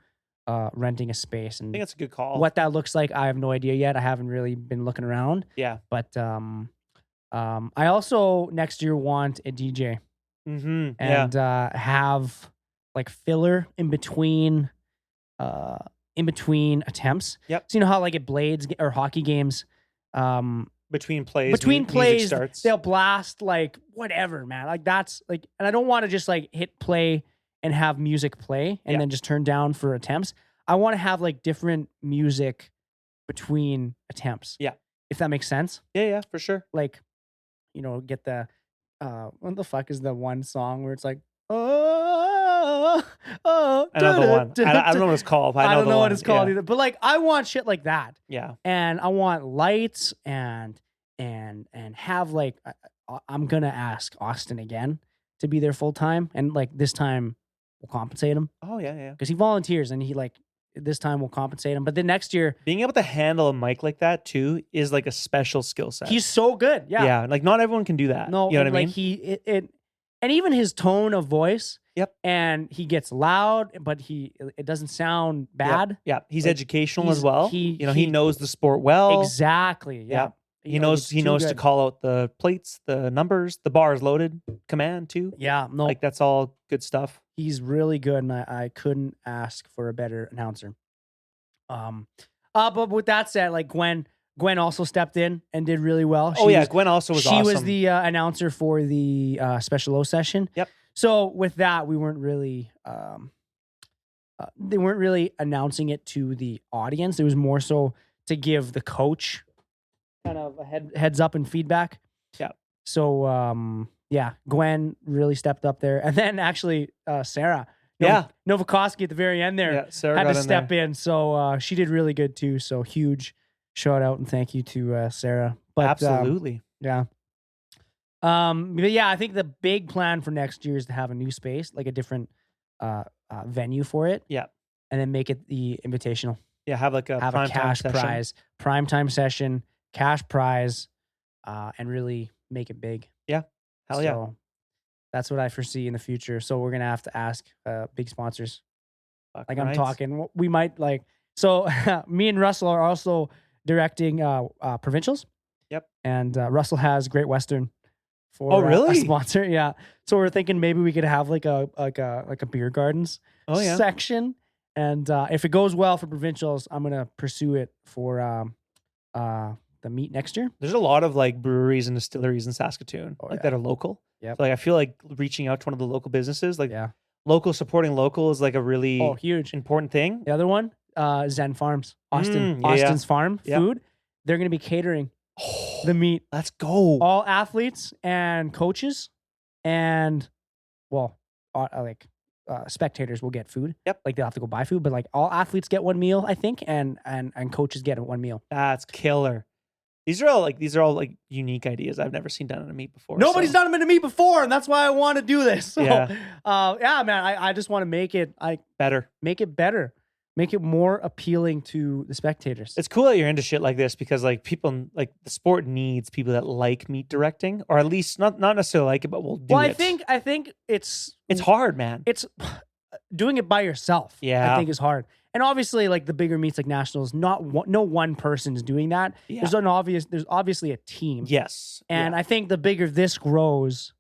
renting a space, and I think that's a good call. what that looks like, I have no idea yet. I haven't really been looking around. Yeah. But I also next year want a DJ and have like filler in between attempts. Yep. So you know how like at Blades or hockey games, between plays, music starts. They'll blast like whatever, man. Like that's like, and I don't want to just like hit play and have music play and then just turn down for attempts. I want to have like different music between attempts. Yeah. If that makes sense. Yeah, for sure. Like, get the what the fuck is the one song where it's like Another one. I don't know what it's called. I don't know what it's called either. But like I want shit like that. Yeah. And I want lights and have like I'm gonna ask Austin again to be there full time, and like this time we'll compensate him. Oh yeah. Because he volunteers and he like this time we'll compensate him. But then next year, being able to handle a mic like that too is like a special skill set. He's so good. Yeah. Yeah. Like not everyone can do that. No, you know what I like mean? And even his tone of voice. Yep. And he gets loud, but it doesn't sound bad. Yeah. He's like, educational as well. He knows the sport well. Exactly. Yeah. He knows to call out the plates, the numbers, the bars loaded command too. Yeah. No. Like that's all good stuff. He's really good, and I couldn't ask for a better announcer. But with that said, like Gwen also stepped in and did really well. Gwen also was awesome. She was the announcer for the Special O session. Yep. So with that, we weren't really they weren't really announcing it to the audience. It was more so to give the coach kind of a heads up and feedback. Yeah. So Gwen really stepped up there, and then actually Sarah. Novakoski at the very end there Sarah had to step in. So she did really good too. So huge shout out and thank you to Sarah. But absolutely. But yeah, I think the big plan for next year is to have a new space, like a different venue for it. Yeah. And then make it the invitational. Yeah, have a cash prize, primetime session, cash prize, and really make it big. Yeah. Hell yeah. That's what I foresee in the future. So we're gonna have to ask big sponsors. I'm talking. We might So me and Russell are also directing provincials. Yep. And Russell has Great Western for really? A sponsor. Yeah. So we're thinking maybe we could have like a beer gardens section. And if it goes well for provincials, I'm gonna pursue it for the meet next year. There's a lot of like breweries and distilleries in Saskatoon that are local. Yeah. So, I feel like reaching out to one of the local businesses, local supporting local, is like a really huge important thing. The other one, Zen Farms, Austin's farm food. They're going to be catering the meet. Let's go. All athletes and coaches and, well, spectators will get food. Yep. Like they'll have to go buy food, but like all athletes get one meal, I think, and coaches get one meal. That's killer. These are all like unique ideas I've never seen done in a meet before. Nobody's done them in a meet before, and that's why I want to do this. So, Yeah. Man, I just want to make it better. Make it more appealing to the spectators. It's cool that you're into shit like this because like people like the sport needs people that like meet directing, or at least not necessarily like it, but will do it. I think it's hard, man. It's doing it by yourself. Yeah. I think is hard. And obviously, like the bigger meets like nationals, no one person is doing that. Yeah. There's obviously a team. Yes. And I think the bigger this grows,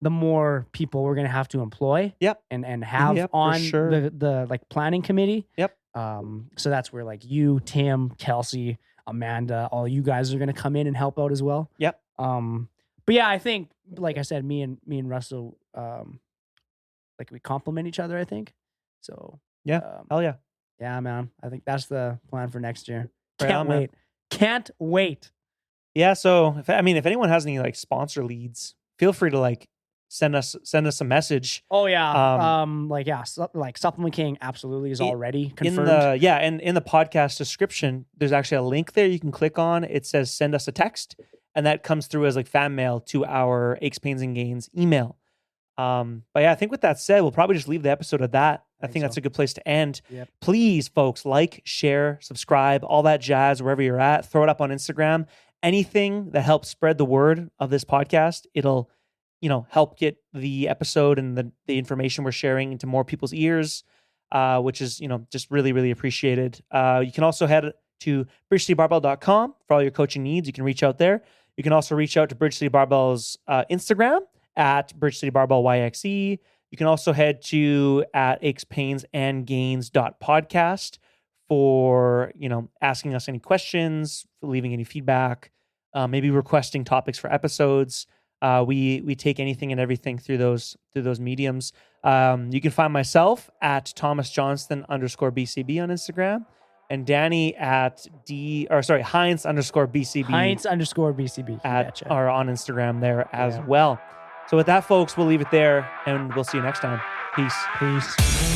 the more people we're gonna have to employ. Yep. And have on the like planning committee. Yep. So that's where like you, Tim, Kelsey, Amanda, all you guys are gonna come in and help out as well. Yep. But yeah, I think like I said, me and Russell, like we complement each other. I think so. Yeah. Hell yeah. Yeah, man. I think that's the plan for next year. Right Can't on, wait. man. Can't wait. Yeah. So if anyone has any like sponsor leads, feel free to like send us a message. Oh yeah. Like Supplement King absolutely is already confirmed. In the podcast description, there's actually a link there you can click on. It says send us a text, and that comes through as like fan mail to our Aches, Pains, and Gains email. But yeah, I think with that said, we'll probably just leave the episode at that. I think that's a good place to end. Yep. Please, folks, like, share, subscribe, all that jazz, wherever you're at. Throw it up on Instagram. Anything that helps spread the word of this podcast, it'll, help get the episode and the information we're sharing into more people's ears, which is, just really, really appreciated. You can also head to bridgecitybarbell.com for all your coaching needs. You can reach out there. You can also reach out to Bridge City Barbell's Instagram at Bridge City Barbell YXE. You can also head to at Aches, Pains, and Gains.podcast for, asking us any questions, for leaving any feedback, maybe requesting topics for episodes. We take anything and everything through those mediums. You can find myself at Thomas Johnston _BCB on Instagram, and Danny at Heinz _BCB. Heinz _BCB. Or on Instagram there as well. So with that, folks, we'll leave it there, and we'll see you next time. Peace.